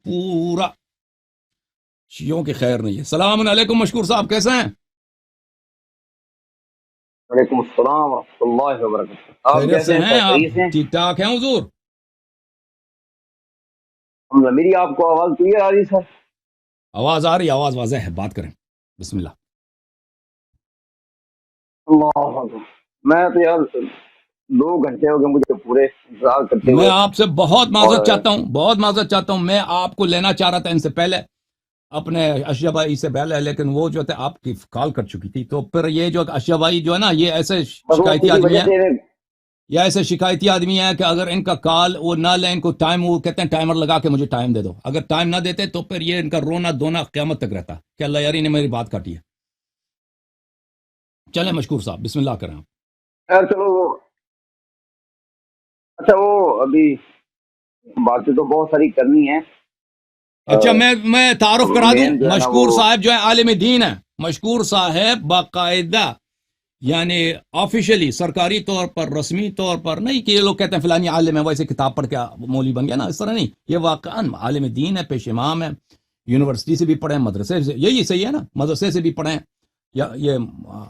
پورا شیعوں کی خیر نہیں ہے. السلام علیکم مشکور صاحب، کیسے ہیں؟ وعلیکم السلام ورحمۃ اللہ وبرکاتہ. آپ خیریت کیسے سے ہیں؟ ہیں سب آپ؟ خیریت سے ہیں؟ ٹھیک ٹھاک ہیں حضور؟ میری آپ کو آواز کلیئر آ رہی سر؟ آواز آ رہی، آواز واضح ہے، بات کریں. بسم اللہ. اللہ اکبر. میں تو یار 2 گھنٹے ہو گئے مجھے پورے انتظار کرتے میں ہوئے. آپ سے بہت اور معذرت چاہتا ہوں، بہت معذرت چاہتا ہوں. میں آپ کو لینا چاہ رہا تھا ان سے پہلے، اپنے اشیا بھائی سے پہلے، لیکن وہ جو تھے آپ کی کال کر چکی تھی. تو پھر یہ جو اشیا بھائی جو ہے نا، یہ ایسے بس وہ شکایتی کسی آدمی وجہ ہیں، سے یہ ایسے شکایتی آدمی ہیں کہ اگر ان کا کال وہ نہ لیں، ان کو ٹائم، وہ کہتے ہیں ٹائمر لگا کے مجھے ٹائم دے دو. اگر ٹائم نہ دیتے تو پھر یہ ان کا رونا دھونا قیامت تک رہتا کہ اللہ یاری نے میری بات کاٹی ہے. چلیں مشکور صاحب، بسم اللہ کریں آپ. خیر چلو اچھا وہ ابھی باتیں تو بہت ساری کرنی ہے. اچھا میں تعارف کرا دوں. مین جو ہے نا وہ مشکور صاحب جو ہے عالم دین ہے. مشکور صاحب باقاعدہ، یعنی آفیشلی، سرکاری طور پر، رسمی طور پر نہیں کہ یہ لوگ کہتے ہیں فلانی عالم ہے، ویسے کتاب پڑھ کے مولوی بن گیا نا، اس طرح نہیں. یہ واقعا عالم دین ہے، پیش امام ہے، یونیورسٹی سے بھی پڑھے، مدرسے سے، یہی صحیح ہے نا، مدرسے سے بھی پڑھے. یہ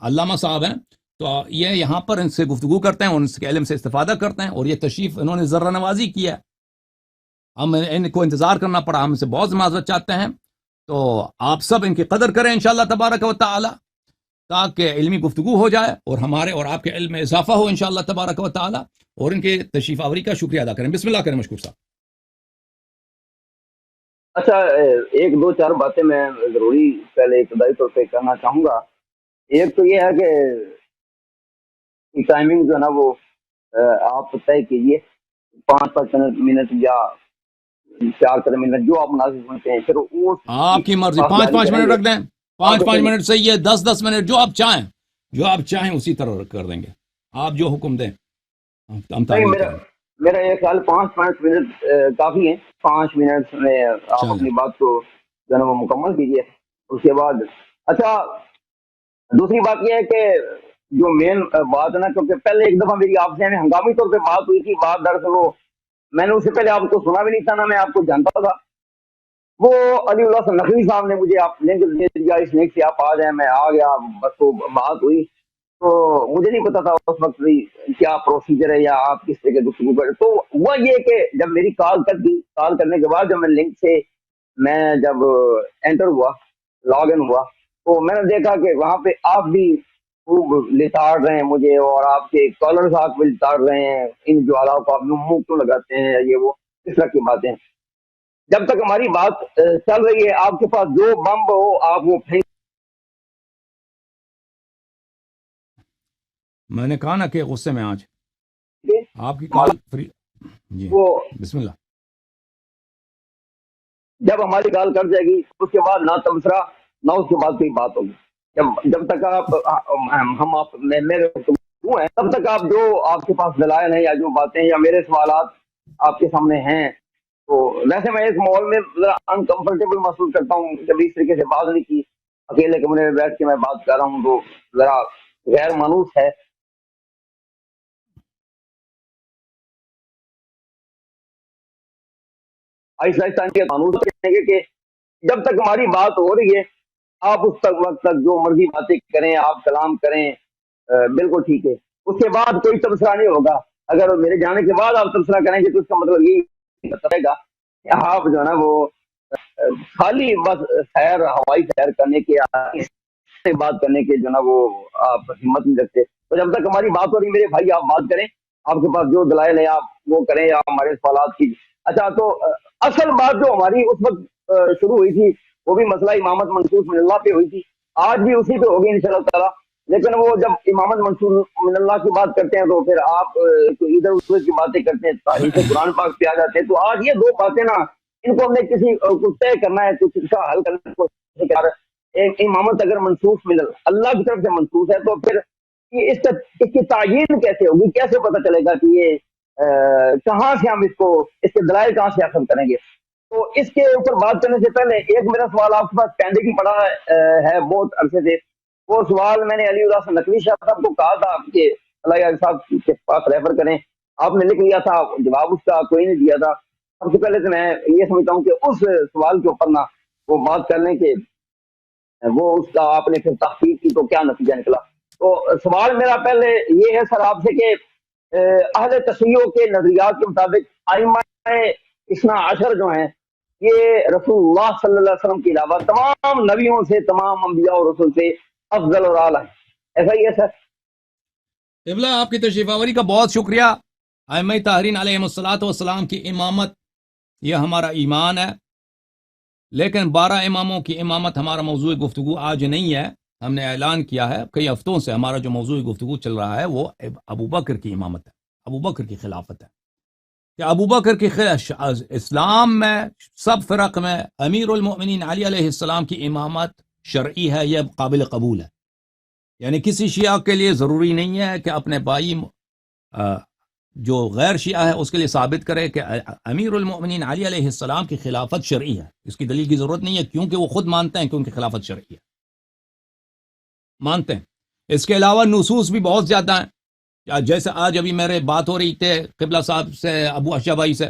علامہ صاحب ہیں. تو یہ یہاں پر ان سے گفتگو کرتے ہیں، ان کے علم سے استفادہ کرتے ہیں، اور یہ تشریف انہوں نے ذرہ نوازی کیا ہے. ہم ان کو انتظار کرنا پڑا، ہم سے بہت معذرت چاہتے ہیں. تو آپ سب ان کی قدر کریں انشاءاللہ تبارک و تعالی، تاکہ علمی گفتگو ہو جائے اور ہمارے اور آپ کے علم میں اضافہ ہو انشاءاللہ تبارک و تعالی. اور ان کے تشریف آوری کا شکریہ ادا کریں. بسم اللہ کریں مشکور صاحب. اچھا 1 2 4 باتیں میں ضروری پہلے ابتدائی طور پہ کرنا چاہوں گا. ایک تو یہ ہے کہ ٹائمنگ جو ہے نا وہ آپ طے کیجیے 5 5 منٹ یا 4 منٹ جو آپ مناسب سمجھتے ہیں. پھر وہ آپ کی مرضی، پاس 5 جاری 5 کریں منٹ گے. رکھ دیں، آپ 5 5 دیکھیں گے منٹ صحیح ہے، 10 10 منٹ، جو آپ چاہیں، جو آپ چاہیں اسی طرح کر دیں گے. آپ جو حکم دیں ہم نہیں تعمیل میرا کریں گے. میرا یہ خیال 5 5 منٹ کافی ہیں. 5 منٹ میں آپ چلیں. اپنی بات کو جو ہے نا وہ مکمل کیجیے. اس کے بعد اچھا دوسری بات یہ ہے کہ جو مین بات ہے نا، کیونکہ پہلے ایک دفعہ میری آپ سے ہنگامی طور پہ بات ہوئی تھی. بات دراصل وہ میں نے اس سے پہلے آپ کو سنا بھی نہیں تھا، نہ میں آپ کو جانتا تھا. وہ علی اللہ سے نقوی صاحب نے مجھے آپ لنک دے دیا، اس لنک سے آپ آ جائیں. میں آ گیا، بس وہ بات ہوئی. تو مجھے نہیں پتا تھا اس وقت بھی کیا پروسیجر ہے یا آپ کس طرح کے گفتگو کریں. تو وہ یہ کہ جب میری کال کٹ گئی، کال کرنے کے بعد جب میں لنک سے میں جب انٹر ہوا، لاگ ان ہوا، تو میں نے دیکھا کہ وہاں پہ آپ بھی خوب لتاڑ رہے ہیں مجھے، اور آپ کے کالرز آپ بھی لتاڑ رہے ہیں. ان جوالوں کو آپ منہ کیوں لگاتے ہیں، یہ وہ اس طرح کی باتیں. جب تک ہماری بات چل رہی ہے، آپ کے پاس جو بم ہو آپ وہ پھینک. میں نے کہا نا کہ غصے میں آج آپ کی ہمارا کال فری. جی وہ بسم اللہ. جب ہماری کال کٹ جائے گی اس کے بعد نہ تبصرہ نہ اس کے بعد کوئی بات ہوگی. جب تک آپ ہم آپ میرے گفتگو ہیں، تب تک آپ جو آپ کے پاس دلائل ہیں یا جو باتیں یا میرے سوالات آپ کے سامنے ہیں. تو ویسے میں اس ماحول میں ذرا انکمفرٹیبل محسوس کرتا ہوں. جب اس طریقے سے بات نہیں کی، اکیلے کمرے میں بیٹھ کے میں بات کر رہا ہوں، تو ذرا غیر مانوس ہے. آہستہ آہستہ مانوس کریں گے کہ جب تک ہماری بات ہو رہی ہے آپ اس تک وقت تک جو مرضی باتیں کریں، آپ کلام کریں، بالکل ٹھیک ہے. اس کے بعد کوئی تبصرہ نہیں ہوگا. اگر میرے جانے کے بعد آپ تبصرہ کریں گے تو اس کا مطلب یہی رہے گا کہ آپ جو ہے نا وہ خالی بس سیر، ہوائی سیر کرنے کے بات کرنے کے جو ہے نا وہ آپ ہمت نہیں رکھتے. تو جب تک ہماری بات ہو رہی میرے بھائی، آپ بات کریں. آپ کے پاس جو دلائل ہے آپ وہ کریں یا ہمارے سوالات کی. اچھا تو اصل بات جو ہماری اس وقت شروع ہوئی تھی وہ بھی مسئلہ امامت منصور من اللہ پہ ہوئی تھی. آج بھی اسی پہ ہوگی انشاءاللہ تعالیٰ. لیکن وہ جب امامت منصور من اللہ کی بات کرتے ہیں تو پھر آپ ادھر ادھر کی باتیں کرتے ہیں، تاریخ قرآن پاک پہ آ جاتے ہیں. تو آج یہ 2 باتیں نا، ان کو ہم نے کسی کو طے کرنا ہے، کچھ اس کا حل کرنے کو کر. ایک امامت اگر منصوص من اللہ کی طرف سے منصوص ہے تو پھر اس کی تعین کیسے ہوگی؟ کیسے پتہ چلے گا کہ یہ کہاں سے ہم اس کے دلائل کہاں سے حاصل کریں گے؟ تو اس کے اوپر بات کرنے سے پہلے ایک میرا سوال آپ کے پاس پینڈنگ ہی پڑا ہے بہت عرصے سے. وہ سوال میں نے علی اللہ سے نقوی صاحب کو کہا تھا کہ اللہ صاحب کے پاس ریفر کریں. آپ نے لکھ لیا تھا، جواب اس کا کوئی نہیں دیا تھا. سب سے پہلے تو میں یہ سمجھتا ہوں کہ اس سوال کے اوپر نا وہ بات کر لیں کہ وہ اس کا آپ نے پھر تحقیق کی تو کیا نتیجہ نکلا. تو سوال میرا پہلے یہ ہے سر آپ سے کہ اہل تشیع کے نظریات کے مطابق ائمہ اثنا عشر جو ہیں یہ رسول اللہ صلی اللہ علیہ وسلم کے علاوہ تمام نبیوں سے تمام انبیاء اور رسول سے افضل اور اعلیٰ ہیں. ایسا ہی ہے سر؟ قبلہ آپ کی تشریف آوری کا بہت شکریہ. ائمہ طاہرین علیہم الصلوۃ والسلام کی امامت یہ ہمارا ایمان ہے، لیکن 12 اماموں کی امامت ہمارا موضوع گفتگو آج نہیں ہے. ہم نے اعلان کیا ہے کئی ہفتوں سے ہمارا جو موضوع گفتگو چل رہا ہے وہ ابو بکر کی امامت ہے، ابو بکر کی خلافت ہے. کہ ابو بکر کی اسلام میں سب فرق میں امیر المؤمنین علی علیہ السلام کی امامت شرعی ہے، یہ قابل قبول ہے. یعنی کسی شیعہ کے لیے ضروری نہیں ہے کہ اپنے بھائی جو غیر شیعہ ہے اس کے لیے ثابت کرے کہ امیر المؤمنین علی علیہ السلام کی خلافت شرعی ہے. اس کی دلیل کی ضرورت نہیں ہے کیونکہ وہ خود مانتے ہیں کہ ان کی خلافت شرعی ہے، مانتے ہیں. اس کے علاوہ نصوص بھی بہت زیادہ ہیں. جیسے آج ابھی میرے بات ہو رہی تھے قبلہ صاحب سے، ابو اشا بھائی سے،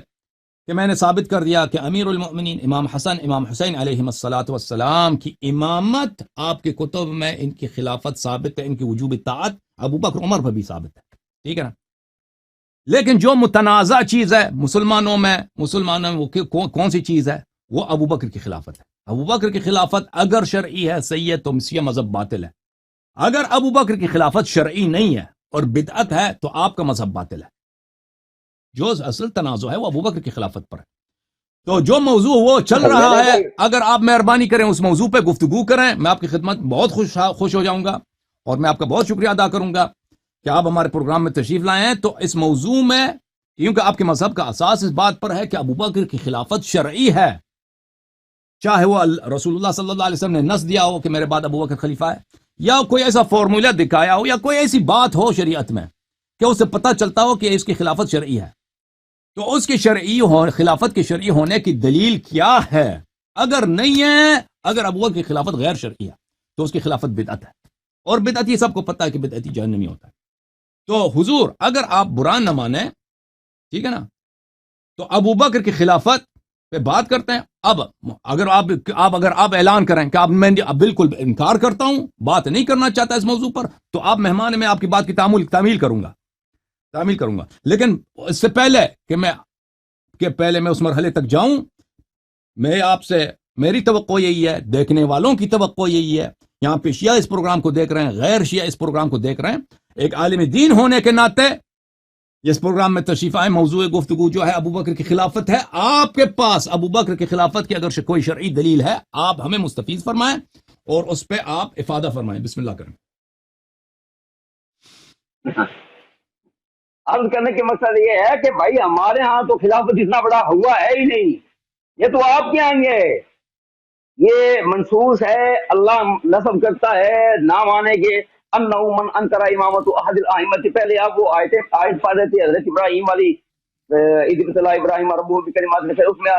کہ میں نے ثابت کر دیا کہ امیر المؤمنین امام حسن امام حسین علیہ الصلوۃ والسلام کی امامت آپ کے کتب میں ان کی خلافت ثابت ہے، ان کی وجوب اطاعت ابو بکر عمر پر بھی ثابت ہے. ٹھیک ہے نا؟ لیکن جو متنازع چیز ہے مسلمانوں میں وہ کون سی چیز ہے؟ وہ ابو بکر کی خلافت ہے. ابو بکر کی خلافت اگر شرعی ہے صحیح ہے تو مسیح مذہب باطل ہے. اگر ابو بکر کی خلافت شرعی نہیں ہے اور بدعت ہے تو آپ کا مذہب باطل ہے. جو اصل تنازع ہے وہ ابو بکر کی خلافت پر ہے. تو جو موضوع وہ چل رہا ہے اگر آپ مہربانی کریں اس موضوع پہ گفتگو کریں، میں آپ کی خدمت بہت خوش ہو جاؤں گا اور میں آپ کا بہت شکریہ ادا کروں گا کہ آپ ہمارے پروگرام میں تشریف لائے ہیں. تو اس موضوع میں کیونکہ آپ کے مذہب کا اساس اس بات پر ہے کہ ابو بکر کی خلافت شرعی ہے، چاہے وہ رسول اللہ صلی اللہ علیہ وسلم نے نص دیا ہو کہ میرے بعد ابو بکر خلیفہ ہے، یا کوئی ایسا فارمولہ دکھایا ہو، یا کوئی ایسی بات ہو شریعت میں کہ اسے پتہ چلتا ہو کہ اس کی خلافت شرعی ہے. تو اس کی خلافت کے شرعی ہونے کی دلیل کیا ہے؟ اگر نہیں ہے، اگر ابو بکر کی خلافت غیر شرعی ہے تو اس کی خلافت بدعت ہے، اور بدعتی سب کو پتہ ہے کہ بدعتی جہنمی ہوتا ہے. تو حضور اگر آپ برا نہ مانیں، ٹھیک ہے نا، تو ابو بکر کی خلافت پہ بات کرتے ہیں. اب اگر آپ اعلان کریں کہ میں بالکل انکار کرتا ہوں، بات نہیں کرنا چاہتا اس موضوع پر، تو آپ مہمان میں آپ کی بات کی تعمیل کروں گا. لیکن اس سے پہلے کہ پہلے میں اس مرحلے تک جاؤں، میں آپ سے میری توقع یہی ہے، دیکھنے والوں کی توقع یہی ہے، یہاں پہ شیعہ اس پروگرام کو دیکھ رہے ہیں، غیر شیعہ اس پروگرام کو دیکھ رہے ہیں، ایک عالم دین ہونے کے ناطے اس پروگرام میں تشریف آئے. موضوع گفتگو جو ہے ابو بکر کی خلافت ہے. آپ کے پاس ابو بکر کی خلافت کی اگر کوئی شرعی دلیل ہے آپ ہمیں مستفیض فرمائیں اور اس پہ آپ افادہ فرمائیں. بسم اللہ کریں. عرض کرنے کے مقصد یہ ہے کہ بھائی ہمارے ہاں تو خلافت اتنا بڑا ہوا ہے ہی نہیں، یہ تو آپ کے یہاں ہے، یہ منصوص ہے، اللہ نصب کرتا ہے نام آنے کے انہ من انکر امامت احد الائمۃ. پہلے آپ وہ آیت پڑھ رہے تھے حضرت ابراہیم والی، اذ ابتلى ابراہیم ربہ بکلمات، پھر اس میں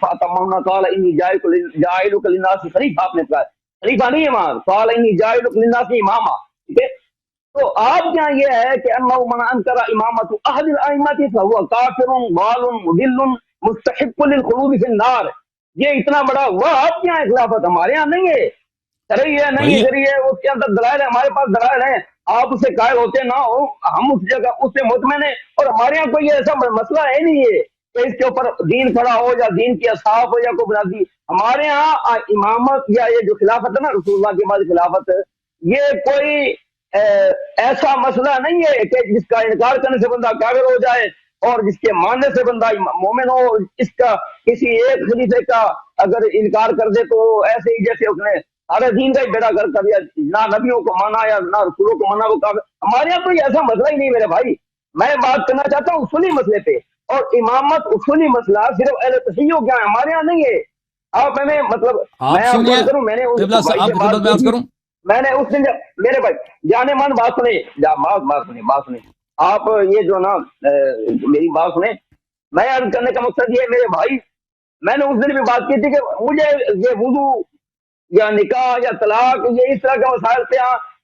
فاتممنا قال انی جاعلک للناس خلیفہ، آپ نے کہا خلیفہ نہیں ہے وہاں، قال انی جاعلک للناس اماما. ٹھیک ہے، تو آپ کے یہاں یہ ہے کہ انہ من انکر امامت احد الائمۃ فهو کافر ضال مضل مستحق للخلود فی النار. یہ اتنا بڑا ہوا آپ کے یہاں خلافت، ہمارے یہاں نہیں ہے. صحیح ہے نہیں ہے صحیح ہے، اس کے اندر دلائل ہے، ہمارے پاس دلائل ہیں، آپ اسے قائل ہوتے نہ ہو، ہم اس جگہ اس سے مطمئن ہیں. اور ہمارے یہاں کوئی ایسا مسئلہ ہے نہیں ہے کہ اس کے اوپر دین کھڑا ہو یا دین کی اصحاف ہو یا کوئی بنیادی. ہمارے یہاں امامت یا یہ جو خلافت ہے نا رسول اللہ کے بعد خلافت، یہ کوئی ایسا مسئلہ نہیں ہے کہ جس کا انکار کرنے سے بندہ کافر ہو جائے اور جس کے ماننے سے بندہ مومن ہو. اس کا کسی ایک خلیفے کا اگر انکار کر دے تو ایسے ہی جیسے اس نے سارے دین کا ہی بیڑا کر دیا، نہ نبیوں کو مانا یا نہ رسولوں کو مانا، وہ کافر. ہمارے یہاں کوئی ایسا مسئلہ ہی نہیں میرے بھائی. میں بات کرنا چاہتا ہوں اصولی مسئلے پہ، اور امامت اصولی مسئلہ صرف اہل تشیع کیا ہے، ہمارے یہاں نہیں ہے. آپ ہمیں مطلب میں آپ کو کروں، میں نے اس بھائی سے بات کی تھی، میں نے اس دن میرے بھائی جانے من بات سنیں آپ، یہ جو نا میری بات سنیں، میں عرض کرنے کا مقصد یہ ہے میرے بھائی، میں نے اس دن بھی بات کی تھی کہ مجھے یہ وضو یا نکاح یا طلاق یہ اس طرح کے مسائل پہ،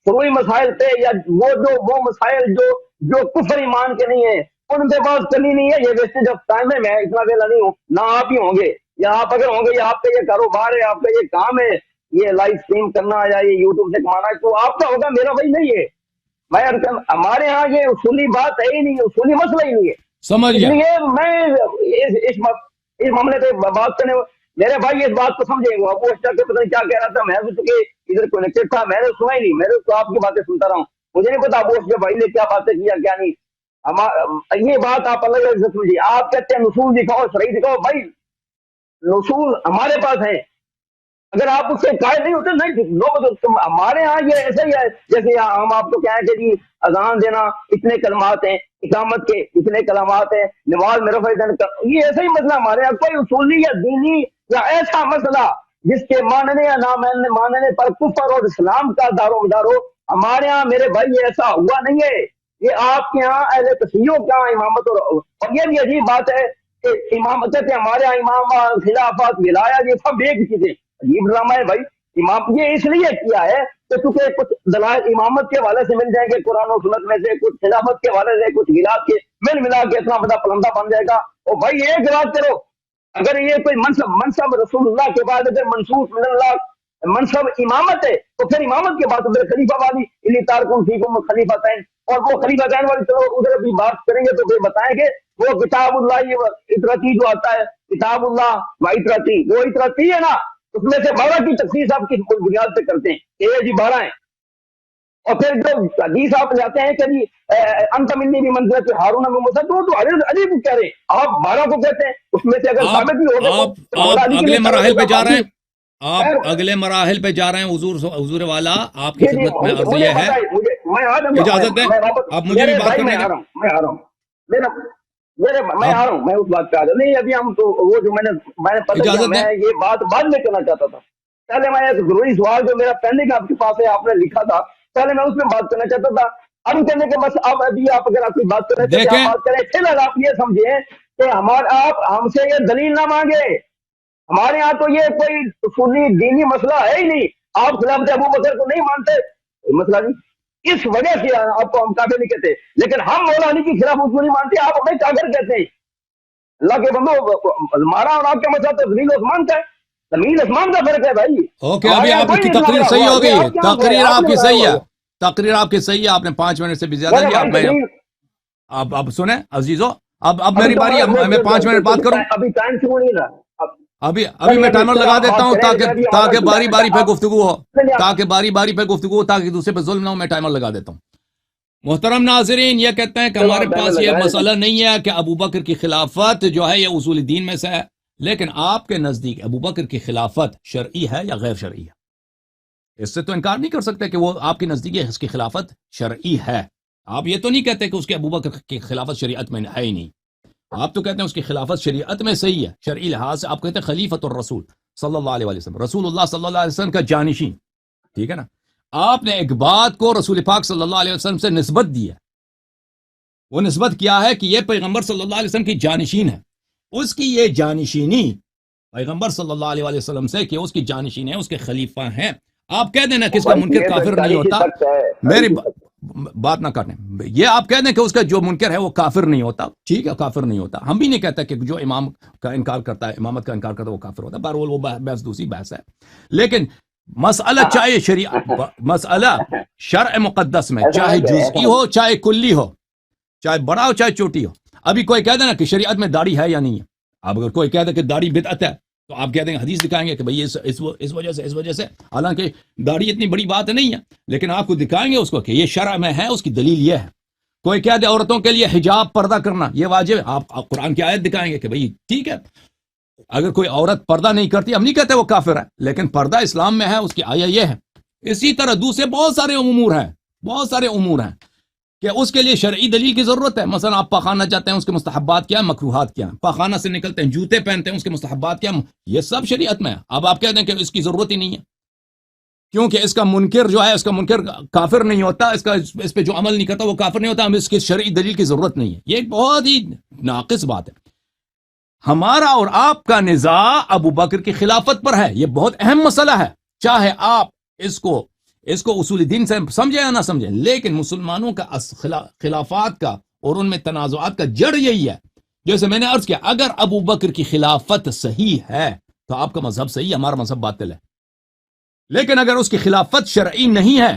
فروعی مسائل پہ، یا وہ مسائل جو کفر ایمان کے نہیں ہیں، ان سے بات کرنی نہیں ہے, یہ ویسٹیج آف ٹائم ہے. میں اتنا ویلا نہیں ہوں, نہ آپ ہی ہوں گے, یا آپ اگر ہوں گے, یا آپ کا یہ کاروبار ہے, آپ کا یہ کام ہے, یہ لائف اسٹریم کرنا یا یہ یوٹیوب سے کمانا ہے, تو آپ کا ہوگا, میرا بھائی نہیں ہے. ہمارے ہاں یہ اصولی بات ہے ہی نہیں, اصولی مسئلہ ہی نہیں ہے. سمجھ اس گیا. لیے میں اس معاملے پہ بات کرنے, میرے بھائی اس بات کو سمجھیں گے. ابو اشرف کے پتہ نہیں کیا کہہ رہا تھا, میں تو چونکہ ادھر کنیکٹڈ تھا, میں نے سنا ہی نہیں, میں نے تو آپ کی باتیں سنتا رہا ہوں, مجھے نہیں پتا ابو اشرف بھائی نے کیا باتیں کیا کیا نہیں. یہ بات آپ الگ الگ سے سمجھیے. آپ کہتے ہیں نصول دکھاؤ, صحیح دکھاؤ, بھائی نصول ہمارے پاس ہیں, اگر آپ اس سے قائل نہیں ہوتے نہیں لوگ, ہمارے ہاں یہ ایسا ہی ہے جیسے ہم آپ کو کہیں کہ جی اذان دینا اتنے کلمات ہیں, اقامت کے اتنے کلمات ہیں, نماز میں رفع دین, یہ ایسا ہی مسئلہ ہمارے یہاں. کوئی اصولی یا دینی یا ایسا مسئلہ جس کے ماننے یا نہ ماننے پر کفر اور اسلام کا دار و مدار ہو, ہمارے یہاں میرے بھائی ایسا ہوا نہیں ہے. یہ آپ کے یہاں اہل تشیعوں کے یہاں امامت, اور یہ بھی عجیب بات ہے کہ امامت کہتے ہیں ہمارے یہاں امام, خلافت, ولایت, یہ سب ایک چیزیں. عجیب ڈرامہ ہے بھائی. امام یہ اس لیے کیا ہے کہ چونکہ کچھ دلائل امامت کے حوالے سے مل جائیں گے قرآن و سنت میں سے, کچھ خلافت کے حوالے سے, کچھ ولایت کے, ملا کے اتنا بڑا پلندہ بن جائے گا. اور بھائی ایک بات کرو, اگر یہ کوئی منصب رسول اللہ کے بعد اگر منصوب من اللہ منصب امامت ہے, تو پھر امامت کے بعد ادھر خلیفہ والی علی تارکم فیکم خلیفہ تعین, اور وہ خلیفہ تعین والی چلو ادھر بھی بات کریں گے تو پھر بتائیں گے وہ کتاب اللہ اطرتی جو آتا ہے, کتاب اللہ و اطرتی, وہ اطرتی ہے نا, اس میں سے 12 کی تخصیص آپ کی بنیاد پہ کرتے ہیں, یہ جی 12 ہیں. اور پھر جو حدیث آپ جاتے ہیں کہ جی انت منی بھی منزلت ہارون من موسیٰ, تو علی کو کہہ رہے ہیں, آپ 12 کو کہتے ہیں, اس میں سے اگر ثابت بھی ہو آپ اگلے مراحل پہ جا رہے ہیں, آپ اگلے مراحل پہ جا رہے ہیں. حضور والا آپ کی خدمت میں عرض یہ ہے, اجازت دیں آپ مجھے بھی بات کرنے دیں. میں آ رہا ہوں, میں آ رہا ہوں, میں اس بات پہ آ رہا نہیں. ابھی ہم تو وہ جو میں نے پتہ کیا, میں یہ بات بعد میں کرنا چاہتا تھا. پہلے میں ایک ضروری سوال جو میرا پینڈنگ آپ کے پاس ہے, آپ نے لکھا تھا, پہلے میں اس میں بات کرنا چاہتا تھا. اب کہنے کے بس اب ابھی آپ اگر آپ کی بات کریں تو آپ بات کریں, پھر آپ یہ سمجھیں کہ آپ ہم سے یہ دلیل نہ مانگے. ہمارے ہاں تو یہ کوئی اصولی دینی مسئلہ ہے ہی نہیں. آپ خلافت ابوبکر کو نہیں مانتے, مسئلہ نہیں, اس وجہ سے آپ کو ہم کافر نہیں کہتے. لیکن ہم مولا علی کی خلافت کو نہیں مانتے, آپ ہمیں کافر کہتے ہیں. اللہ کے بندو, ہمارا اور آپ کا مسئلہ تو زمین عثمان کا ہے, زمین عثمان کا فرق ہے بھائی. اوکے, ابھی آپ کی تقریر صحیح ہو گئی, تقریر آپ کی صحیح ہے, تقریر آپ کی صحیح ہے, آپ نے 5 منٹ سے بھی زیادہ لیا. اب سنیں عزیزو, اب میری باری, میں 5 منٹ بات کروں. ابھی ٹائم شروع نہیں رہا, ابھی میں ٹائمر لگا دیتا ہوں تاکہ باری باری پہ گفتگو ہو, تاکہ دوسرے پہ ظلم نہ ہو. میں ٹائمر لگا دیتا ہوں. محترم ناظرین, یہ کہتے ہیں کہ ہمارے پاس یہ مسئلہ نہیں ہے کہ ابو بکر کی خلافت جو ہے یہ اصول دین میں سے ہے, لیکن آپ کے نزدیک ابو بکر کی خلافت شرعی ہے یا غیر شرعی ہے؟ اس سے تو انکار نہیں کر سکتے کہ وہ آپ کے نزدیک اس کی خلافت شرعی ہے. آپ یہ تو نہیں کہتے کہ اس کے ابو بکر کی خلافت شریعت میں ہے ہی نہیں. آپ تو کہتے ہیں اس کی خلافت شریعت میں صحیح ہے, شرعی لحاظ سے. آپ کہتے ہیں خلیفۃ الرسول صلی اللہ علیہ وسلم, رسول اللہ صلی اللہ علیہ وسلم کا جانشین, ٹھیک ہے نا. آپ نے ایک بات کو رسول پاک صلی اللہ علیہ وسلم سے نسبت دی ہے. وہ نسبت کیا ہے کہ یہ پیغمبر صلی اللہ علیہ وسلم کی جانشین ہے. اس کی یہ جانشینی پیغمبر صلی اللہ علیہ وسلم سے کہ اس کی جانشین ہے, اس کے خلیفہ ہیں. آپ کہہ دینا کہ اس کا منکر کافر نہیں ہوتا. میری بات نہ کرنے, یہ آپ کہہ دیں کہ اس کا جو منکر ہے وہ کافر نہیں ہوتا, ٹھیک ہے, کافر نہیں ہوتا. ہم بھی نہیں کہتے کہ جو امام کا انکار کرتا ہے, امامت کا انکار کرتا ہے, وہ کافر ہوتا ہے. بہرحال وہ بحث دوسری بحث ہے. لیکن مسئلہ چاہے مسئلہ شرع مقدس میں چاہے جزئی ہو چاہے کلی ہو, چاہے بڑا ہو چاہے چھوٹی ہو, ابھی کوئی کہہ دینا کہ شریعت میں داڑھی ہے یا نہیں ہے. اب اگر کوئی کہہ دے کہ داڑھی بدعت ہے تو آپ کہہ دیں گے, حدیث دکھائیں گے کہ بھئی اس وجہ سے, حالانکہ داڑھی اتنی بڑی بات نہیں ہے, لیکن آپ کو دکھائیں گے اس کو کہ یہ شرع میں ہے, اس کی دلیل یہ ہے. کوئی کہہ دے عورتوں کے لیے حجاب پردہ کرنا یہ واجب ہے, آپ قرآن کی آیت دکھائیں گے کہ بھئی ٹھیک ہے, اگر کوئی عورت پردہ نہیں کرتی, ہم نہیں کہتے وہ کافر ہے, لیکن پردہ اسلام میں ہے, اس کی آیت یہ ہے. اسی طرح دوسرے بہت سارے امور ہیں کہ اس کے لیے شرعی دلیل کی ضرورت ہے. مثلا آپ پاخانہ جاتے ہیں, اس کے مستحبات کیا ہیں, مکروہات کیا ہیں. پاخانہ سے نکلتے ہیں, جوتے پہنتے ہیں, اس کے مستحبات کیا ہیں, یہ سب شریعت میں ہے. اب آپ کہہ دیں کہ اس کی ضرورت ہی نہیں ہے, کیونکہ اس کا منکر جو ہے, اس کا منکر کافر نہیں ہوتا, اس پہ جو عمل نہیں کرتا وہ کافر نہیں ہوتا, ہمیں اس کی شرعی دلیل کی ضرورت نہیں ہے. یہ ایک بہت ہی ناقص بات ہے. ہمارا اور آپ کا نزاع ابو بکر کی خلافت پر ہے, یہ بہت اہم مسئلہ ہے. چاہے آپ اس کو اصول دین سے سمجھیں یا نہ سمجھیں, لیکن مسلمانوں کا خلافات کا اور ان میں تنازعات کا جڑ یہی ہے. جیسے میں نے عرض کیا اگر ابو بکر کی خلافت صحیح ہے تو آپ کا مذہب صحیح ہے, ہمارا مذہب باطل ہے. لیکن اگر اس کی خلافت شرعی نہیں ہے,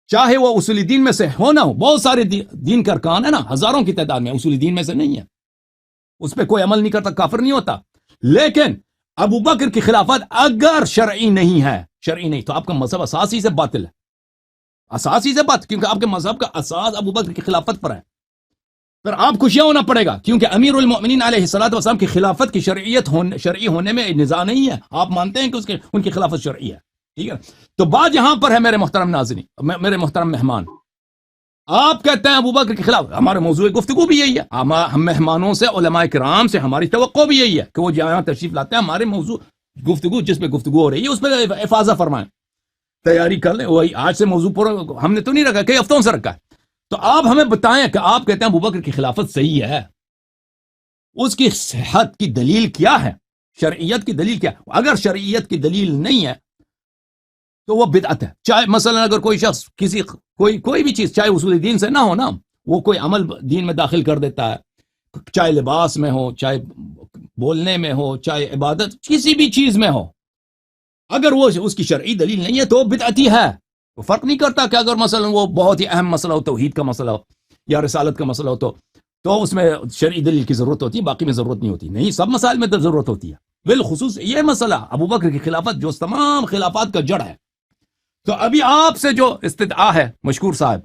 چاہے وہ اصول دین میں سے ہو نہ ہو, بہت سارے دین کا ارکان ہے نا, ہزاروں کی تعداد میں, اصول دین میں سے نہیں ہے, اس پہ کوئی عمل نہیں کرتا کافر نہیں ہوتا. لیکن ابو بکر کی خلافت اگر شرعی نہیں ہے, شرعی نہیں, تو آپ کا مذہب اساسی سے باطل ہے, اساسی سے باطل, کیونکہ آپ کے مذہب کا اساس ابو بکر کی خلافت پر ہے. پھر آپ خوشیاں ہونا پڑے گا, کیونکہ امیر المؤمنین علیہ الصلوۃ والسلام کی خلافت کی شرعی ہونے میں نزاع نہیں ہے. آپ مانتے ہیں کہ ان کی خلافت شرعی ہے, ٹھیک ہے. تو بات یہاں پر ہے میرے محترم ناظرین, میرے محترم مہمان, آپ کہتے ہیں ابو بکر کے خلاف, ہمارے موضوع گفتگو بھی یہی ہے, ہم مہمانوں سے, علماء کرام سے ہماری توقع بھی یہی ہے کہ وہ جہاں تشریف لاتے ہیں ہمارے موضوع گفتگو, جس پہ گفتگو ہو رہی ہے اس پہ افاضہ فرمائیں, تیاری کر لیں. وہی آج سے موضوع پورا ہم نے تو نہیں رکھا, کئی ہفتوں سے رکھا ہے. تو آپ ہمیں بتائیں کہ آپ کہتے ہیں ابو بکر کی خلافت صحیح ہے, اس کی صحت کی دلیل کیا ہے, شرعیت کی دلیل کیا ہے؟ اگر شرعیت کی دلیل نہیں ہے تو وہ بدعت ہے. چاہے مثلا اگر کوئی شخص کوئی بھی چیز چاہے اصول دین سے نہ ہو نا, وہ کوئی عمل دین میں داخل کر دیتا ہے, چاہے لباس میں ہو, چاہے بولنے میں ہو, چاہے عبادت کسی بھی چیز میں ہو, اگر وہ اس کی شرعی دلیل نہیں ہے تو وہ بدعتی ہے. وہ فرق نہیں کرتا کہ اگر مثلا وہ بہت ہی اہم مسئلہ ہو, توحید کا مسئلہ ہو یا رسالت کا مسئلہ ہو, تو اس میں شرعی دلیل کی ضرورت ہوتی ہے, باقی میں ضرورت نہیں ہوتی. نہیں, سب مسائل میں ضرورت ہوتی ہے, بالخصوص یہ مسئلہ ابو بکر کی خلافت جو تمام خلافات کا جڑ ہے. تو ابھی آپ سے جو استدعا ہے مشکور صاحب,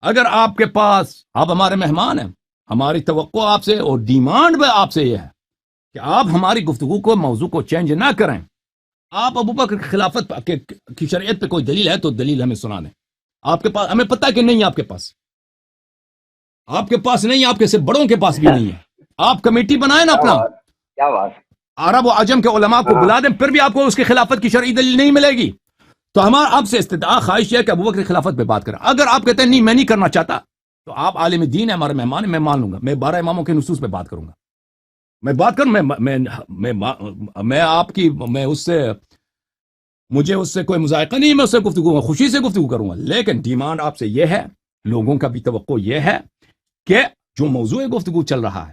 اگر آپ کے پاس, آپ ہمارے مہمان ہیں, ہماری توقع آپ سے اور ڈیمانڈ بھی آپ سے یہ ہے کہ آپ ہماری گفتگو کو, موضوع کو چینج نہ کریں. آپ ابو بکر کی خلافت کی شریعت پہ کوئی دلیل ہے تو دلیل ہمیں سنا دیں. آپ کے پاس, ہمیں پتہ ہے کہ نہیں, آپ کے پاس نہیں, آپ کے سے بڑوں کے پاس بھی نہیں ہے. آپ کمیٹی بنائیں نا اپنا, کیا بات, عرب و عجم کے علماء کو بلا دیں, پھر بھی آپ کو اس کی خلافت کی شرعی دلیل نہیں ملے گی. تو ہمارا آپ سے استدعا خواہش ہے کہ ابو بکر کی خلافت پہ بات کریں. اگر آپ کہتے ہیں نہیں میں نہیں کرنا چاہتا, تو آپ عالم دین ہیں, ہمارے مہمان ہیں, میں مان لوں گا, میں 12 اماموں کے نصوص پہ بات کروں گا. میں بات کروں, میں آپ کی, مجھے اس سے کوئی مذائقہ نہیں, میں اس سے گفتگو خوشی سے گفتگو کروں گا. لیکن ڈیمانڈ آپ سے یہ ہے, لوگوں کا بھی توقع یہ ہے کہ جو موضوع گفتگو چل رہا ہے,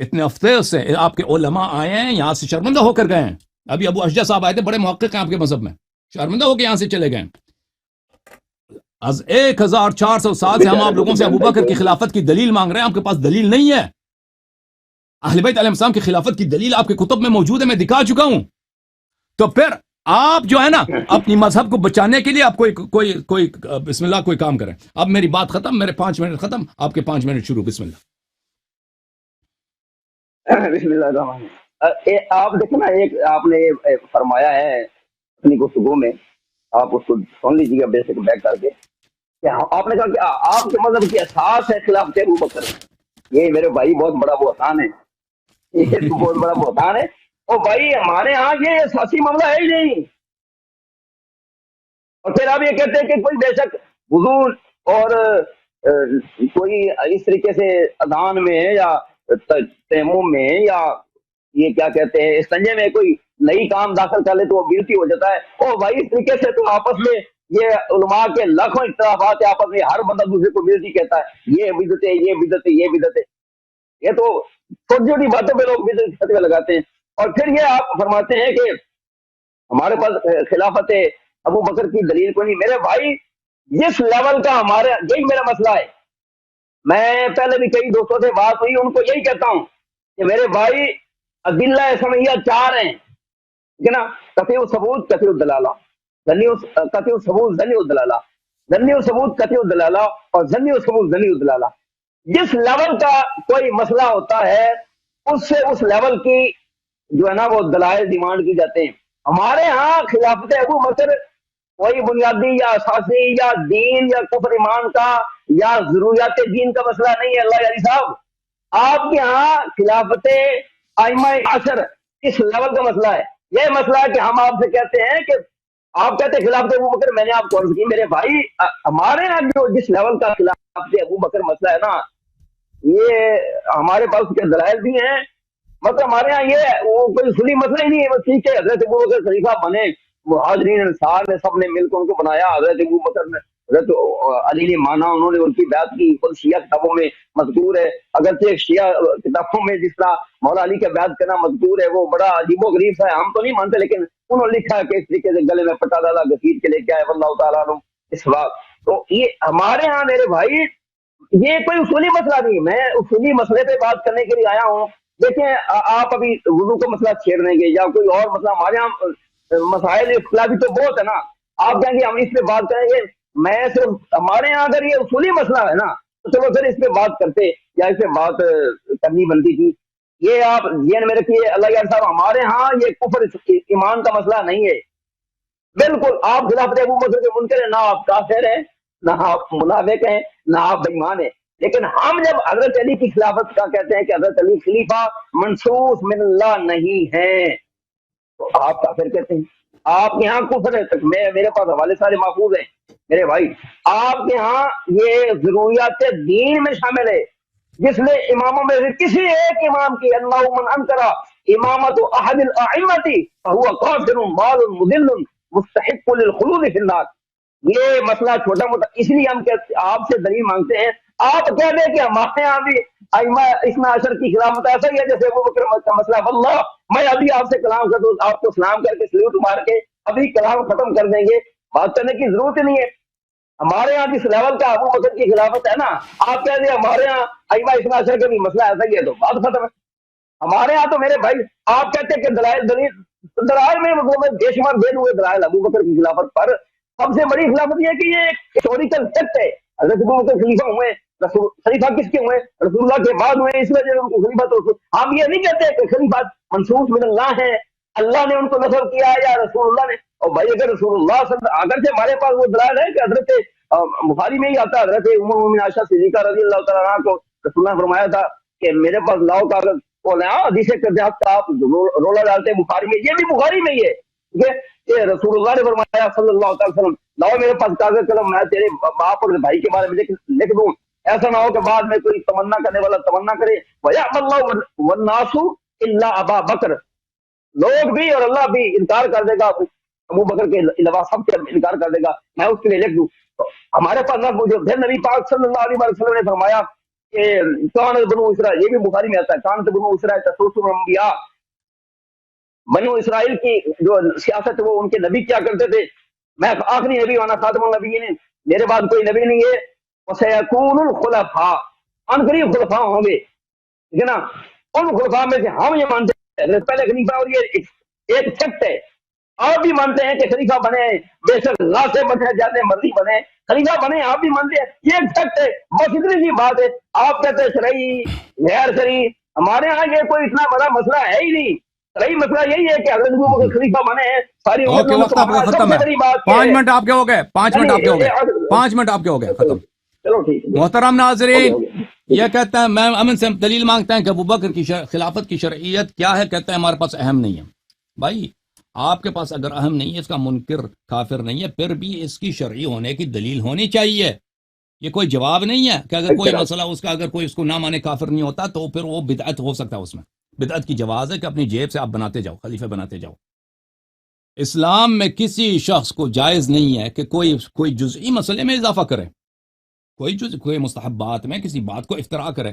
اتنے ہفتے سے آپ کے علماء آئے ہیں, یہاں سے شرمندہ ہو کر گئے ہیں. ابھی ابو اشجع صاحب آئے تھے, بڑے محقق ہیں آپ کے مذہب میں, شرمندہ ہو کے یہاں سے چلے گئے. از 1400 سال سے ہم آپ لوگوں سے ابو بکر کی خلافت کی دلیل مانگ رہے ہیں, آپ کے پاس دلیل نہیں ہے. اہل بیت علیہ السلام کی خلافت کی دلیل آپ کے کتب میں موجود ہے, میں دکھا چکا ہوں. تو پھر آپ جو ہے نا اپنی مذہب کو بچانے کے لیے آپ کوئی بسم اللہ کوئی کام کریں. اب میری بات ختم, میرے 5 منٹ ختم, آپ کے 5 منٹ شروع. بسم اللہ. بسم اللہ الرحمن الرحیم. آپ دیکھیں نا, ایک آپ نے فرمایا ہے اپنی گفتگو میں, آپ اس کو سن لیجیے گا بیسک بیک کر کے, کہ آپ نے کہا کہ آپ کے مذہب کی اساس ہے خلافت ابو بکر. یہ میرے بھائی بہت بڑا بہتان ہے, یہ بہت بڑا بہتان ہے. اور بھائی ہمارے ہاں یہ اساسی معاملہ ہے ہی نہیں. اور پھر آپ یہ کہتے ہیں کہ کوئی بے شک وضو اور کوئی اس طریقے سے اذان میں یا تیمم میں یا یہ کیا کہتے ہیں استنجے میں کوئی نئی کام داخل کر لے تو وہ بدعتی ہو جاتا ہے. اور بھائی اس طریقے سے تو آپس میں یہ علماء کے لاکھوں اختلافات ہیں آپس میں, ہر بندہ دوسرے کو بدعتی کہتا ہے, یہ بدعت ہے, یہ بدعت ہے, یہ بدعت ہے. یہ تو چھوٹی چھوٹی باتوں پہ لوگ بدعت فتوے لگاتے ہیں. اور پھر یہ آپ فرماتے ہیں کہ ہمارے پاس خلافت ابو بکر کی دلیل کو نہیں. میرے بھائی جس لیول کا ہمارے, یہی میرا مسئلہ ہے. میں پہلے بھی کئی دوستوں سے بات ہوئی, ان کو یہی کہتا ہوں کہ میرے بھائی ادلہ سمعیہ 4 ہیں, ٹھیک ہے نا, قطعی الثبوت, قطعی الدلالہ, قطعی الثبوت, ظنی الدلالہ, ظنی الثبوت, قطعی الدلالہ, اور ظنی الثبوت, ظنی الدلالہ. جس لیول کا کوئی مسئلہ ہوتا ہے اس سے اس لیول کی جو ہے نا وہ دلائل ڈیمانڈ کی جاتے ہیں. ہمارے ہاں خلافت ابو بکر کوئی بنیادی یا اساسی یا دین یا کفر ایمان کا یا ضروریات دین کا مسئلہ نہیں ہے. اللہ علی صاحب, آپ کے ہاں خلافت ائمہ عصر اس لیول کا مسئلہ ہے. یہ مسئلہ ہے کہ ہم آپ سے کہتے ہیں کہ آپ کہتے ہیں خلافت ابو بکر, میں نے آپ کو عرض کی میرے بھائی ہمارے ہاں جو جس لیول کا خلافت ابو بکر مسئلہ ہے نا, یہ ہمارے پاس کے دلائل بھی ہیں. مطلب ہمارے یہاں یہ وہ کوئی سلی مسئلہ ہی نہیں ہے. ٹھیک ہے, حضرت ابو بکر خلیفہ بنے, مہاجرین انصار نے سب نے مل کر ان کو بنایا, حضرت ابو بکر نے حضرت علی نے مانا، انہوں نے ان کی بیعت کی، خود شیعہ کتابوں میں مذکور ہے، اگرچہ شیعہ کتابوں میں جس طرح مولا علی کا بیعت کرنا مذکور ہے وہ بڑا عجیب و غریب ہے، ہم تو نہیں مانتے، لیکن انہوں نے لکھا ہے کہ اس طریقے سے گلے میں پٹا ڈالا، گھسیٹ کے لے کے آئے، واللہ تعالیٰ عنہ اس بات. تو یہ ہمارے ہاں میرے بھائی یہ کوئی اصولی مسئلہ نہیں، میں اصولی مسئلے پہ بات کرنے کے لیے آیا ہوں. دیکھیں آپ ابھی وضو کا مسئلہ چھیڑ دیں گے یا کوئی اور مسئلہ، ہمارے یہاں مسائل اختلافی تو بہت ہے نا، آپ کہیں گے ہم اس پہ بات کریں گے، میں صرف ہمارے یہاں اگر یہ اصولی مسئلہ ہے نا تو چلو پھر اس پہ بات کرتے یا اس پہ بات کرنی بنتی تھی. یہ آپ ذہن میں رکھیے اللہ یار صاحب، ہمارے ہاں یہ کفر ایمان کا مسئلہ نہیں ہے. بالکل آپ خلافت ابو بکر کے منکر ہیں، نہ آپ کافر ہیں، نہ آپ منافق ہیں، نہ آپ بےایمان ہیں. لیکن ہم جب حضرت علی کی خلافت کا کہتے ہیں کہ حضرت علی خلیفہ منصوص من اللہ نہیں ہے تو آپ کافر کہتے ہیں. آپ کے ہاں کفر ہے، میرے پاس حوالے سارے محفوظ ہیں میرے بھائی. آپ کے ہاں یہ ضروریات دین میں شامل ہے، جس نے اماموں میں سے کسی ایک امام کی اللہ من انکرا امامت احد الائمۃ فهو کافر ضال مضل مستحق للخلود فی النار. یہ مسئلہ چھوٹا موٹا اس لیے ہم آپ سے دلیل مانگتے ہیں. آپ کہہ دیں کہ ہمارے یہاں بھی ائمہ اثنا عشر کی خلافت ایسا ہی ہے جیسے ابو بکر کا مسئلہ. واللہ میں ابھی آپ سے کلام کر دوں، آپ کو سلام کر کے سلیوٹ مار کے ابھی کلام ختم کر دیں گے، بات کرنے کی ضرورت ہی نہیں ہے. ہمارے یہاں جس لیول کا ابو بکر کی خلافت ہے نا، آپ کہہ دیں ہمارے یہاں ائمہ اثنا عشر کا بھی مسئلہ ایسا ہی ہے تو بات ختم ہے. ہمارے یہاں تو میرے بھائی آپ کہتے ہیں کہ دلائل میں بے شمار دے ہوئے دلائل ابو بکر کی خلافت پر. سب سے بڑی خلافت یہ ہے کہ یہ ایک ہسٹوریکل فیکٹ ہے. حضرت ابو بکر خلیفہ ہوئے، خلیفہ کس کے ہوئے؟ رسول اللہ کے بعد ہوئے، اس وجہ سے ان کو خلیفہ. تو ہم یہ نہیں کہتے کہ خلیفہ منصوص من اللہ ہے، اللہ نے ان کو نصب کیا یا رسول اللہ نے. اور بھائی اگر رسول اللہ صلی اللہ اگر سے ہمارے پاس وہ دلائل ہے کہ حضرت بخاری میں ہی آتا ہے، حضرت ام المؤمنین عائشہ صدیقہ رضی اللہ تعالیٰ عنہ کو رسول اللہ نے فرمایا تھا کہ میرے پاس لاؤ کاغذ، حدیث کا آپ رولا ڈالتے ہیں بخاری میں، یہ بھی بخاری میں ہی ہے کہ رسول اللہ نے فرمایا صلی اللہ علیہ وسلم لاؤ میرے پاس کاغذ قلم، میں تیرے باپ اور بھائی کے بارے میں لکھ دوں، ایسا نہ ہو کہ بعد میں کوئی تمنا کرنے والا تمنا کرے. وَيَعْمَ اللَّهُ وَالنَّاسُ إِلَّا أَبَا بَكْرَ، لوگ بھی اور اللہ بھی انکار کر دے گا، ابو بکر کے علاوہ سب سے انکار کر دے گا، میں اس کے لیے لکھ دوں. تو ہمارے پاس نہ جو پھر نبی پاک صلی اللہ علیہ وسلم نے فرمایا کہ کانت بنو اسرائیل، یہ بھی بخاری میں آتا ہے، کانت بنو اسرائیل تسوس الانبیاء، بنو اسرائیل کی جو سیاست وہ ان کے نبی کیا کرتے تھے، میں آخری نبی وانا خاتم النبیین، میرے بعد کوئی نبی نہیں ہے. وَسَيَكُونُ الْخُلَفَاءُ، ان قریب خلفاء ہوں گے، ٹھیک ہے نا. ان خلفاء میں سے ہم یہ مانتے ہیں پہلے خلیفہ، اور یہ ایک فیکٹ ہے، آپ بھی مانتے ہیں کہ خلیفہ بنے، بے شک اللہ سے بنے جاتے مرضی بنے خلیفہ بنے، آپ بھی مانتے ہیں، یہ ایک فیکٹ ہے، بس اتنی سی بات ہے. آپ کہتے ہیں شرعی غیر شرعی، ہمارے ہاں یہ کوئی اتنا بڑا مسئلہ ہے ہی نہیں. صحیح مسئلہ یہی ہے کہ حضرت ابو بکر خلیفہ بنے ہیں ساری امت اوکے، میں. وقت آپ کا ختم ہے. 5 منٹ آپ کے ہو گئے، 5 منٹ آپ کے ہو گئے، 5 منٹ آپ کے ہو گئے، ختم. چلو ٹھیک ہے. محترم ناظرین، یہ کہتا ہے میں امن سے دلیل مانگتا ہے کہ ابو بکر کی خلافت کی شرعیت کیا ہے، کہتا ہے ہمارے پاس اہم نہیں ہے. بھائی آپ کے پاس اگر اہم نہیں ہے، اس کا منکر کافر نہیں ہے، پھر بھی اس کی شرعی ہونے کی دلیل ہونی چاہیے. یہ کوئی جواب نہیں ہے کہ اگر کوئی مسئلہ اس کا اگر کوئی اس کو نہ مانے کافر نہیں ہوتا تو پھر وہ بدعت ہو سکتا ہے. اس میں بدعت کی جواز ہے کہ اپنی جیب سے آپ بناتے جاؤ، خلیفہ بناتے جاؤ. اسلام میں کسی شخص کو جائز نہیں ہے کہ کوئی جزئی مسئلے میں اضافہ کرے، کوئی مستحبات میں کسی بات کو افتراء کرے.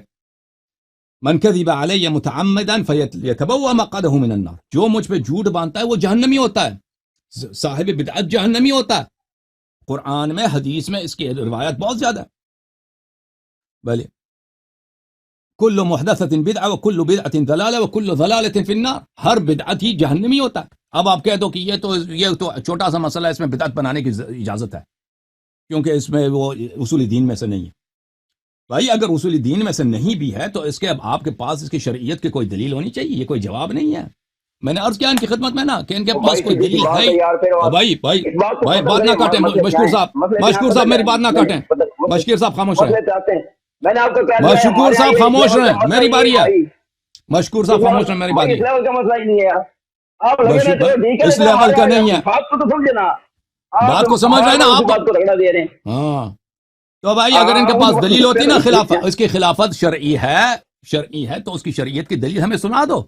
من کذب علی متعمدا فیتبوأ مقعده من النار، جو مجھ پہ جھوٹ باندھتا ہے وہ جہنمی ہوتا ہے، صاحب بدعت جہنمی ہوتا ہے. قرآن میں حدیث میں اس کی روایت بہت زیادہ ہے. بھلے کل محدثۃ بدعہ وکل بدعۃ ضلالہ وکل ضلالۃ فی النار، ہر بدعت ہی جہنمی ہوتا ہے. اب آپ کہہ دو کہ یہ تو چھوٹا سا مسئلہ ہے، اس میں بدعت بنانے کی اجازت ہے کیونکہ اس میں وہ اصول دین میں سے نہیں ہے. بھائی اگر اصول دین میں سے نہیں بھی ہے تو اس کے اب آپ کے پاس اس کی شرعیت کی کوئی دلیل ہونی چاہیے. یہ کوئی جواب نہیں ہے. میں نے عرض کیا ان کی خدمت میں نا کہ ان کے پاس کوئی دلیل ہے. بھائی بات نہ کاٹیں مشکور صاحب میری بات نہ کاٹیں. مشکور صاحب خاموش رہیں. میں نے آپ کو کہا مشکور صاحب خاموش رہیں، میری باری ہے. مشکور صاحب خاموش رہیں، میری باری ہے. اس لیول کا مسئلہ ہی نہیں ہے. آپ اس لیول کا نہیں ہے، بات کو تو سمجھے نا، بات کو سمجھ رہے ہیں نا آپ. بات کو رگڑا دے رہے ہیں. ہاں تو بھائی اگر ان کے پاس دلیل ہوتی نا خلافت، اس کی خلافت شرعی ہے تو اس کی شرعیت کی دلیل ہمیں سنا دو.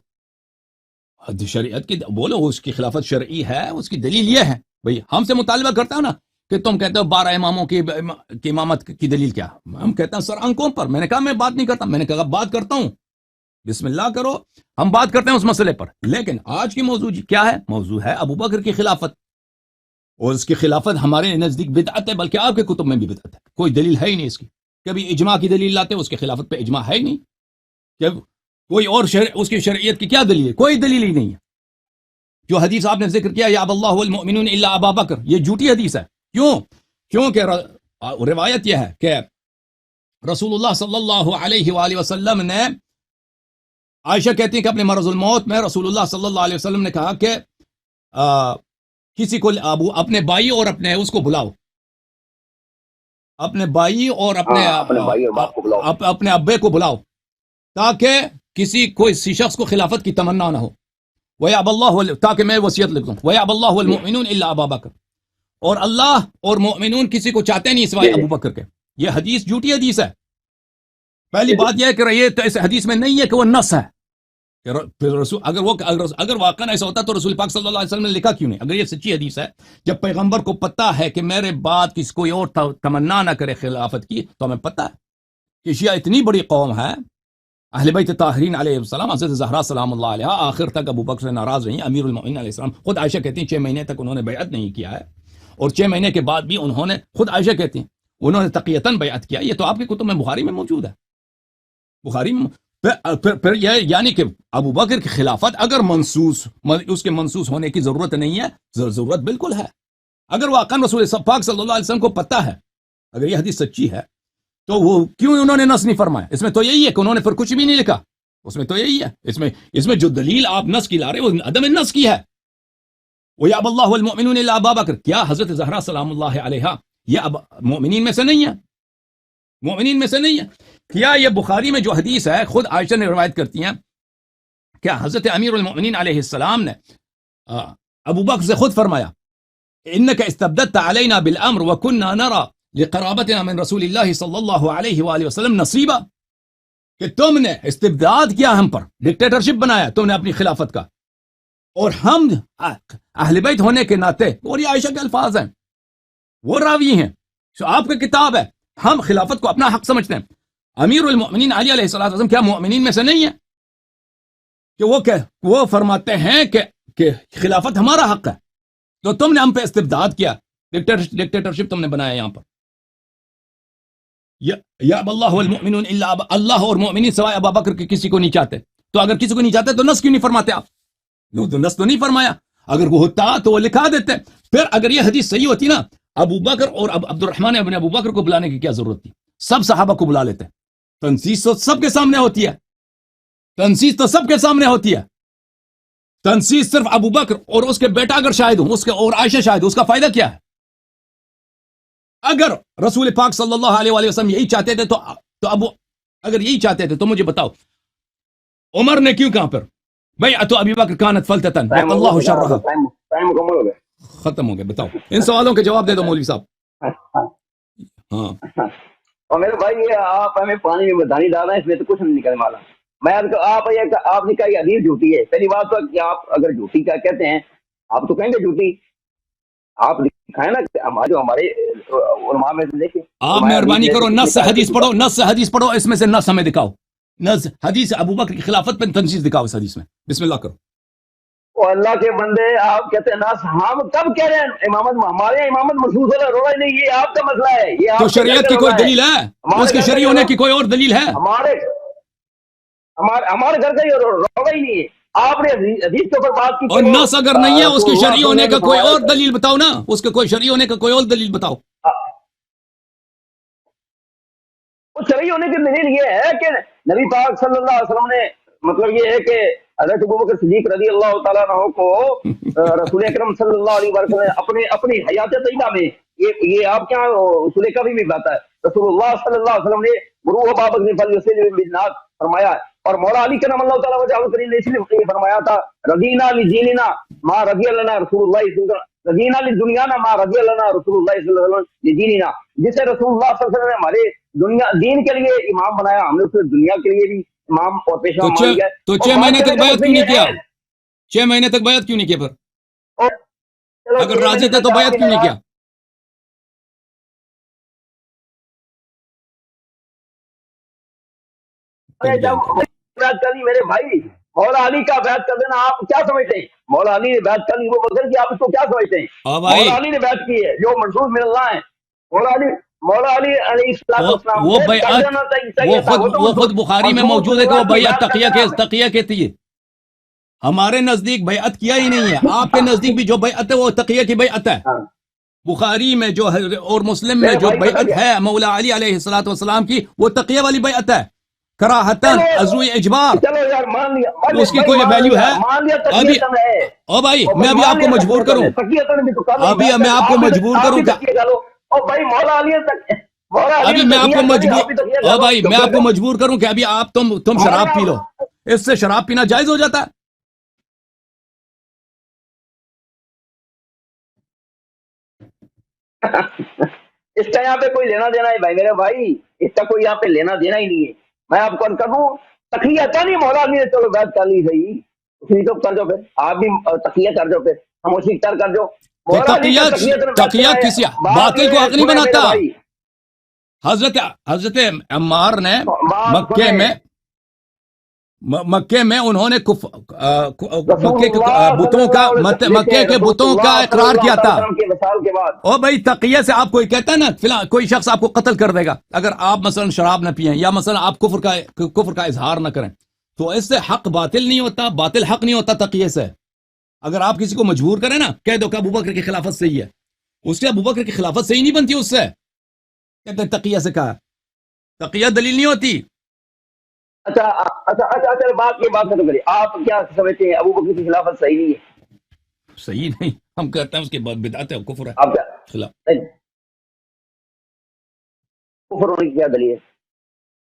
شریعت کی بولو اس کی خلافت شرعی ہے، اس کی دلیل یہ ہے. بھئی ہم سے مطالبہ کرتا ہو نا کہ تم کہتے ہو 12 اماموں کی امامت کی دلیل کیا؟ ہم کہتے ہیں سر آنکھوں پر. میں نے کہا میں بات نہیں کرتا. میں نے کہا بات کرتا ہوں, بسم اللہ کرو, ہم بات کرتے ہیں اس مسئلے پر. لیکن آج کی موضوع کیا ہے؟ موضوع ہے ابو بکر کی خلافت, اور اس کی خلافت ہمارے نزدیک بدعت ہے, بلکہ آپ کے کتب میں بھی بدعت ہے. کوئی دلیل ہے ہی نہیں اس کی. کبھی اجماع کی دلیل لاتے, اس کی خلافت پہ اجماع ہے ہی نہیں. کہ کوئی اور اس کی شرعیت کی کیا دلیل ہے؟ کوئی دلیل ہی نہیں ہے. جو حدیث آپ نے ذکر کیا یا اللہ والمؤمنون الا ابا بکر, یہ جھوٹی حدیث ہے. کیوں؟ کیونکہ روایت یہ ہے کہ رسول اللہ صلی اللہ علیہ وآلہ وسلم نے, عائشہ کہتی ہیں کہ اپنے مرض الموت میں رسول اللہ صلی اللہ علیہ وسلم نے کہا کہ کسی کو اپنے بھائی اور اپنے اس کو بلاؤ, اپنے بھائی اور اپنے بھائی اور باپ کو بلاؤ, اپنے ابے کو بلاؤ, تاکہ کوئی شخص کو خلافت کی تمنا نہ ہو. وَيَعْبَ اللَّهُ, تاکہ میں وصیت لکھ دوں, وَيَعْبَ اللَّهُ وَالْمُؤْمِنُونَ إِلَّا أَبَا بَكْرَ, اور اللہ اور مؤمنون کسی کو چاہتے نہیں سوائے ابو بکر کے. یہ حدیث جھوٹی حدیث ہے. پہلی بات یہ ہے کہ یہ تو اس حدیث میں نہیں ہے کہ وہ نص ہے. اگر واقعا ایسا ہوتا تو رسول پاک صلی اللہ علیہ وسلم نے لکھا کیوں نہیں؟ اگر یہ سچی حدیث ہے, جب پیغمبر کو پتا ہے کہ میرے بعد کسی کوئی اور تمنا نہ کرے خلافت کی, تو ہمیں پتا ہے کہ شیعہ اتنی بڑی قوم ہے, اہل بیت طاہرین علیہ السلام, حضرت زہرا سلام اللہ علیہ آخر تک ابو بکر سے ناراض رہی, امیر المؤمنین علیہ السلام. خود عائشہ کہتی ہیں 6 مہینے تک انہوں نے بیعت نہیں کیا ہے, اور 6 مہینے کے بعد بھی انہوں نے, خود عائشہ کہتی ہیں انہوں نے تقیتاً بیعت کیا. یہ تو آپ کے کتب میں بخاری میں موجود ہے. بخاری میں پھر یہ یعنی کہ ابو بکر کی خلافت اگر اس کے منسوس ہونے کی ضرورت نہیں ہے, ضرورت بالکل ہے. اگر واقعا رسول پاک صلی اللہ علیہ وسلم کو پتہ ہے, اگر یہ حدیث سچی ہے, تو وہ کیوں انہوں نے نص نہیں فرمایا؟ اس میں تو یہی ہے کہ انہوں نے پھر کچھ بھی نہیں لکھا. اس میں تو یہی ہے. اس میں جو دلیل آپ نص کی لا رہے وہ عدم نص کی ہے. وَيَعْبَ اللَّهُ وَالْمُؤْمِنُونَ إِلَّا أَبَا بَكْرَ, کیا حضرت زہرا سلام اللہ علیہا یہ مومنین میں سے نہیں ہے؟ مومنین میں سے نہیں ہے. کیا یہ بخاری میں جو حدیث ہے, خود عائشہ نے روایت کرتی ہیں, کیا حضرت امیر المؤمنین علیہ السلام نے ابو بکر سے خود فرمایا إِنَّكَ اسْتَبْدَدْتَ عَلَيْنَا بِالْأَمْرِ وَكُنَّا نَرَى لِقَرَابَتِنَا مِنْ رَسُولِ اللَّهِ صلی اللہ علیہ وآلہ وسلم نصیبا, کہ تم نے استبداد کیا ہم پر, ڈکٹیٹرشپ بنایا تم نے اپنی خلافت کا, اور ہم اہل بیت ہونے کے ناطے, اور یہ عائشہ کے الفاظ ہیں, وہ راوی ہیں, آپ کی کتاب ہے, ہم خلافت کو اپنا حق سمجھتے ہیں. امیر المؤمنین علی علیہ السلام کیا مومنین میں سے نہیں ہے کہ وہ فرماتے ہیں کہ خلافت ہمارا حق ہے, تو تم نے ہم پہ استبداد کیا, ڈکٹیٹرشپ تم نے بنایا یہاں پر. یا اللہ والمؤمنون الا اللہ اور مومنین سوائے ابا بکر کے کسی کو نہیں چاہتے. تو اگر کسی کو نہیں چاہتے تو نص کیوں نہیں فرماتے آپ؟ تو نص تو نہیں فرمایا. اگر وہ ہوتا تو وہ لکھا دیتے. پھر اگر یہ حدیث صحیح ہوتی نا, ابو بکر اور عبد الرحمن ابن ابو بکر کو بلانے کی کیا ضرورت تھی؟ سب صحابہ کو بلا لیتے. تنسیص تو سب کے سامنے ہوتی ہے, تنسیص تو سب کے سامنے ہوتی ہے. تنسیص صرف ابو بکر اور اس کے بیٹا اگر شاہد ہوں, اس کے اور عائشہ شاہد ہوں, اس کا فائدہ کیا ہے؟ اگر رسول پاک صلی اللہ علیہ وآلہ وسلم یہی چاہتے تھے تو ابو اگر یہی چاہتے تھے تو مجھے بتاؤ عمر نے کیوں کہا پھر بیعت ابی بکر کانت فلتتن اللہ شرها؟ ٹائم مکمل ہو گیا, ختم ہو گیا. بتاؤ ان سوالوں کے جواب دے دو مولوی صاحب. ہاں, اور میرے بھائی یہ آپ ہمیں پانی میں دانی ڈال رہے ہیں, اس میں تو کچھ نہیں نکلنے والا. میں آپ نے کہا یہ حدیث جھوٹی ہے. پہلی بات تو کہ آپ اگر جھوٹی کیا کہتے ہیں, آپ تو کہیں گے جھوٹی. آپ دکھائیں نا جو ہمارے علماء میں سے دیکھیں. آپ مہربانی کرو نص حدیث پڑھو, نص حدیث پڑھو, اس میں سے نص ہمیں دکھاؤ. نص حدیث ابو بکر کی خلافت پہ تنصیص دکھاؤ اس حدیث میں. بسم اللہ کرو. اور اللہ کے بندے آپ کہتے ہیں ناس, ہم کب کہہ رہے ہیں امامت, ہمارے امامت محسوس ہو رہا روڑا ہی نہیں, یہ آپ کا مسئلہ ہے. یہ تو شریعت کی کوئی دلیل ہے؟ اس کے شرعی ہونے کی کوئی اور دلیل ہے؟ ہمارے گھر کا یہ روڑا ہی نہیں ہے. آپ نے حدیث کے اوپر بات کی, اور نص اگر نہیں ہے اس کے شرعی ہونے کا کوئی اور دلیل بتاؤ نا, اس کے کوئی شرعی ہونے کا کوئی اور دلیل بتاؤ. اس شرعی ہونے کی دلیل یہ ہے کہ نبی پاک صلی اللہ علیہ وسلم نے, مطلب یہ ہے کہ حضرت ابوبکر صدیق رضی اللہ تعالیٰ عنہ کو رسول اکرم صلی اللہ علیہ وسلم اپنی حیات طیبہ میں, یہ آپ کیا اصول کا بھی بات ہے, رسول اللہ صلی اللہ علیہ وسلم نے مروہ بابک نے فلیسلم بالناس فرمایا, اور مولا علی کرم اللہ تعالیٰ وجہہ کریم نے اس لیے فرمایا تھا رضینا لدیننا ما رضی لنا رسول اللہ, رضینا لدنیانا ما رضی لنا رسول اللہ صلی اللہ علیہ وسلم لدیننا, جسے رسول اللہ صلی اللہ علیہ وسلم نے ہمارے دنیا دین کے لیے امام بنایا, ہم نے اسے دنیا کے لیے بھی امام اور پیشوا مان لیا. تو 6 مہینے تک بیعت کیوں نہیں کیا؟ 6 مہینے تک بیعت کیوں نہیں کیا؟ پھر اگر راضی تھے تو بیعت کیوں نہیں کیا؟ خود جب بیان کریں. بیعت کر لی میرے بھائی، مولا علی کا بیعت کر دینا آپ کیا سمجھتے ہیں؟ مولا علی نے بیعت کر لی ابو بکر کی، آپ اس کو کیا سمجھتے ہیں؟ ہاں بھائی مولا علی نے بیعت کی ہے جو منصور من اللہ ہے. مولا علی علیہ وہ السلام وہ سے کر بیعت دینا چاہیے تھا. وہ تو وہ خود بخاری میں منصور موجود من ہے کہ وہ اللہ کی بیعت بیعت کر دینا. تقیہ کے تھی. ہمارے نزدیک بیعت کیا ہی نہیں ہے. آپ کے نزدیک بھی جو بیعت ہے وہ تقیہ کی بیعت ہے. ہاں. بخاری میں جو ہے اور مسلم میں میرے جو بھائی پتہ بیعت کیا ہے مولا علی علیہ الصلوۃ والسلام کی، وہ تقیہ والی بیعت ہے. کراہتن ازوی اجبار چلو یار مان لیا، اس کی بھائی کوئی ویلیو ہے؟ مان لیا ابھی تقیتن ہے. او بھائی اور میں ابھی مان آپ کو لیا مجبور تقیتن کروں، ہے، تقیتن بھی تو کر لو ابھی میں آپ کو مجبور آپ کروں بھی کہ تقیہ کر لو. اور بھائی مولا علی تک مولا علی ابھی نے میں آپ تقیہ کو کر لیا، مجبور آپ بھی تقیہ کر او لو. بھائی تو میں آپ پھر کو مجبور کروں کہ ابھی آپ تم شراب پی لو. اس سے شراب پینا جائز ہو جاتا ہے؟ اس کا یہاں پہ کوئی لینا دینا ہے بھائی میرے بھائی، اس کا کوئی یہاں پہ لینا دینا ہی نہیں ہے. میں آپ کو کر دوں تقیہ تھا نہیں، مولا علی نے چلو بات کر لی صحیح، اسی تو کر دو، پھر آپ بھی تقیہ کر دو، پھر خاموشی اختیار کر دو. تو مولا علی کا تقیہ بیعت تقیہ کرایا. کسی بات باطل یہ کو ہے، حق نہیں سنیں میرے بناتا. بھائی، حضرت عمار نے بات مکے سنیں. میں انہوں نے رسول مکے کے اللہ صلی بتوں کا اللہ علیہ وسلم مکے دیکھیں، کے رسول بتوں کا اللہ صلی اقرار اللہ کیا علیہ تھا. وسلم کے وصال کے بعد او بھائی تقیہ سے آپ کوئی کہتا ہے نا فلاں کوئی شخص آپ کو قتل کر دے گا اگر آپ مثلا شراب نہ پئیں یا مثلا آپ کفر کا اظہار نہ کریں، تو اس سے حق باطل نہیں ہوتا، باطل حق نہیں ہوتا تقیہ سے. اگر آپ کسی کو مجبور کریں نا، کہہ دو کہ ابو بکر کی خلافت صحیح ہے، اس سے ابو بکر کی خلافت صحیح نہیں بنتی. اس سے کہتے ہیں تقیہ سے کہا، تقیہ دلیل نہیں ہوتی. اچھا اچھا اچھا اچھا بات یہ بات ختم کریے. آپ کیا سمجھتے ہیں ابو بکر کی خلافت صحیح نہیں ہے؟ صحیح نہیں، ہم کہتے ہیں اس کے بعد بدعت ہے، کفر ہے. آپ کیا خلاف نہیں، کفر ہونے کی کیا دلیل ہے؟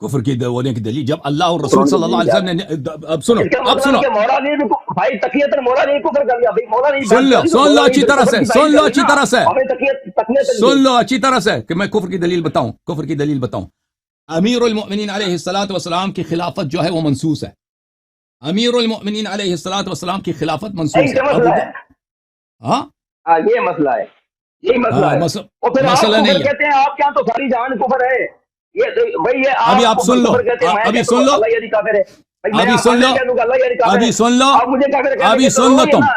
کفر کی ہونے کی دلیل جب اللہ اور کفر رسول ہونے کی صلی اللہ دلیل علیہ کیا وسلم ہے؟ نے اب اس کا سنو مطلب کہ مولا نے بھی بھائی تقیتن مولا نے کفر کر دیا. بھائی مولا نے سن بیعت لو کر لی تو سن لو مولا نے اچھی طرح کفر سے، کی تائید سن لو کر لی اچھی نا. طرح سے، ہمیں تقیتن سن لو اچھی طرح سے کہ میں کفر کی دلیل بتاؤں. کفر کی دلیل بتاؤں. امیر المؤمنین علیہ الصلوۃ والسلام کی خلافت جو ہے وہ منسوس ہے. امیر المؤمنین علیہ الصلوۃ والسلام کی خلافت منسوس یہی ہے. سے مسئلہ ہے. ہاں ہاں یہ مسئلہ ہے، یہی مسئلہ ہے. اور پھر آپ مسئلہ نہیں کفر ہے. کہتے ہیں آپ کیا تو ساری جہان کفر ہے. یہ بھائی یہ ابھی آپ سن لو، کفر کہتے ہیں، میں ابھی کہتا سن ہوں لو، اللہ یعنی کافر ہے. بھائی میں ابھی سن لو، کہہ دوں گا اللہ یعنی کافر ہے. ابھی سن لو، آپ مجھے کافر کہنے ابھی کے تو سن لو. وہی ہے تم نا،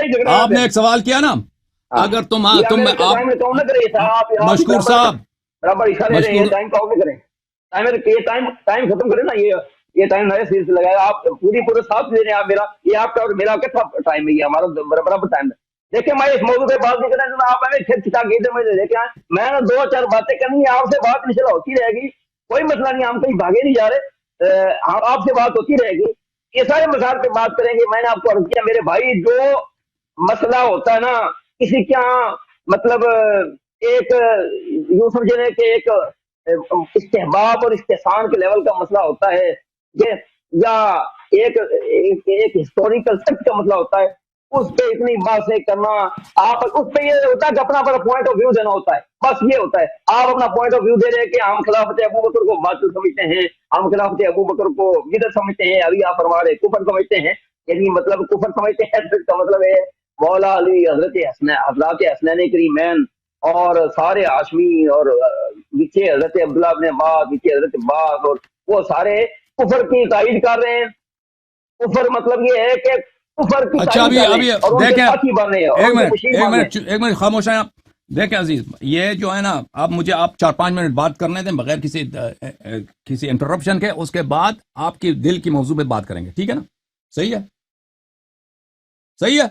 جھگڑا ہی آپ ہے. نے ایک سوال کیا نا، ہاں اگر تم یہ میرے آپ ٹائم میں کام نہ کرے آپ مشکور صاحب، برابر حصہ لے رہے ہیں، مشکور ٹائم کام نہ کریں. ٹائم ختم کریں نا. یہ ٹائم نئے سیریز سے لگایا آپ پورے ساتھ دے رہے ہیں. آپ میرا یہ آپ کا اور میرا کتنا ٹائم ہے، یہ ہمارا برابر ٹائم ہے. دیکھیں میں اس موضوع پہ بات نہیں کرنا چاہتا. آپ ہمیں کھچ کھچا کے مجھے دیکھیں میں نے 2-4 باتیں کرنی ہے. آپ سے بات انشاءاللہ ہوتی رہے گی، کوئی مسئلہ نہیں، ہم کہیں بھاگے نہیں جا رہے. آپ سے بات ہوتی رہے گی، یہ سارے مسائل پہ بات کریں گے. میں نے آپ کو عرض کیا میرے بھائی، جو مسئلہ ہوتا ہے نا کسی کے یہاں، مطلب ایک یوں سمجھے کہ ایک استحباب اور استحسان کے لیول کا مسئلہ ہوتا ہے، یا ایک ہسٹوریکل فیکٹ کا مسئلہ ہوتا ہے. اس پہ اتنی باتیں کرنا، آپ اس پہ یہ ہوتا ہے کہ اپنا پوائنٹ آف ویو دینا ہوتا ہے. بس یہ ہوتا ہے، آپ اپنا پوائنٹ آف ویو دے رہے ہیں کہ ہم خلافت ابو بکر کو باطل سمجھتے ہیں، ہم خلافت ابو بکر کو بدعت سمجھتے ہیں، ابھی آپ فرما رہے کفر سمجھتے ہیں. یعنی مطلب کفر سمجھتے ہیں، اس کا مطلب ہے مولا علی، حضرات حسنین کریمین اور سارے ہاشمی اور نیچے حضرت عبداللہ ابن عباس، نیچے حضرت عباس، اور وہ سارے کفر کی تائید کر رہے ہیں. کفر مطلب یہ ہے کہ کفر کی اچھا تائید کر رہے ابھی ہیں اور ان کے دیکھیں، ساتھی بن رہے ہیں اور ان کے مشیر بن رہے ہیں. ایک منٹ خاموش ہیں آپ. دیکھیں عزیز، یہ جو ہے نا، آپ مجھے 4-5 منٹ بات کرنے دیں بغیر کسی انٹرپشن کے. اس کے بعد آپ کی دل کی موضوع پہ بات کریں گے، ٹھیک ہے نا؟ صحیح ہے، صحیح ہے.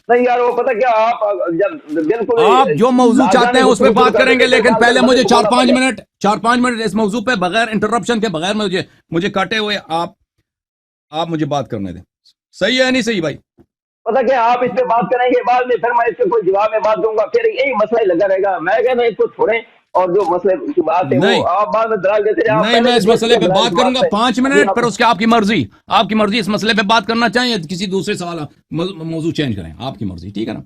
نہیں یار وہ پتہ کیا، آپ جب بالکل آپ جو موضوع چاہتے ہیں اس پہ بات کریں گے، لیکن پہلے مجھے بولنا پڑ 4-5 منٹ اس موضوع پہ بغیر انٹرپشن کے، بغیر مجھے کاٹے ہوئے آپ مجھے بات کرنے دیں. صحیح ہے نہیں صحیح بھائی؟ پتہ کیا، آپ اس پہ بات کریں گے بعد میں، پھر میں اس کے کوئی جواب میں بات دوں گا، پھر یہی مسئلہ ہی لگا رہے گا. میں کہتا ہوں اس کو چھوڑیں، اور جو مسئلے کی بات ہے نہیں وہ آپ بعد میں دراز دیتے رہے. نہیں، میں اس مسئلے پہ بات کروں گا 5 منٹ، پھر اس کے آپ کی مرضی اس مسئلے پہ بات کرنا چاہیں یا کسی دوسرے سوال موضوع چینج کریں، آپ کی مرضی، ٹھیک ہے نا؟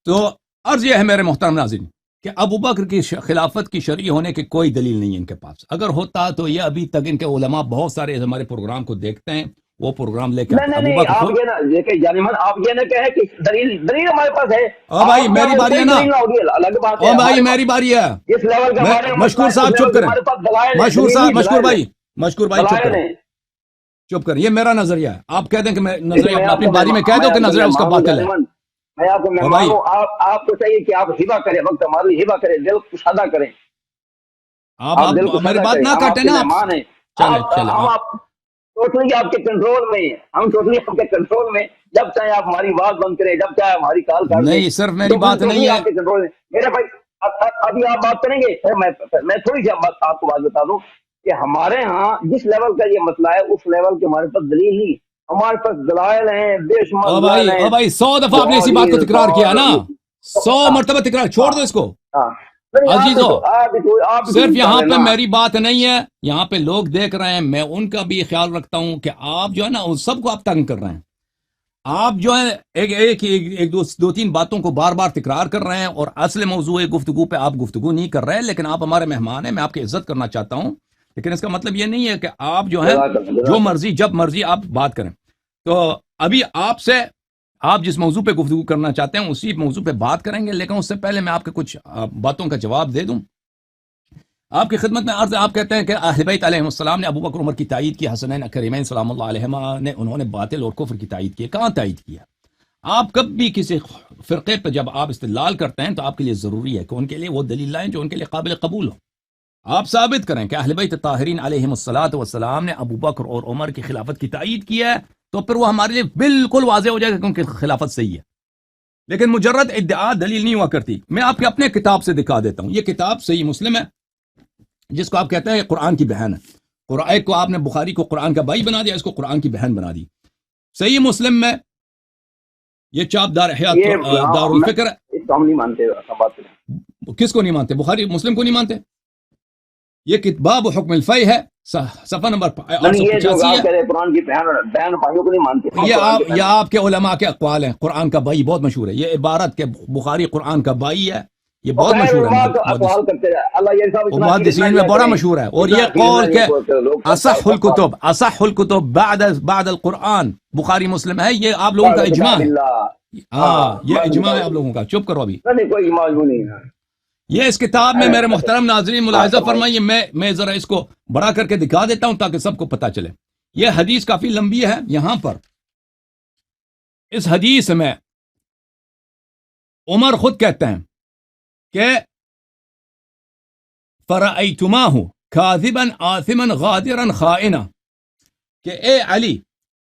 تو عرض یہ ہے میرے محترم ناظرین کہ ابو بکر کی خلافت کی شرعی ہونے کی کوئی دلیل نہیں ہے ان کے پاس. اگر ہوتا تو یہ ابھی تک ان کے علماء بہت سارے ہمارے پروگرام کو دیکھتے ہیں، وہ پروگرام لے کے نہیں نہیں نہیں، آپ یہ نا دیکھیں جانمن، آپ یہ نہ کہیں کہ دلیل ہمارے پاس ہے. او بھائی میری باری ہے نا، الگ بات ہے. او بھائی میری باری ہے. اس لیول کا ہمارے مشکور صاحب چپ کریں، مشکور صاحب، مشکور بھائی چپ کریں، چپ کریں. یہ میرا نظریہ ہے. آپ کہہ دیں کہ میں نظریہ اپنی باری میں کہہ دو کہ نظریہ اس کا باطل ہے. میں آپ کو مہمان ہوں، آپ کو چاہیے کہ آپ ہبا کریں، وقت ہماری ہبا کریں، دل کو سادہ کریں. آپ میری بات نہ کاٹیں نا. مہمان ہیں، چلے ہم آپ ٹوٹلی آپ کے کنٹرول میں ہیں، ہم ٹوٹلی آپ کے کنٹرول میں. جب چاہے آپ ہماری بات بند کریں، جب چاہے ہماری کال کر دیں. نہیں صرف میری بات نہیں ہے آپ کے کنٹرول میں. میرے بھائی ابھی آپ بات کریں گے، میں تھوڑی سی آپ کو بات بتا دوں کہ ہمارے ہاں جس لیول کا یہ مسئلہ ہے اس لیول کے ہمارے پاس دلیل نہیں، ہمارے پاس دلائل ہیں بے شمار دلائل ہیں. بھائی 100 دفعہ آپ نے اسی بات کو تکرار کیا نا، 100 مرتبہ تکرار. چھوڑ دو اس کو عزیزو. صرف یہاں پہ میری بات نہیں ہے، یہاں پہ لوگ دیکھ رہے ہیں. میں ان کا بھی خیال رکھتا ہوں کہ آپ جو ہے نا ان سب کو آپ تنگ کر رہے ہیں. آپ جو ہے ایک دو تین باتوں کو بار بار تکرار کر رہے ہیں اور اصل موضوع گفتگو پہ آپ گفتگو نہیں کر رہے ہیں. لیکن آپ ہمارے مہمان ہیں، میں آپ کی عزت کرنا چاہتا ہوں، لیکن اس کا مطلب یہ نہیں ہے کہ آپ جو ہے جو مرضی جب مرضی آپ بات کریں. تو ابھی آپ جس موضوع پہ گفتگو کرنا چاہتے ہیں اسی موضوع پہ بات کریں گے، لیکن اس سے پہلے میں آپ کے کچھ باتوں کا جواب دے دوں. آپ کی خدمت میں عرض ہے. آپ کہتے ہیں کہ اہل بیت علیہ السلام نے ابو بکر عمر کی تائید کی، حسنین کریمین سلام اللہ علیہما نے انہوں نے باطل اور کفر کی تائید کی. کہاں تائید کیا؟ آپ کب بھی کسی فرقے پہ جب آپ استدلال کرتے ہیں تو آپ کے لیے ضروری ہے کہ ان کے لیے وہ دلیل لائیں جو ان کے لیے قابل قبول ہو. آپ ثابت کریں کہ اہل بیت طاہرین علیہم الصلاۃ والسلام نے ابو بکر اور عمر کی خلافت کی تائید کی ہے، تو پھر وہ ہمارے لیے بالکل واضح ہو جائے گا کہ ان کی خلافت صحیح ہے. لیکن مجرد ادعا دلیل نہیں ہوا کرتی. میں آپ کے اپنے کتاب سے دکھا دیتا ہوں. یہ کتاب صحیح مسلم ہے، جس کو آپ کہتے ہیں قرآن کی بہن ہے. قرآن کو آپ نے بخاری کو قرآن کا بھائی بنا دیا، اس کو قرآن کی بہن بنا دی. صحیح مسلم میں یہ چاپ دار الفکر ہم نہیں مانتے. کس کو نہیں مانتے؟ بخاری مسلم کو نہیں مانتے؟ یہ باب حکم الفی ہے، صفحہ نمبر 885 ہے. قرآن کی بہن بھائیوں کو نہیں مانتے. یہ آپ کے علماء کے اقوال ہیں. قرآن کا بھائی بہت مشہور ہے، یہ عبارت کے بخاری قرآن کا بھائی ہے، یہ بہت مشہور ہے، محدثین میں بڑا مشہور ہے. اور یہ قول کہ اصح الکتب بعد القرآن بخاری مسلم ہے، یہ آپ لوگوں کا اجماع ہے. ہاں یہ اجماع ہے آپ لوگوں کا. چپ کرو ابھی. کوئی اجماع نہیں ہے. یہ اس کتاب میں میرے محترم ناظرین ملاحظہ فرمائیے، میں ذرا اس کو بڑا کر کے دکھا دیتا ہوں تاکہ سب کو پتہ چلے. یہ حدیث کافی لمبی ہے. یہاں پر اس حدیث میں عمر خود کہتے ہیں کہ فرأیتماہ کاذبا آثما غادرا خائنا، کہ اے علی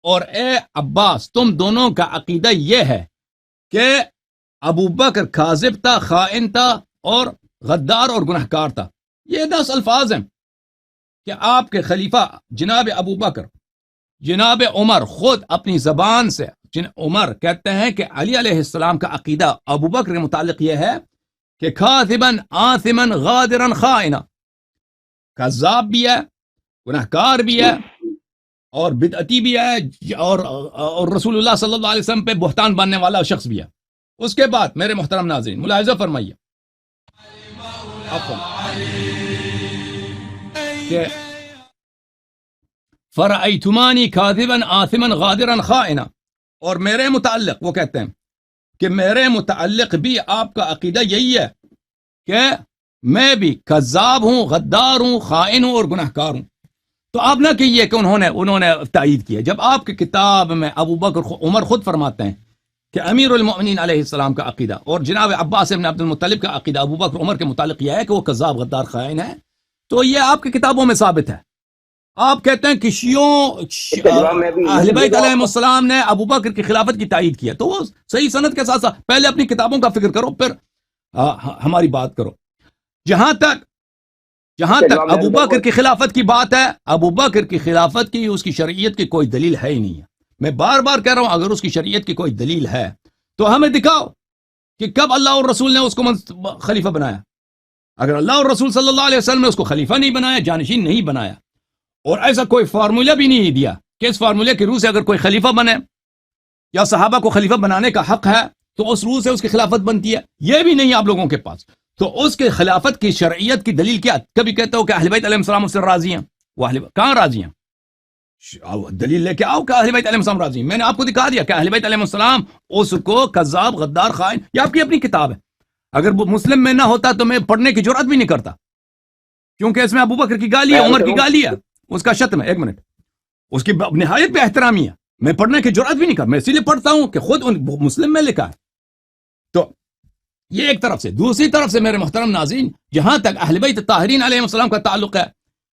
اور اے عباس تم دونوں کا عقیدہ یہ ہے کہ ابو بکر کاذب تھا، خائن تھا اور غدار اور گنہگار تھا. یہ 10 الفاظ ہیں کہ آپ کے خلیفہ جناب ابو بکر جناب عمر خود اپنی زبان سے عمر کہتے ہیں کہ علی علیہ السلام کا عقیدہ ابو بکر کے متعلق یہ ہے کہ کاذبا آثما غادرا خائنا، کذاب بھی ہے، گنہگار بھی ہے اور بدعتی بھی ہے اور رسول اللہ صلی اللہ علیہ وسلم پہ بہتان باندھنے والا شخص بھی ہے. اس کے بعد میرے محترم ناظرین ملاحظہ فرمائیے کہ فرأیتمانی کاذبا آثما غادرا خائنا، اور میرے متعلق وہ کہتے ہیں کہ میرے متعلق بھی آپ کا عقیدہ یہی ہے کہ میں بھی کذاب ہوں، غدار ہوں، خائن ہوں اور گنہگار ہوں. تو آپ نہ کہیے کہ انہوں نے تائید کیا، جب آپ کی کتاب میں ابو بکر عمر خود فرماتے ہیں کہ امیر المؤمنین علیہ السلام کا عقیدہ اور جناب عباس ابن عبد المطلب کا عقیدہ ابو بکر عمر کے متعلق یہ ہے کہ وہ کذاب، غدار، خائن ہے، تو یہ آپ کی کتابوں میں ثابت ہے. آپ کہتے ہیں کہ اہل بیت علیہ السلام نے ابو بکر کی خلافت کی تائید کیا، تو وہ صحیح سند کے ساتھ ساتھ پہلے اپنی کتابوں کا فکر کرو پھر ہماری بات کرو. جہاں تک ابو بکر کی خلافت کی بات ہے، ابو بکر کی خلافت کی اس کی شرعیت کی کوئی دلیل ہے ہی نہیں ہے. میں بار بار کہہ رہا ہوں اگر اس کی شریعت کی کوئی دلیل ہے تو ہمیں دکھاؤ کہ کب اللہ اور رسول نے اس کو خلیفہ بنایا. اگر اللہ اور رسول صلی اللہ علیہ وسلم نے اس کو خلیفہ نہیں بنایا، جانشین نہیں بنایا، اور ایسا کوئی فارمولہ بھی نہیں دیا کہ اس فارمولے کی روح سے اگر کوئی خلیفہ بنے یا صحابہ کو خلیفہ بنانے کا حق ہے تو اس روح سے اس کی خلافت بنتی ہے، یہ بھی نہیں آپ لوگوں کے پاس. تو اس کے خلافت کی شرعیت کی دلیل کیا؟ کبھی کہتے ہو کہ اہل بیت علیہ السلام اس سے راضی ہیں، وہ کہاں راضی ہیں؟ دلیل لے کے آؤ کہ اہل بیت علیہ السلام راضی ہیں. میں نے آپ کو دکھا دیا کہ اہل بیت علیہ السلام اس کو کذاب غدار خائن، یہ آپ کی اپنی کتاب ہے. اگر وہ مسلم میں نہ ہوتا تو میں پڑھنے کی جرات بھی نہیں کرتا، کیونکہ اس میں ابو بکر کی گالی ہے، عمر کی گالی ہے، اس کا شتم ہے. ایک منٹ، اس کی نہایت بے احترامی ہے، میں پڑھنے کی جرات بھی نہیں کرتا. میں اسی لیے پڑھتا ہوں کہ خود مسلم میں لکھا ہے. تو یہ ایک طرف سے. دوسری طرف سے میرے محترم ناظرین، جہاں تک اہل بیت الطاہرین علیہ السلام کا تعلق ہے،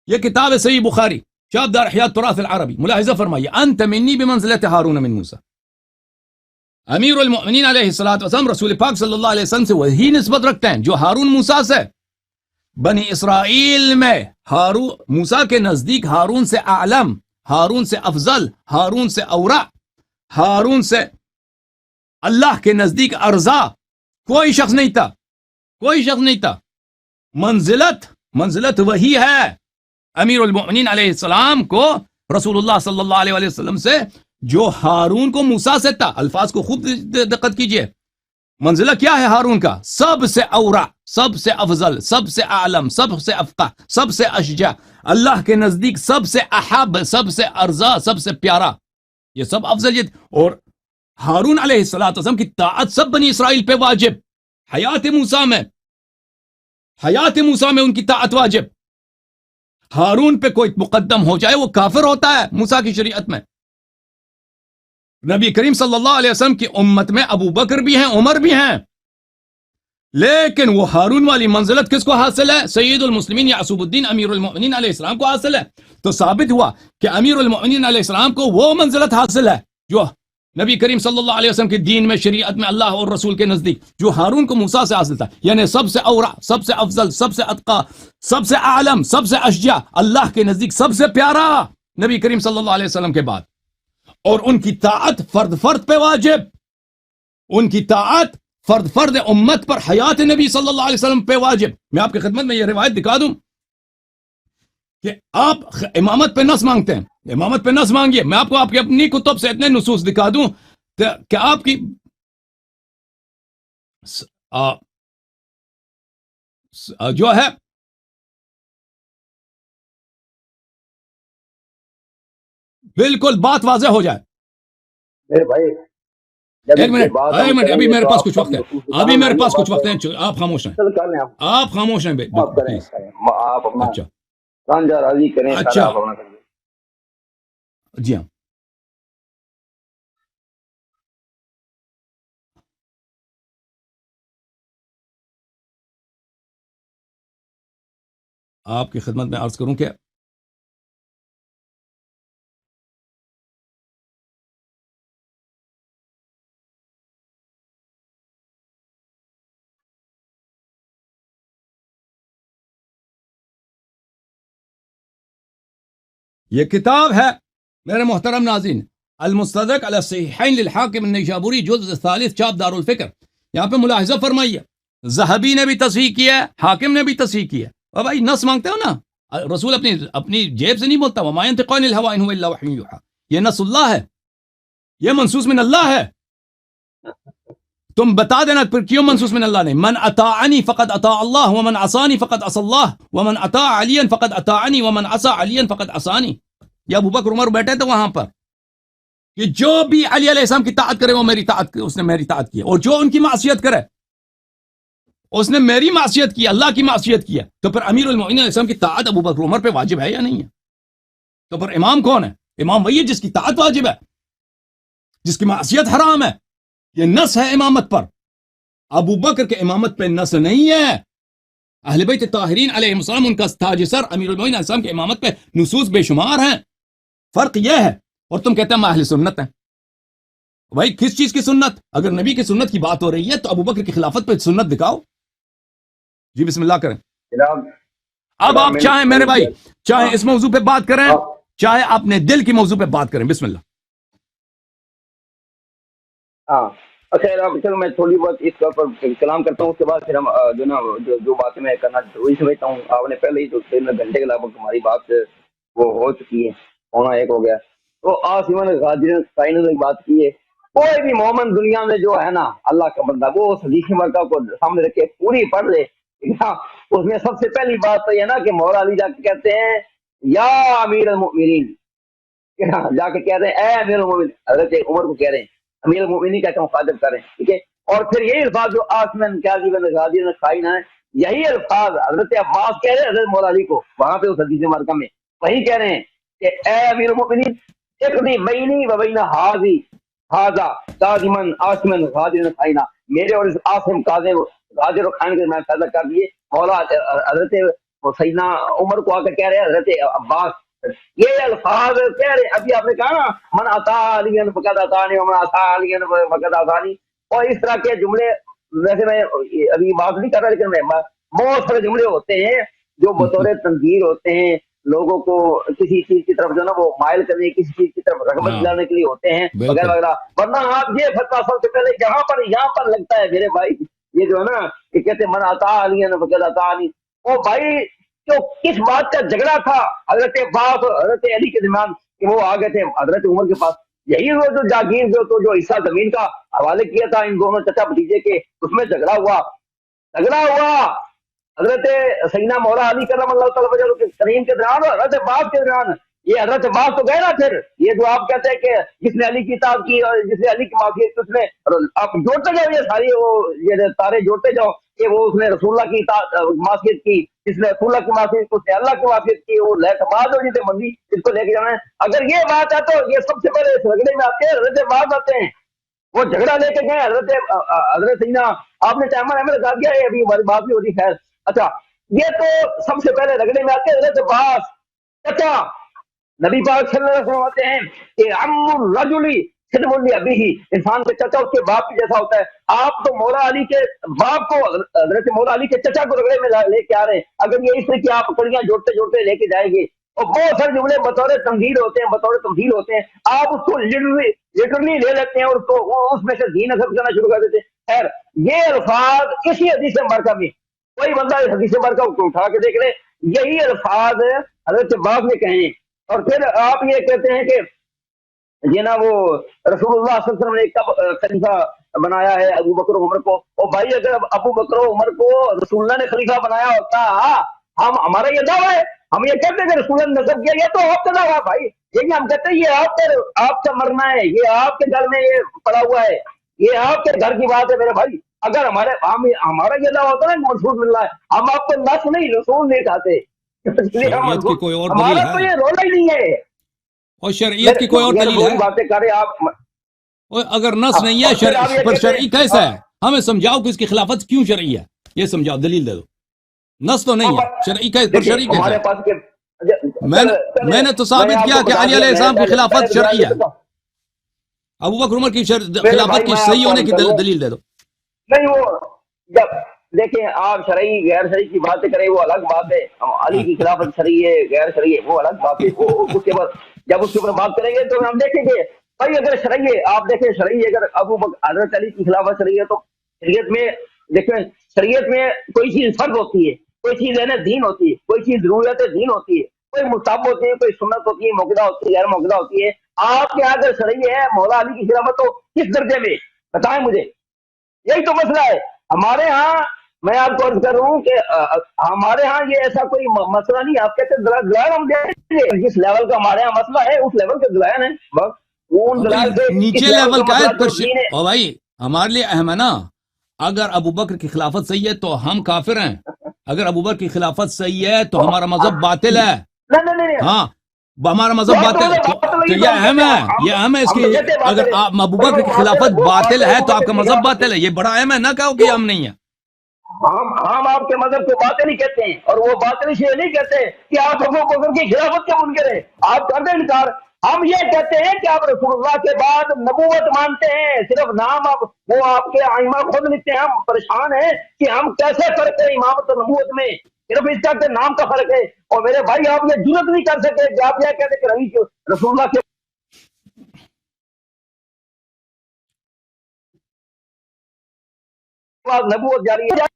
یہ کتاب ہے صحیح بخاری شاب دار احیاء التراث العربی. ملاحظہ فرمائیے، انت منی بمنزلت ہارون من موسیٰ. امیر المؤمنین علیہ الصلوۃ والسلام رسول پاک صلی اللہ علیہ وسلم سے وہی نسبت رکھتے ہیں جو ہارون موسیٰ سے. بنی اسرائیل میں ہارون موسیٰ کے نزدیک ہارون سے اعلم، ہارون سے افضل، ہارون سے اورع، ہارون سے اللہ کے نزدیک ارزا کوئی شخص نہیں تھا، کوئی شخص نہیں تھا. منزلت وہی ہے امیر المؤمنین علیہ السلام کو رسول اللہ صلی اللہ علیہ وسلم سے جو ہارون کو موسیٰ سے تھا. الفاظ کو خوب دقت کیجئے. منزلہ کیا ہے ہارون کا؟ سب سے اورع، سب سے افضل، سب سے اعلم، سب سے افقہ، سب سے اشجع، اللہ کے نزدیک سب سے احب، سب سے ارزا، سب سے پیارا. یہ سب افضلیت. اور ہارون علیہ السلام کی طاعت سب بنی اسرائیل پہ واجب. حیات موسیٰ میں ان کی طاعت واجب. ہارون پہ کوئی مقدم ہو جائے وہ کافر ہوتا ہے موسیٰ کی شریعت میں. نبی کریم صلی اللہ علیہ وسلم کی امت میں ابو بکر بھی ہیں، عمر بھی ہیں، لیکن وہ ہارون والی منزلت کس کو حاصل ہے؟ سید المسلمین یعقوب الدین امیر المؤمنین علیہ السلام کو حاصل ہے. تو ثابت ہوا کہ امیر المؤمنین علیہ السلام کو وہ منزلت حاصل ہے جو نبی کریم صلی اللہ علیہ وسلم کے دین میں، شریعت میں، اللہ اور رسول کے نزدیک جو ہارون کو موسیٰ سے حاصل تھا. یعنی سب سے اورع، سب سے افضل، سب سے اتقی، سب سے اعلم، سب سے اشجع، اللہ کے نزدیک سب سے پیارا نبی کریم صلی اللہ علیہ وسلم کے بعد. اور ان کی طاعت فرد پہ واجب. ان کی طاعت فرد امت پر، حیات نبی صلی اللہ علیہ وسلم پہ واجب. میں آپ کی خدمت میں یہ روایت دکھا دوں کہ آپ امامت پہ نص مانگتے ہیں، امامت پہ نص مانگیے. میں آپ کو آپ کی اپنی کتب سے اتنے نصوص دکھا دوں کہ آپ کی جو ہے بالکل بات واضح ہو جائے. میرے بھائی ایک منٹ، ابھی میرے پاس کچھ وقت ہے، ابھی میرے پاس کچھ وقت ہے. آپ خاموش ہیں، آپ خاموش ہیں پلیز. آپ اپنا اچھا رانجھا راضی کریں. اچھا. آپ اپنا کریں. جی ہاں، آپ کی خدمت میں عرض کروں کہ یہ کتاب ہے میرے محترم ناظرین، المستدرک علی الصحیحین للحاکم النیسابوری، جزء ثالث، چاپ دار الفکر. یہاں پہ ملاحظہ فرمائیے، ذہبی نے بھی تصحیح کیا ہے، حاکم نے بھی تصحیح کیا ہے. اور بھائی نص مانگتے ہو نا، رسول اپنی جیب سے نہیں بولتا. وما ينطق عن الهوى ان هو الا وحی یوحی. یہ نص اللہ ہے، یہ منصوص من اللہ ہے. تم بتا دینا پھر کیوں منصوص من اللہ نہیں. من اطاعنی فقد اطاع اللہ ومن عصانی فقد عصى اللہ ومن اطاع علیا فقد اطاعنی ومن عصى علیا فقد عصانی. یہ ابو بکر عمر بیٹھے تھے وہاں پر کہ جو بھی علی علیہ السلام کی طاعت کرے وہ میری طاعت، اس نے میری طاعت کی، اور جو ان کی معصیت کرے اس نے میری معصیت کی، اللہ کی معصیت کیا. تو پھر امیر المؤمنین علیہ السلام کی طاعت ابو بکر عمر پہ واجب ہے یا نہیں ہے؟ تو پھر امام کون ہے؟ امام وہی ہے جس کی طاعت واجب ہے، جس کی معصیت حرام ہے. یہ نص ہے امامت پر. ابو بکر کے امامت پہ نص نہیں ہے. اہل بیت طاہرین علیہ السلام ان کا تاج سر، امیر المؤمنین علیہ السلام کے امامت پہ نصوص بے شمار ہیں. فرق یہ ہے. اور تم کہتے ہیں میں اہل سنت ہیں. بھائی کس چیز کی سنت؟ اگر نبی کی سنت کی بات ہو رہی ہے تو ابو بکر کی خلافت پہ سنت دکھاؤ. جی بسم اللہ کریں. اب آپ چاہیں میرے بھائی، چاہے اس موضوع پہ بات کریں، چاہے اپنے دل کی موضوع پہ بات کریں. بسم اللہ. ہاں خیر، اب چلو میں تھوڑی بہت اس پر کلام کرتا ہوں، اس کے بعد پھر ہم جو نا جو باتیں میں کرنا وہی سمجھتا ہوں. آپ نے پہلے ہی تو 3 گھنٹے کے لگ بھگ تمہاری بات وہ ہو چکی ہے، 1:15 ہو گیا. تو آسمان غادر سائن نے بات کی ہے. کوئی بھی مومن دنیا میں جو ہے نا اللہ کا بندہ، وہ اس حدیث مرکہ کو سامنے رکھے پوری پڑھ لے. اس میں سب سے پہلی بات تو یہ نا کہ مولا علی جا کے کہتے ہیں یا امیر المؤمنین، کہ ہاں جا کے کہہ رہے ہیں اے امیر المومنین، حضرت عمر کو کہہ رہے ہیں امیر المومنین کا مخاطب کر رہے ہیں، ٹھیک ہے. اور پھر یہی الفاظ جو آسمن کیا جی بن غادر نے کھائی نہ ہے، یہی الفاظ حضرت عباس کہہ رہے ہیں حضرت مولا علی کو وہاں پہ اس حدیث مبارکہ میں، وہی کہہ رہے ہیں کہ اے امیر المومنین اقضی بینی و بین حاضی حاضا قادمن آسمن غادر نے کھائی نہ، میرے اور اس آسم غادر و خائن کے میں فیصلہ کر دیے. مولا حضرت سیدنا عمر کو آ کر کہہ رہے ہیں حضرت عباس یہ الفاظ کہہ رہے. ابھی آپ نے کہا نا من عطا علی فقط عطانی ومن عطا علی فقط عطانی، اور اس طرح کے جملے، ویسے میں ابھی بات نہیں کر رہا لیکن میں بہت سارے جملے ہوتے ہیں جو بطور تنظیر ہوتے ہیں لوگوں کو کسی چیز کی طرف جو نا وہ مائل کرنے، کسی چیز کی طرف رغبت دلانے کے لیے ہوتے ہیں وغیرہ وغیرہ. ورنہ آپ یہ فتویٰ سب سے پہلے یہاں پر لگتا ہے میرے بھائی، یہ جو ہے نا کہ کہتے ہیں من عطا علی فقط عطانی، او بھائی جو کس بات کا جھگڑا تھا حضرت عباس اور حضرت علی کے درمیان کہ وہ آ گئے تھے حضرت عمر کے پاس، یہی وہ جو جاگیر جو حصہ زمین کا حوالے کیا تھا ان دونوں چچا بھتیجے کے، اس میں جھگڑا ہوا حضرت سیدنا مولا علی کرم اللہ تعالیٰ وجہ کریم کے درمیان اور حضرت عباس کے درمیان. یہ حضرت عباس تو گئے نا پھر یہ جو آپ کہتے ہیں کہ جس نے علی کی اطاعت کی اور جس نے علی کی معافیت اس نے، آپ جوڑتے جاؤ یہ ساری وہ یہ تارے جوڑتے جاؤ کہ وہ اس نے رسول اللہ کی معافیت کی، جس نے رسول اللہ کی معافیت کی اس نے اللہ کی معافیت کی، وہ بعد ہو جیتے مندی اس کو لے کے جانا ہے. اگر یہ بات ہے تو یہ سب سے پہلے اس جھگڑے میں آتے ہیں حضرت عباس آتے ہیں، وہ جھگڑا لے کے گئے حضرت سیدنا آپ نے ٹائمر لگا دیا ہے ابھی ہماری بات بھی ہوتی خیر. اچھا یہ تو سب سے پہلے جھگڑے میں آتے ہیں حضرت عباس چچا. نبی پاک صلی اللہ علیہ وسلم آتے ہیں کہ عم الرجل صدم لابیہ، انسان کے چچا اس کے باپ کی جیسا ہوتا ہے. آپ تو مولا علی کے باپ کو حضرت مولا علی کے چچا کو رگڑے میں لے کے آ رہے ہیں. اگر یہ اس طرح کی آپ کڑیاں جوڑتے لے کے جائیں گے اور بہت سارے جملے بطور تنظیر ہوتے ہیں بطور تمثیل ہوتے ہیں، آپ اس کو لٹرلی لے لیتے ہیں اور اس میں سے دین نصب کرنا شروع کر دیتے ہیں. خیر یہ الفاظ اسی حدیث مبارکہ میں کوئی بندہ اس حدیث مبارکہ کو اٹھا کے دیکھ لے، یہی الفاظ حضرت عباس نے کہے ہیں. اور پھر آپ یہ کہتے ہیں کہ یہ نا وہ رسول اللہ صلی اللہ علیہ وسلم نے کب خلیفہ بنایا ہے ابو بکر و عمر کو. اور بھائی اگر ابو بکر و عمر کو رسول اللہ نے خلیفہ بنایا ہوتا ہمارا یہ دعویٰ ہے، ہم یہ کہتے ہیں کہ رسول اللہ نے نصب کیا، یہ تو آپ کا دعویٰ بھائی، یہی ہم کہتے ہیں یہ آپ کا مرنا ہے، یہ آپ کے گھر میں یہ پڑا ہوا ہے، یہ آپ کے گھر کی بات ہے میرے بھائی. اگر ہمارا یہ دعویٰ ہوتا نا رسول مل رہا ہے، ہم آپ کو نس نہیں رسول نہیں کہتے. شرعیت کی کوئی اور دلیل ہمارا تو ہے؟ یہ رولا ہی نہیں ہے. اور شرعیت کی کوئی اور دلیل ہے؟ باتیں کریں آپ. اور اگر نص نہیں ہے پر شرعی کیسا ہے؟ ہمیں سمجھاؤ کہ اس کی خلافت کیوں شرعی ہے، یہ سمجھاؤ، دلیل دے دو. نص تو نہیں ہے، شرعی پر شرعی کیسا ہے؟ میں نے تو ثابت کیا کہ علی علیہ السلام کی خلافت شرعی ہے. ابو بکر عمر کی خلافت کی صحیح ہونے کی دلیل دے دو. نہیں وہ جب دیکھیں آپ شرعی غیر شرعی کی باتیں کریں وہ الگ بات ہے، علی کی خلافت شرعی ہے غیر شرعی ہے وہ الگ بات ہے. اس کے بعد جب اس کے اوپر بات کریں گے تو ہم دیکھیں گے بھائی اگر شرعی ہے، آپ دیکھیں شرعی اگر ابو بکر حضرت علی کی خلافت شرعی ہے تو شریعت میں دیکھیں شریعت میں کوئی چیز فرض ہوتی ہے، کوئی چیز ہے نا دین ہوتی ہے، کوئی چیز ضرورت دین ہوتی ہے، کوئی مستحب ہوتی ہے، کوئی سنت ہوتی ہے، موقع ہوتی ہے، غیر موقع ہوتی ہے. آپ کے یہاں اگر شرعی ہے مولا علی کی خلافت تو کس درجے میں بتائیں مجھے، یہی تو مسئلہ ہے. ہمارے ہاں میں آپ کو عرض کر رہا ہوں کہ ہمارے ہاں یہ ایسا کوئی مسئلہ نہیں. آپ کہتے ہیں دلائل ہم دیں گے، جس لیول کا ہمارے ہاں مسئلہ ہے اس لیول کے دلائل ہیں بس. نیچے لیول کا ہے اور بھائی ہمارے لیے اہم ہے نا. اگر ابو بکر کی خلافت صحیح ہے تو ہم کافر ہیں، اگر ابو بکر کی خلافت صحیح ہے تو ہمارا مذہب باطل ہے. ہاں ہمارا مذہب باطل تو یہ اہم ہے، یہ اہم ہے اس کی. اگر ابو بکر کی خلافت باطل ہے تو آپ کا مذہب باطل ہے، یہ بڑا اہم ہے. نہ کہو کہ ہم نہیں ہے. ہم آپ کے مذہب کو باطل نہیں کہتے ہیں اور وہ باطل اس لیے نہیں کہتے کہ آپ ابو بکر کی خلافت کے منکر ہیں، آپ کر دیں انکار. ہم یہ کہتے ہیں کہ آپ رسول اللہ کے بعد نبوت مانتے ہیں، صرف نام وہ آپ کے ائمہ خود لکھتے ہیں. ہم پریشان ہیں کہ ہم کیسے فرق ہے امامت اور نبوت میں، صرف اس طرح کے نام کا فرق ہے. اور میرے بھائی آپ یہ جرت نہیں کر سکتے کہ آپ یہ کہتے کہ رسول اللہ کے بعد نبوت جاری ہے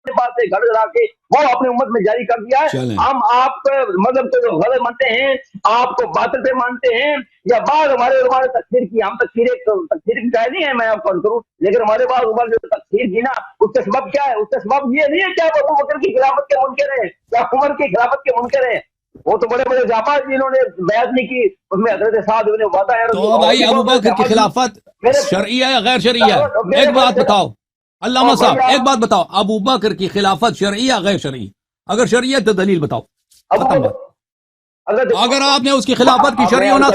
بات سے گھڑ گڑا کے وہ اپنے امت میں جاری کر دیا ہے. ہم آپ مذہب کو جو غلط مانتے ہیں، آپ کو باطل پہ مانتے ہیں، یا بعض ہمارے علماء نے تکفیر کی، ہم تکفیر کی قائل نہیں ہے، میں آپ کو کروں، لیکن ہمارے بعض علماء نے تکفیر کی نا، اس کا سبب کیا ہے؟ اس کا سبب یہ نہیں ہے کہ آپ ابو بکر کی خلافت کے منکر ہیں یا عمر کی خلافت کے منکر ہیں. وہ تو بڑے بڑے جاپاز جنہوں نے بیعت نہیں کی، اس میں حضرت سعد بن عبادہ ہے. تو بھائی ابو بکر کی خلافت شرعی ہے یا غیر شرعی ہے؟ ایک بات بتاؤ علامہ صاحب، ایک بات بتاؤ، ابو بکر کی خلافت شرعی یا غیر شرعی؟ اگر شرعی ہے تو دلیل بتاؤ. ختم بات. اگر آپ نے اس کی خلافت کی شرعی ہونا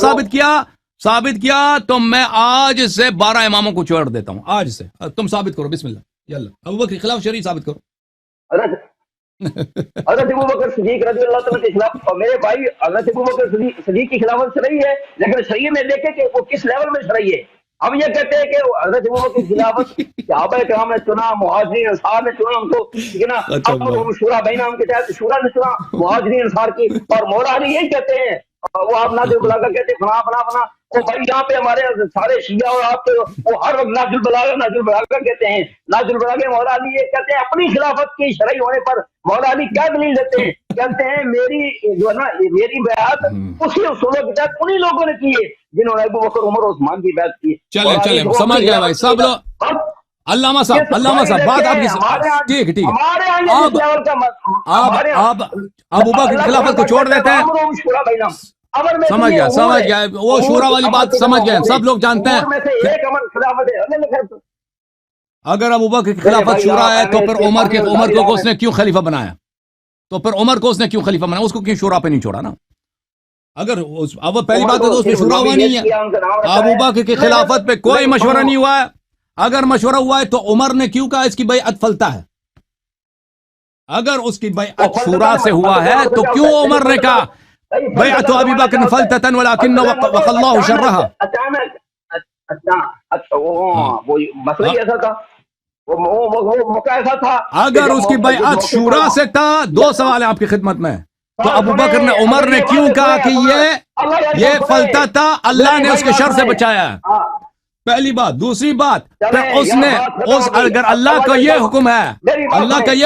ثابت کیا تو میں آج سے 12 اماموں کو چھوڑ دیتا ہوں. آج سے تم ثابت کرو، بسم اللہ، یلا ابو بکر کے خلاف شرعی ثابت کرو. حضرت ابو بکر صدیق رضی اللہ تعالیٰ کے خلاف، اور میرے بھائی حضرت ابو بکر صدیق کی خلافت شرعی ہے، لیکن شرعی میں دیکھیں کہ وہ کس لیول میں شرعی ہے. ہم یہ کہتے ہیں کہ حضرت ابو بکر کی خلافت صحابہ کرام نے چنا، مہاجرین انصار نے چنا ان کو، ٹھیک ہے نا. اب شورا بینہم کے تحت شورا نے چنا مہاجرین انصار کی، اور مولا علی یہی کہتے ہیں، وہ آپ ناجل بلاغہ کہتے ہیں فنا. وہ بھائی یہاں پہ ہمارے سارے شیعہ اور آپ وہ ہر وقت ناجل بلاغہ کہتے ہیں. ناجل بلاغہ مولا علی یہ کہتے ہیں اپنی خلافت کی شرعی ہونے پر مولا علی کیا دلیل دیتے ہیں؟ کہتے ہیں میری جو ہے نا میری بیعت اسی اصولوں کے تحت انہی لوگوں نے کی ہے جنہوں نے ابو بکر عمر عثمان کی بیعت کی. چلے سمجھ گیا بھائی سب لوگ. علامہ صاحب بات آپ کی ٹھیک اب ابو بکر کی خلافت کو چھوڑ دیتے ہیں. سمجھ گیا وہ شورا والی بات سمجھ گئے، سب لوگ جانتے ہیں. اگر ابو بکر کی خلافت شورا ہے تو پھر عمر کو اس نے کیوں خلیفہ بنایا؟ اس کو کیوں شورا پہ نہیں چھوڑا نا؟ اگر اب پہلی بات تو اس میں شورا ہوا نہیں ہے. ابو بکر کی خلافت پہ کوئی مشورہ نہیں ہوا ہے. اگر مشورہ ہوا ہے تو عمر نے کیوں کہا اس کی بیعت فلتا ہے؟ اگر اس کی بیعت شورا سے ہوا ہے تو کیوں عمر نے کہا بیعت ابی بکر فلتۃ ولکن وقى الله شرها؟ وہ مسئلہ ایسا تھا، وہ موقع ایسا تھا. اگر اس کی بیعت شورا سے تھا، دو سوال ہیں آپ کی خدمت میں. تو ابو بکر نے عمر نے کیوں کہا کہ یہ فلتا تھا؟ اللہ نے اس کے شر سے بچایا ہے، پہلی بات. دوسری بات اگر اللہ کا یہ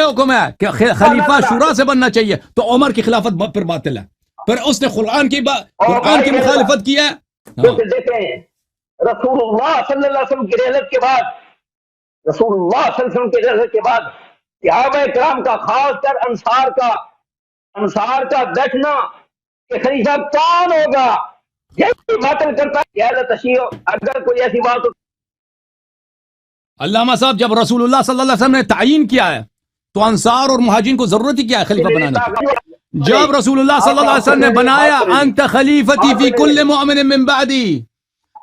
حکم ہے کہ خلیفہ شورا سے بننا چاہیے تو عمر کی خلافت پھر باطل ہے، پھر اس نے قرآن کی مخالفت کی ہے. دیکھیں رسول اللہ صلی اللہ علیہ وسلم کی رحلت کے بعد صحابہ کرام کا، خاص کر انصار کا بیٹھنا کہ خلیفہ کون ہوگا یہ باطل کرتا ہے. اگر کوئی ایسی بات ہو. علامہ صاحب جب رسول اللہ صلی اللہ علیہ وسلم نے تعین کیا ہے تو انصار اور مہاجرین کو ضرورت ہی کیا ہے خلیفہ بنانے کی؟ جب رسول اللہ صلی اللہ علیہ وسلم نے بنایا انت خلیفتی فی کل مؤمن من بعدی،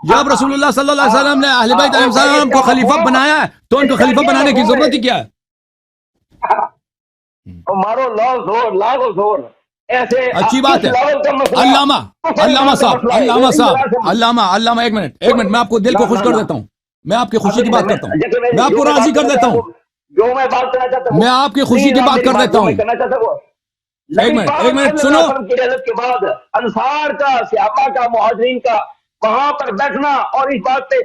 جب رسول اللہ صلی اللہ علیہ وسلم نے اہل بیت علیہ السلام کو خلیفہ بنایا ہے تو ان کو خلیفہ بنانے کی ضرورت ہی کیا ہے؟ مارو لاؤ زور ایسے اچھی بات ہے. علامہ ایک منٹ میں آپ کو دل کو خوش کر دیتا ہوں، میں آپ کی خوشی کی بات کرتا ہوں، میں آپ کو راضی کر دیتا ہوں، جو میں بات کرنا چاہتا ہوں، میں آپ کی خوشی کی بات کر دیتا ہوں. ایک منٹ سنو. کے بعد انصار کا، صحابہ کا، مہاجرین کا وہاں پر بیٹھنا اور اس بات پہ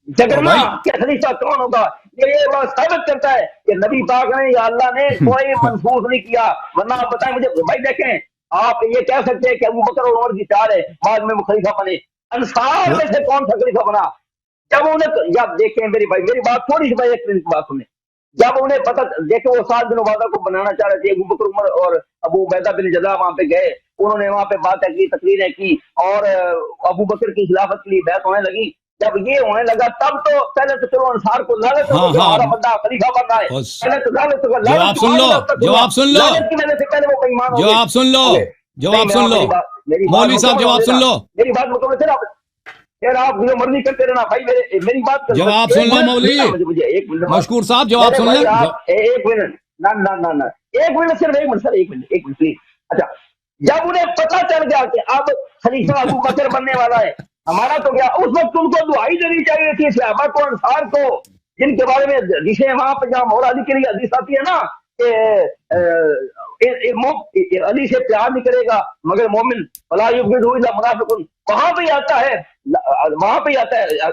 جگڑنا کہ خلیفہ کون ہوگا، یہ بات ثابت کرتا ہے کہ نبی پاک نے یا اللہ نے کوئی منسوخ نہیں کیا. ورنہ آپ بتائیں مجھے بھائی، دیکھیں آپ یہ کہہ سکتے ہیں کہ ابو بکر اور عمر کی چال ہے بعد میں وہ خلیفہ بنے، انصار میں سے کون سا خلیفہ بنا؟ جب دیکھیں میری بات تھوڑی سی ایک بات سنیں. جب انہیں پتہ دیکھیں وہ سعد بن عبادہ کو بنانا چاہ رہے تھے، ابو بکر عمر اور ابو عبیدہ بن جراح وہاں پہ گئے، انہوں نے وہاں پہ باتیں کی، تقریریں کی، اور ابو بکر کی خلافت کے لیے بیعت ہونے لگی. جب یہ ہونے لگا تب تو پہلے تو چلو انصار کو لعنت ہو کہ ہمارا بندہ خلیفہ بن رہا ہے، پہلے تو لعنت ہوگا. جواب سن لو مولوی صاحب، جواب سن لو. میری بات مکمل سے پھر آپ جو مرضی کرتے رہنا بھائی. میری بات جواب سن لو مولوی مشکور صاحب، جواب سن لیں. ایک منٹ صرف ایک منٹ پلیز. اچھا، جب انہیں پتہ چل گیا کہ اب خلیفہ ابو بکر بننے والا ہے، ہمارا تو کیا اس وقت ان کو دعائی دینی چاہیے تھی صحابہ کو، انصار کو، جن کے بارے میں حدیثیں وہاں پہ جہاں مولا علی کے لیے حدیث آتی ہے نا کہ علی سے پیار نہیں کرے گا مگر مومن، فلا یبغضہ الا منافق، وہاں پہ آتا ہے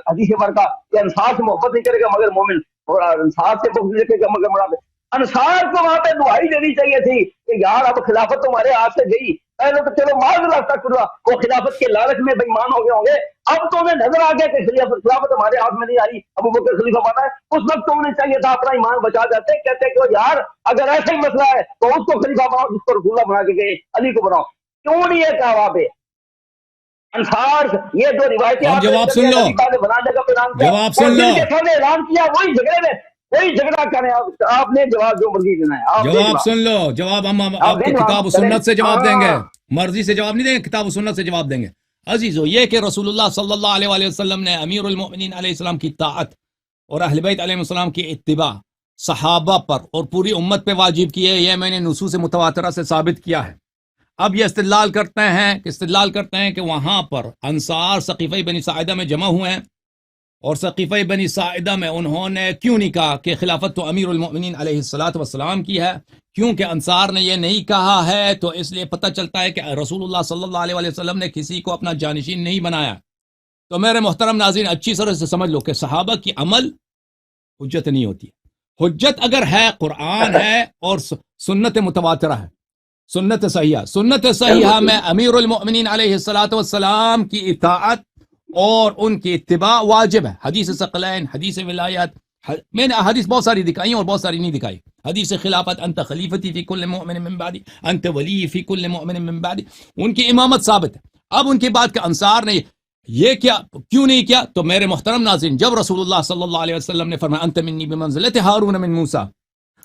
حدیث برکہ کہ انصار سے محبت نہیں کرے گا مگر مومن، اور انصار سے بغض رکھے گا مگر منافق. انصار کو وہاں پہ دعائی دینی چاہیے تھی کہ یار اب خلافت تمہارے ہاتھ سے گئی. پہلے تو چلو معاذ اللہ تک وہ خلافت کے لالچ میں بے ایمان ہو گئے ہوں گے، اب تو انہیں نظر آ گیا کہ خلافت ہمارے ہاتھ میں نہیں آ رہی، ابو بکر خلیفہ بنا ہے. اس وقت تو انہیں چاہیے تھا اپنا ایمان بچا جاتے، کہتے کہ یار اگر ایسا ہی مسئلہ ہے تو اس کو خلیفہ بناؤ جس کو رسول اللہ بنا کے گئے، علی کو بناؤ. کیوں نہیں ہے کہا وہاں پہ انصار یہ جو روایتیں اب آپ نے جواب سن لو، بنانے کا اعلان کیا جواب سن اور لو، جن کے سامنے اعلان کیا وہی جھگڑے میں وہی جھگڑا کریں آپ نے جواب جو مرضی دینا ہے آپ دیں جواب جواب سن لو، جواب ہم آپ آپ دیں کو کتاب و جواب کریں سنت سے جواب دیں گے، ہاں مرضی سے جواب نہیں دیں گے، کتاب و سنت سے جواب دیں گے عزیزو۔ یہ کہ رسول اللہ صلی اللہ علیہ وآلہ وسلم نے امیر المؤمنین علیہ السلام کی طاعت اور اہل بیت علیہ السلام کی اتباع صحابہ پر اور پوری امت پہ واجب کی ہے، یہ میں نے نصوص متواترہ سے ثابت کیا ہے۔ اب یہ استدلال کرتے ہیں کہ وہاں پر انصار ثقیفہ بنی ساعدہ میں جمع ہوئے ہیں، اور ثقیفہ بنی ساعدہ میں انہوں نے کیوں نہیں کہا کہ خلافت تو امیر المؤمنین علیہ الصلوۃ والسلام کی ہے؟ کیونکہ انصار نے یہ نہیں کہا ہے، تو اس لیے پتہ چلتا ہے کہ رسول اللہ صلی اللہ علیہ وسلم نے کسی کو اپنا جانشین نہیں بنایا۔ تو میرے محترم ناظرین اچھی طرح سے سمجھ لو کہ صحابہ کی عمل حجت نہیں ہوتی ہے۔ حجت اگر ہے قرآن ہے اور سنت متواترہ ہے، سنت صحیحہ میں امیر المؤمنین علیہ الصلوۃ والسلام کی اطاعت اور ان کی اتباع واجب ہے۔ حدیث ثقلین، حدیث ولایت، میں نے حدیث بہت ساری دکھائی اور بہت ساری نہیں دکھائی۔ حدیث خلافت، انت خلیفتی فی کل مؤمن من بعدی، انت ولی فی کل مؤمن من بعدی، ان کی امامت ثابت ہے۔ اب ان کی بات کہ انصار نے یہ کیا کیوں نہیں کیا، تو میرے محترم ناظرین جب رسول اللہ صلی اللہ علیہ وسلم نے فرمایا انت منی بمنزلت ہارون من موسیٰ،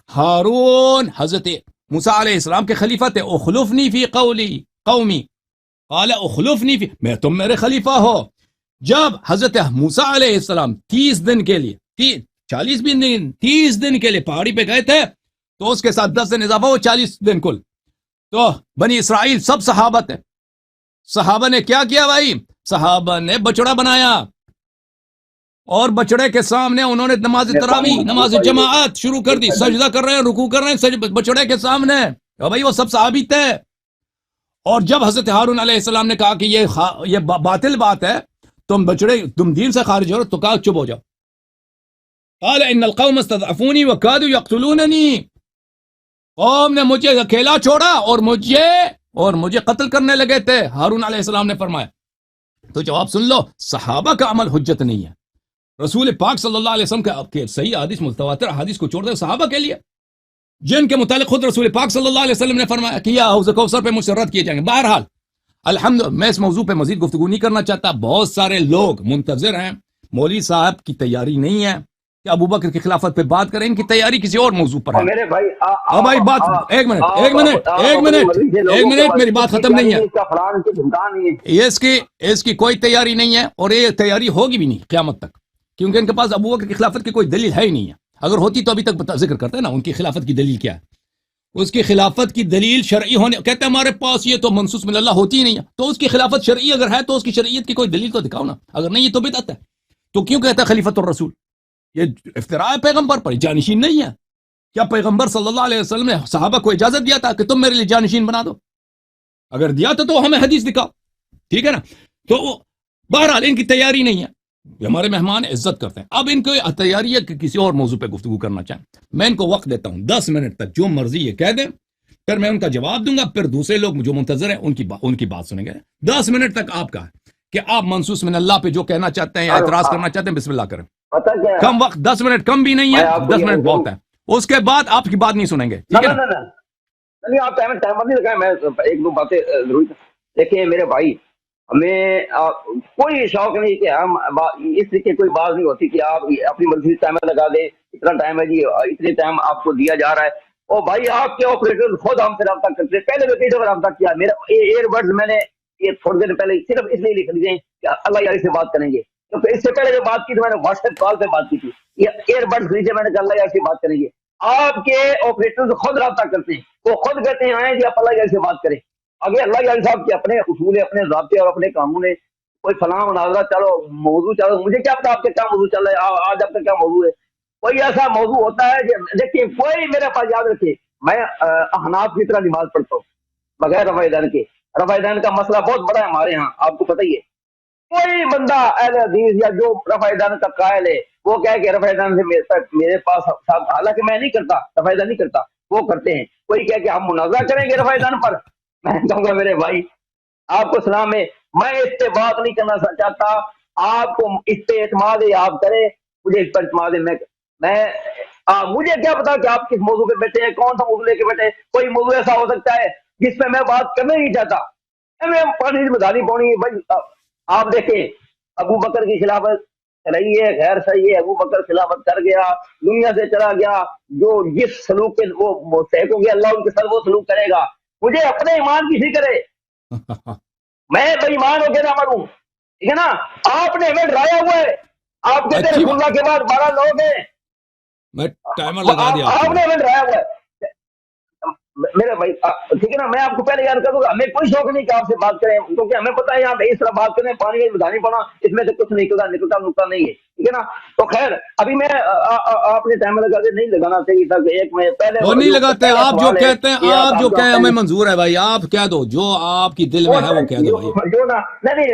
ہارون حضرت موسیٰ علیہ السلام کے خلیفہ تھے، اخلفنی فی قومی، قال اخلفنی فی، میں تم میرے خلیفہ ہو۔ جب حضرت موسیٰ علیہ السلام 30 دن کے لیے 40 دن 30 دن کے لیے پہاڑی پہ گئے تھے، تو اس کے ساتھ 10 دن اضافہ ہو 40 دن کل، تو بنی اسرائیل سب صحابہ تھے۔ صحابہ نے کیا کیا بھائی؟ صحابہ نے بچڑا بنایا، اور بچڑے کے سامنے انہوں نے نماز تراویح، نماز جماعت شروع کر دی، سجدہ کر رہے ہیں، رکوع کر رہے ہیں بچڑے کے سامنے، بھائی وہ سب صحابی تھے۔ اور جب حضرت ہارون علیہ السلام نے کہا کہ یہ باطل بات ہے، تم دین سے خارج ہو، تو کہا چپ ہو جاؤ۔ قال ان القوم استضعفوني وكادوا يقتلونني، قوم نے مجھے اکیلا چھوڑا اور مجھے قتل کرنے لگے تھے، ہارون علیہ السلام نے فرمایا۔ تو جواب سن لو، صحابہ کا عمل حجت نہیں ہے۔ رسول پاک صلی اللہ علیہ وسلم کے صحیح حدیث متواتر حدیث کو چھوڑ دے صحابہ کے لیے، جن کے متعلق خود رسول پاک صلی اللہ علیہ وسلم نے فرمایا کہ یہ حوض کوثر پہ مجھ سے رد کیے جائیں گے۔ بہرحال میں اس موضوع پہ مزید گفتگو نہیں کرنا چاہتا، بہت سارے لوگ منتظر ہیں، مولوی صاحب کی تیاری نہیں ہے کہ ابو بکر کی خلافت پہ بات کریں، ان کی تیاری کسی اور موضوع پر ہے۔ میرے بھائی بھائی بات ایک منٹ میری بات ختم نہیں ہے۔ اس کی کوئی تیاری نہیں ہے، اور یہ تیاری ہوگی بھی نہیں قیامت تک، کیونکہ ان کے پاس ابو بکر کی خلافت کی کوئی دلیل ہے ہی نہیں ہے۔ اگر ہوتی تو ابھی تک ذکر کرتے نا ان کی خلافت کی دلیل کیا ہے۔ اس کی خلافت کی دلیل شرعی ہونے، کہتے ہیں ہمارے پاس یہ تو منصوص من اللہ ہوتی ہی نہیں ہے، تو اس کی خلافت شرعی اگر ہے تو اس کی شرعیت کی کوئی دلیل تو دکھاؤ نا، اگر نہیں یہ تو بدعت ہے۔ تو کیوں کہتا ہے خلیفۃ الرسول؟ یہ افتراء ہے پیغمبر پر، جانشین نہیں ہے۔ کیا پیغمبر صلی اللہ علیہ وسلم نے صحابہ کو اجازت دیا تھا کہ تم میرے لیے جانشین بنا دو؟ اگر دیا تھا تو ہمیں حدیث دکھاؤ، ٹھیک ہے نا۔ تو بہرحال ان کی تیاری نہیں ہے، یہ ہمارے مہمان عزت کرتے ہیں۔ اب ان کو تیاری ہے کہ کسی اور موضوع پہ گفتگو کرنا چاہیں، میں ان کو وقت دیتا ہوں 10 منٹ تک، جو مرضی یہ کہہ دیں، پھر میں ان کا جواب دوں گا، پھر دوسرے لوگ جو منتظر ہیں ان کی بات سنیں گے۔ 10 منٹ تک آپ کا ہے کہ آپ منصوص من اللہ پہ جو کہنا چاہتے ہیں یا اعتراض کرنا چاہتے ہیں، بسم اللہ کریں۔ کم وقت 10 منٹ کم بھی نہیں ہے، 10 منٹ بہت ہے، اس کے بعد آپ کی بات نہیں سنیں گے، ٹھیک ہے نا؟ نہیں آپ ٹائم نہیں لگائیں، میں ایک دو باتیں ضرور دیکھیں میرے بھائی، ہمیں کوئی شوق نہیں کہ ہم اس طریقے کوئی بات نہیں ہوتی کہ آپ اپنی مرضی سے ٹائمر لگا دیں، اتنا ٹائم ہے جی، اتنے ٹائم آپ کو دیا جا رہا ہے۔ اور بھائی آپ کے آپریٹر خود ہم سے رابطہ کرتے ہیں، پہلے بھی کئی دفعہ رابطہ کیا، میرا ایئر بڈز میں نے یہ تھوڑی دیر پہلے صرف اس لیے لکھ لیے کہ اللہ یاری سے بات کریں گے، کیونکہ اس سے پہلے جو بات کی تو میں نے واٹس ایپ کال پہ بات کی تھی، یہ ایئر بڈز لیجیے، میں نے کہا اللہ یاری سے بات کریں گے۔ آپ کے آپریٹر خود رابطہ کرتے ہیں، وہ خود کہتے ہیں آئیں جی آپ اللہ یاری سے بات کریں۔ اگر اللہ یاری صاحب کے اپنے اصول، اپنے ضابطے اور اپنے قانون ہے، کوئی فلاں مناظرہ چلو موضوع چلو، مجھے کیا پتا آپ کے کیا موضوع چل رہا ہے، آج آپ کا کیا موضوع ہے۔ کوئی ایسا موضوع ہوتا ہے دیکھیے، کوئی میرے پاس یاد رکھے، میں احناف کی طرح نماز پڑھتا ہوں بغیر رفع دین کے۔ رفع دین کا مسئلہ بہت بڑا ہے ہمارے ہاں، آپ کو پتہ ہی ہے۔ کوئی بندہ اہل حدیث یا جو رفع دین کا قائل ہے، وہ کہے کہ رفع دین سے میرے پاس، حالانکہ میں نہیں کرتا، رفع دین نہیں کرتا، وہ کرتے ہیں۔ کوئی کہے کہ ہم مناظرہ کریں گے رفع دین پر، میں کہوں گا میرے بھائی آپ کو سلام ہے، میں اس پہ بات نہیں کرنا چاہتا، آپ کو اس پہ اعتماد ہے آپ کریں، مجھے اس پر اعتماد ہے، مجھے کیا پتا کہ آپ کس موضوع پہ بیٹھے ہیں، کون سا موضوع لے کے بیٹھے ہیں۔ کوئی موضوع ایسا ہو سکتا ہے جس پہ میں بات کرنا نہیں چاہتا، ہمیں پانی کی بدانی پانی ہے بھائی. آپ دیکھیں ابو بکر کی خلافت رہی ہے غیر صحیح ہے, ابو بکر خلافت کر گیا, دنیا سے چلا گیا, جو جس سلوک کے وہ طے ہو گیا اللہ ان کے ساتھ وہ سلوک کرے گا. مجھے اپنے ایمان کی فکر ہے, میں بے ایمان ہو کے نہ مروں, ٹھیک ہے نا. آپ نے ہمیں ڈرایا ہوا ہے, آپ کہتے ہیں اچھی رسول اللہ کے بعد 12 لوگ ہیں, میں ٹائمر لگا دیا آپ آپ نے ہمیں ڈرایا ہوا ہے. میرے بھائی ٹھیک ہے نا, میں آپ کو پہلے یاد کروں گا, ہمیں کوئی شوق نہیں کہ آپ سے بات کریں, کیونکہ ہمیں پتا ہے یہاں پہ اس طرح بات کریں پانی میں بدانی پڑا, اس میں سے کچھ نکلتا نکلتا نہیں ہے, ٹھیک ہے نا. تو خیر ابھی میں آپ نے ٹائم لگا کے نہیں لگانا چاہیے تھا کہ ایک میں پہلے وہ نہیں جو لگاتے, پہلا آپ جو سوال ہے کہتے ہیں, کہ آپ جو کا کہیں ہمیں منظور ہے بھائی, آپ کہہ دو جو آپ کی دل میں ہے وہ کہہ دو بھائی. جو نا نہیں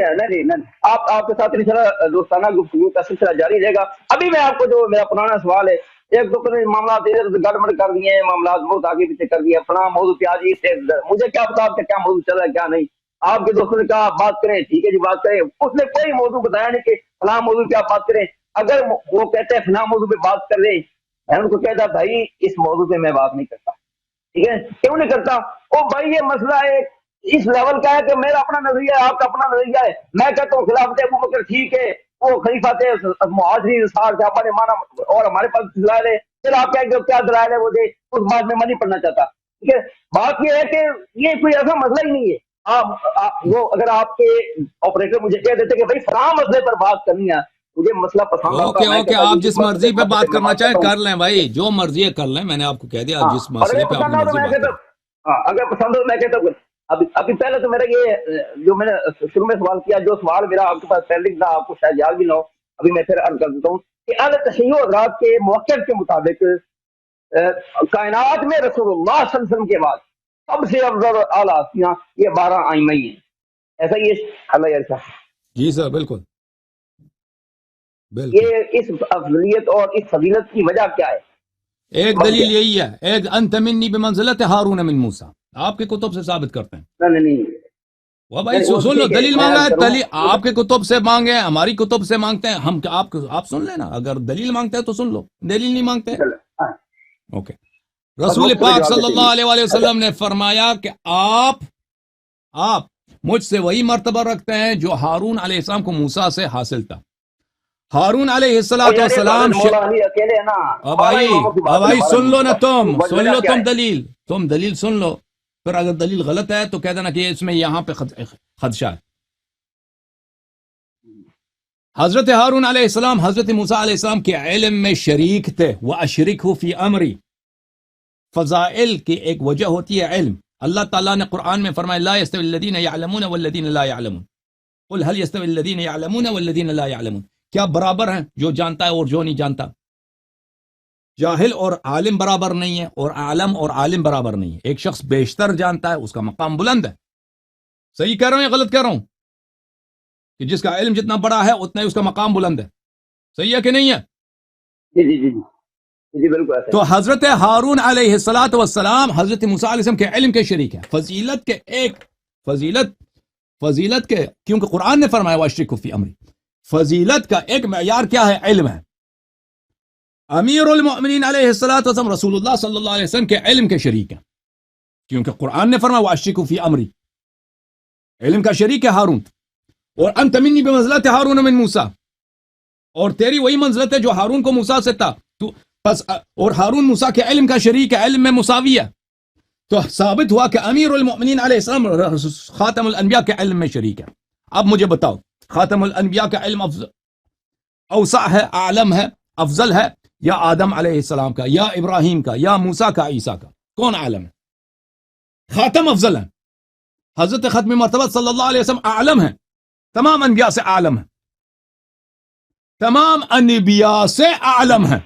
آپ کے ساتھ انشاءاللہ دوستانہ گفتگو کا سلسلہ جاری رہے گا. ابھی میں آپ کو جو میرا پرانا سوال ہے, ایک دو معاملات ادھر گڑبڑ کر دیے ہیں, معاملات بہت آگے پیچھے کر دیے, اپنا موضوع پہ آجی سے مجھے کیا پتا آپ کا کیا موضوع چل رہا ہے کیا نہیں. آپ کے دوستوں نے کہا بات کریں, ٹھیک ہے جی بات کریں, اس نے کوئی موضوع بتایا نہیں کہ فلاں موضوع پہ آپ بات کریں. اگر وہ کہتے ہیں فلاں موضوع پہ بات کر رہے, میں ان کو کہتا بھائی اس موضوع پہ میں بات نہیں کرتا, ٹھیک ہے, کیوں نہیں کرتا. او بھائی یہ مسئلہ ہے اس لیول کا ہے کہ میرا اپنا نظریہ ہے, آپ کا اپنا نظریہ ہے. میں کہتا ہوں خلافت ابو بکر ٹھیک ہے, وہ خلیفہ تھے مہاجرین انصار سے, آپ نے مانا اور ہمارے پاس دلائل ہے, پھر آپ کہیں گے کیا دلائل ہے وہ دے, اس بات میں نہیں پڑھنا چاہتا, ٹھیک ہے. بات یہ ہے کہ یہ کوئی ایسا مسئلہ ہی نہیں ہے. وہ اگر آپ کے آپریٹر مجھے کہہ دیتے کہ بھائی فلاں مسئلے پر بات کرنی ہے, مجھے مسئلہ پسند آتا, میں اوکے, کہتا آپ جی جس مرضی پہ بات کرنا چاہیں کر لیں بھائی, جو مرضی ہے کر لیں, میں نے آپ کو کہہ دیا, آپ ہاں, جس اور مسئلے اگر پہ آپ پسند کی نہ ہو تو مرضی میں بات کہتا کریں. ہوں, ہاں اگر پسند ہو میں کہتا ہوں. ابھی پہلے تو میرا یہ جو میں نے شروع میں سوال کیا, جو سوال میرا آپ کے پاس پینڈنگ تھا, آپ کو شاید یاد بھی نہ ہو, ابھی میں پھر عرض کر دیتا ہوں کہ اہل تشیع حضرات کے موقع کے مطابق کائنات میں رسول اللہ صلی اللہ علیہ وسلم کے بعد سب سے افضل اور اعلیٰ ہستیاں یہ 12 ائمہ ہی ہیں. ایسا ہی ہے اللہ یرشا. جی سر, بالکل بالکل. یہ اس افضلیت اور اس فضیلت کی وجہ کیا ہے؟ ایک دلیل یہی ہے, ایک انت منی بمنزلت ہارون من موسیٰ, آپ کے کتب سے ثابت کرتے ہیں. نہیں وہ بھائی سن لو, دلیل میں مانگا عرض ہے, کروں دلیل آپ کے کتب سے مانگے, ہماری کتب سے مانگتے ہیں ہم, آپ سن لینا, اگر دلیل مانگتے ہیں تو سن لو, دلیل نہیں مانگتے اوکے. رسول پاک صلی اللہ علیہ وآلہ وسلم نے فرمایا کہ آپ مجھ سے وہی مرتبہ رکھتے ہیں جو ہارون علیہ السلام کو موسیٰ سے حاصل تھا. ہارون علیہ السلام بھائی سن لو نا, سن لو تم دلیل سن لو, پھر اگر دلیل غلط ہے تو کہہ دینا کہ اس میں یہاں پہ خدشہ ہے. حضرت ہارون علیہ السلام حضرت موسیٰ علیہ السلام کے علم میں شریک تھے. وَأَشْرِكْهُ فِي أَمْرِي, فضائل کی ایک وجہ ہوتی ہے علم. اللہ تعالیٰ نے قرآن میں فرمایا لا يستوي الذين يعلمون والذين لا يعلمون قل هل يستوي الذين يعلمون والذين لا يعلمون, کیا برابر ہیں جو جانتا ہے اور جو نہیں جانتا؟ جاہل اور عالم برابر نہیں ہے, اور عالم اور عالم برابر نہیں ہے. ایک شخص بیشتر جانتا ہے, اس کا مقام بلند ہے. صحیح کہہ رہا ہوں یا غلط کہہ رہا ہوں؟ کہ جس کا علم جتنا بڑا ہے اتنا ہی اس کا مقام بلند ہے. صحیح ہے کہ نہیں ہے؟ جی بالکل. تو حضرت ہارون علیہ السلام حضرت موسیٰ علیہ السلام کے علم کے شریک ہیں. فضیلت کے کیونکہ قرآن نے فرمایا واشرکوا فی امری, فضیلت کا ایک معیار کیا ہے؟ علم ہے. امیر المؤمنین علیہ السلام رسول اللہ صلی اللہ علیہ وسلم کے علم کے شریک ہیں, کیونکہ قرآن نے فرمایا واشرکوا فی امری, علم کا شریک ہے ہارون. اور انت منی بمنزلت ہارون من موسیٰ, اور تیری وہی منزلت ہے جو ہارون کو موسیٰ سے تھا. اور ہارون موسیٰ کے علم کا شریک ہے, علم میں مساوی ہے. تو ثابت ہوا کہ امیر المؤمنین علیہ السلام خاتم الانبیاء کے علم میں شریک ہے. اب مجھے بتاؤ, خاتم الانبیاء کا علم اوسع ہے, اعلم ہے, افضل ہے, یا آدم علیہ السلام کا, یا ابراہیم کا, یا موسیٰ کا, عیسیٰ کا؟ کون عالم ہے؟ خاتم افضل ہے. حضرت ختم مرتبہ صلی اللہ علیہ وسلم عالم ہے, تمام انبیاء سے عالم ہے, تمام انبیاء سے عالم ہے,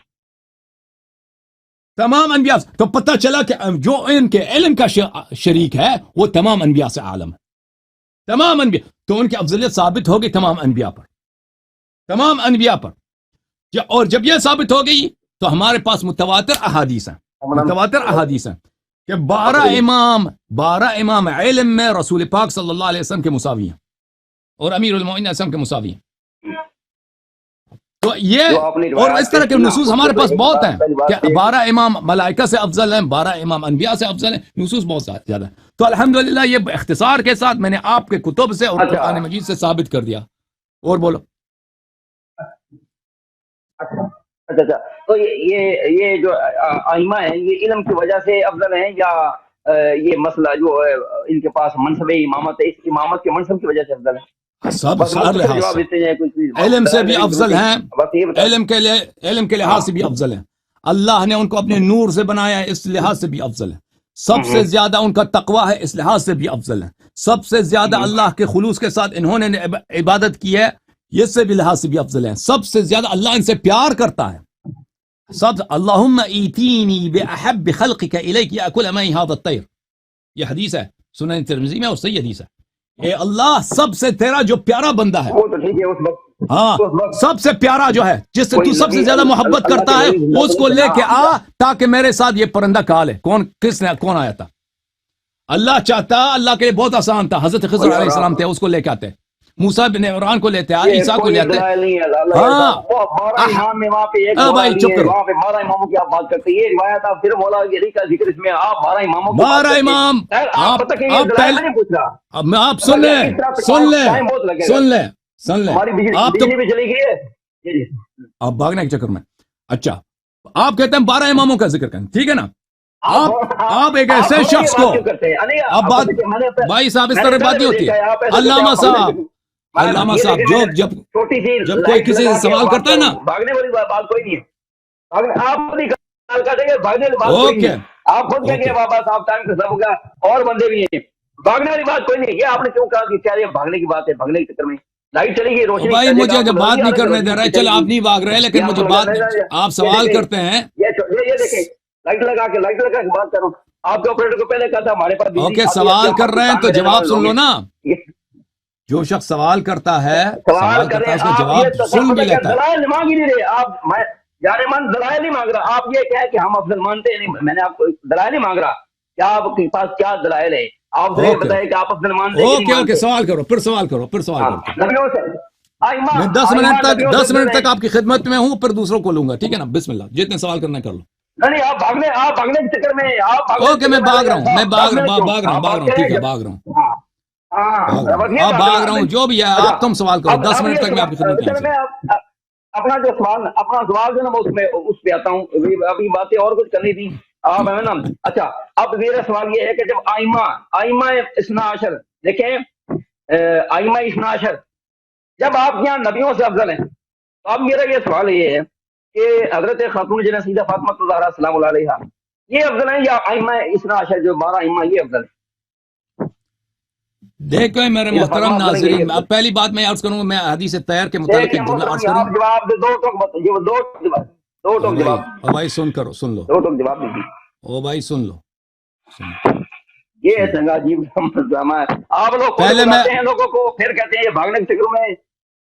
تمام انبیاء. تو پتہ چلا کہ جو ان کے علم کا شریک ہے وہ تمام انبیاء سے عالم ہے, تمام انبیاء. تو ان کی افضلیت ثابت ہوگی تمام انبیاء پر, تمام انبیاء پر. اور جب یہ ثابت ہو گئی تو ہمارے پاس متواتر احادیث ہیں کہ 12 امام علم میں رسول پاک صلی اللہ علیہ وسلم کے مساوی ہیں, اور امیر المؤمنین علیہ السلام کے مساوی ہیں. تو یہ جو آپ نے اور روایات اس طرح کے پیش کی نا، نصوص اس ہمارے سے پاس ایک بہت بات ہیں پہلی بات کہ یہ- 12 امام ملائکہ سے افضل ہیں، 12 امام انبیاء سے افضل ہیں، نصوص بہت زیادہ ہیں. تو الحمدللہ یہ اختصار کے ساتھ میں نے آپ کے کتب سے اور اچھا قرآن مجید سے ثابت کر دیا. اور بولو. اچھا اچھا. تو یہ جو ائمہ ہیں یہ علم کی وجہ سے افضل ہیں یا یہ مسئلہ جو ہے ان کے پاس منصب امامت ہے، اس امامت کے منصب کی وجہ سے افضل ہے؟ سب بس ہر مختصر لحاظ جواب سے دیتے ہیں، کچھ بھی علم سے بھی دلائل کی ضرورت افضل ہیں، نہیں، بس یہ بتا دیں. علم کے لحاظ سے بھی افضل ہیں. اللہ نے ان کو اپنے نور سے بنایا ہے، اس لحاظ سے بھی افضل ہے. سب سے زیادہ ان کا تقوی ہے، اس لحاظ سے بھی افضل ہے. سب سے زیادہ اللہ کے خلوص کے ساتھ انہوں نے عبادت کی ہے، یہ سے بھی لحاظ سے بھی افضل ہے. سب سے زیادہ اللہ ان سے پیار کرتا ہے. سب اللہم ایتینی بأحب خلقک الیک یأکل معی ھذا الطیر، یہ حدیث ہے سنن ترمذی میں، اور صحیح حدیث ہے. اے اللہ سب سے تیرا جو پیارا بندہ ہے، وہ تو ٹھیک ہے اس وقت، ہاں اس وقت سب سے پیارا جو ہے، جس سے کوئی تو سب سے نبی زیادہ محبت اللہ کرتا کے ہے، نبی زندہ اس تو کو نہیں لے تھے کے نا. آ تاکہ میرے ساتھ یہ پرندہ کھا لے. کون آیا تھا؟ اللہ چاہتا، اللہ کے لیے بہت آسان تھا. حضرت خضر علیہ السلام تھے، اس کو لے کے آتے. موسیٰ بن عمران کو لیتے، یہ عیسیٰ کو کوئی لیتے. دلائل نہیں ہے. اللہ ہاں وہ 12 امام میں وہاں پہ ایک مولا بھائی علی چپ ہے، کرو. وہاں پہ 12 اماموں کی آپ بات کرتے ہیں. یہ روایت آپ صرف مولا علی کا ذکر، اس میں آپ 12 اماموں کی بات 12 کرتے ہیں. امام. خیر، آپ پتہ کہ یہ آپ دلائل پہلے، میں نہیں پوچھ رہا. اب میں آپ پتہ سن کیا، لیں اس طرح پہ سن لیں ٹائم بہت لگے گا. سن لیں سن لیں. ہماری آپ تو بجلی بھی چلی گئی ہے. جی جی. آپ بھاگنے کے چکر میں. اچھا آپ کہتے ہیں 12 اماموں کا ذکر کریں، ٹھیک ہے نا. آپ ایک ایسے ہمیں یہ شخص بات کو، کیوں کرتے ہیں؟ اب بات، بھائی صاحب اس طرح بات نہیں ہوتی ہے. علامہ صاحب، علامہ صاحب چھوٹی سی جب کوئی کسی سے سوال کرتا ہے نا، بھاگنے والی بات کوئی نہیں ہے. آپ خود ہی سوال کرتے ہیں، بھاگنے والی بات کوئی نہیں اوکے ہے. آپ خود کہیں گے بابا صاحب ٹائم کا سب ہوگا، اور بندے بھی ہیں. بھاگنے والی بات کوئی نہیں ہے. یہ آپ نے کیوں کہا کہ کیا یہ بھاگنے کی بات ہے؟ بھاگنے کے چکر میں لائٹ چلی گئی، روشنی بھائی جگہ مجھے آپ کو نظر بات نہیں آ نہیں رہا کہ کرنے دے روشنی رہے. چلی چل آپ گئی. نہیں بھاگ رہے، لیکن یہ مجھے آپ کو بات، نظر نہیں آ رہا. آپ سوال کرتے ہیں. یہ دیکھیں، لائٹ لگا کے بات کرو. آپ کے آپریٹر کو پہلے کہا تھا ہمارے پاس بجلی اوکے آتی ہے، سوال ہم کر آپ کو رہے ہیں کام تو میں دینے جواب والے سن لوگ لو ہیں. نا. یہ جو شخص سوال کرتا ہے، سوال کریں اس کا آپ، جواب یہ سن بھی پتہ کیا لیتا ہے. دلائل مانگ ہی نہیں رہے آپ. میں یار من دلائل نہیں مانگ رہا. آپ یہ کہیں کہ ہم افضل مانتے ہیں نہیں، میں نے آپ کو دلائل نہیں مانگ رہا. کیا آپ کے پاس کیا دلائل ہے؟ آپ سے یہ اوکے بتائیں کہ آپ افضل مانتے ہیں کہ نہیں اوکے مانتے. سوال کرو، پھر سوال کرو، پھر سوال ہاں، کرو. نبیوں سے میں 10 آئمہ منٹ تک نبیوں سے 10 افضل منٹ ہیں. تک آپ کی خدمت میں ہوں، پھر دوسروں کو لوں گا، ٹھیک ہے نا. بسم اللہ، جتنے سوال کرنا کر لو. نہیں آپ بھاگنے کے چکر میں، آپ بھاگنے اوکے کے میں چکر بھاگ رہا ہوں، میں 10 منٹ کیوں؟ آپ بھاگ بات رہا ہوں، کریں ٹھیک ہے جب. بھاگ رہا ہوں. ہاں بس یہ اب بات بھاگ ہے. رہا ہوں جو بھی ہے. اچھا، آپ تم سوال کرو، 10 اب منٹ یہ تک میں آپ کی خدمت میں چلے حاضر میں اپنا سوال جو ہے نا میں اس پہ آتا ہوں. ابھی باتیں اور کچھ کرنی تھی آپ ہے نا. اچھا، اب میرا سوال یہ ہے کہ جب آئمہ اثنا عشر دیکھیں، آئمہ اثنا عشر جب آپ یہاں نبیوں سے افضل ہیں، تو اب میرا یہ سوال یہ ہے کہ حضرت خاتون جنہ سیدہ فاطمہ الزہرا السلام علیہا یہ افضل ہیں یا آئمہ اثنا عشر جو 12 آئمہ یہ افضل ہیں؟ دیکھیں میرے سیدہ محترم فاطمہ افضل ہیں کہ یہ ناظرین، افضل اب پہلی بات میں عرض کروں گا، میں حدیث طاہر کے ہیں؟ متعلق دیکھیں ایک جملہ عرض محترم، کروں. آپ جواب دو ٹوک دو ٹوک جواب دو ٹوک جواب او بھائی سن کرو، سن لو. دو ٹوک جواب دیجیے. او بھائی سن لو، سن یہ لو. سنگا عجیب ڈرامہ ہے. آپ لوگ خود پہلے میں، بلاتے ہیں لوگوں کو، پھر کہتے ہیں یہ بھاگنے کے فکر میں،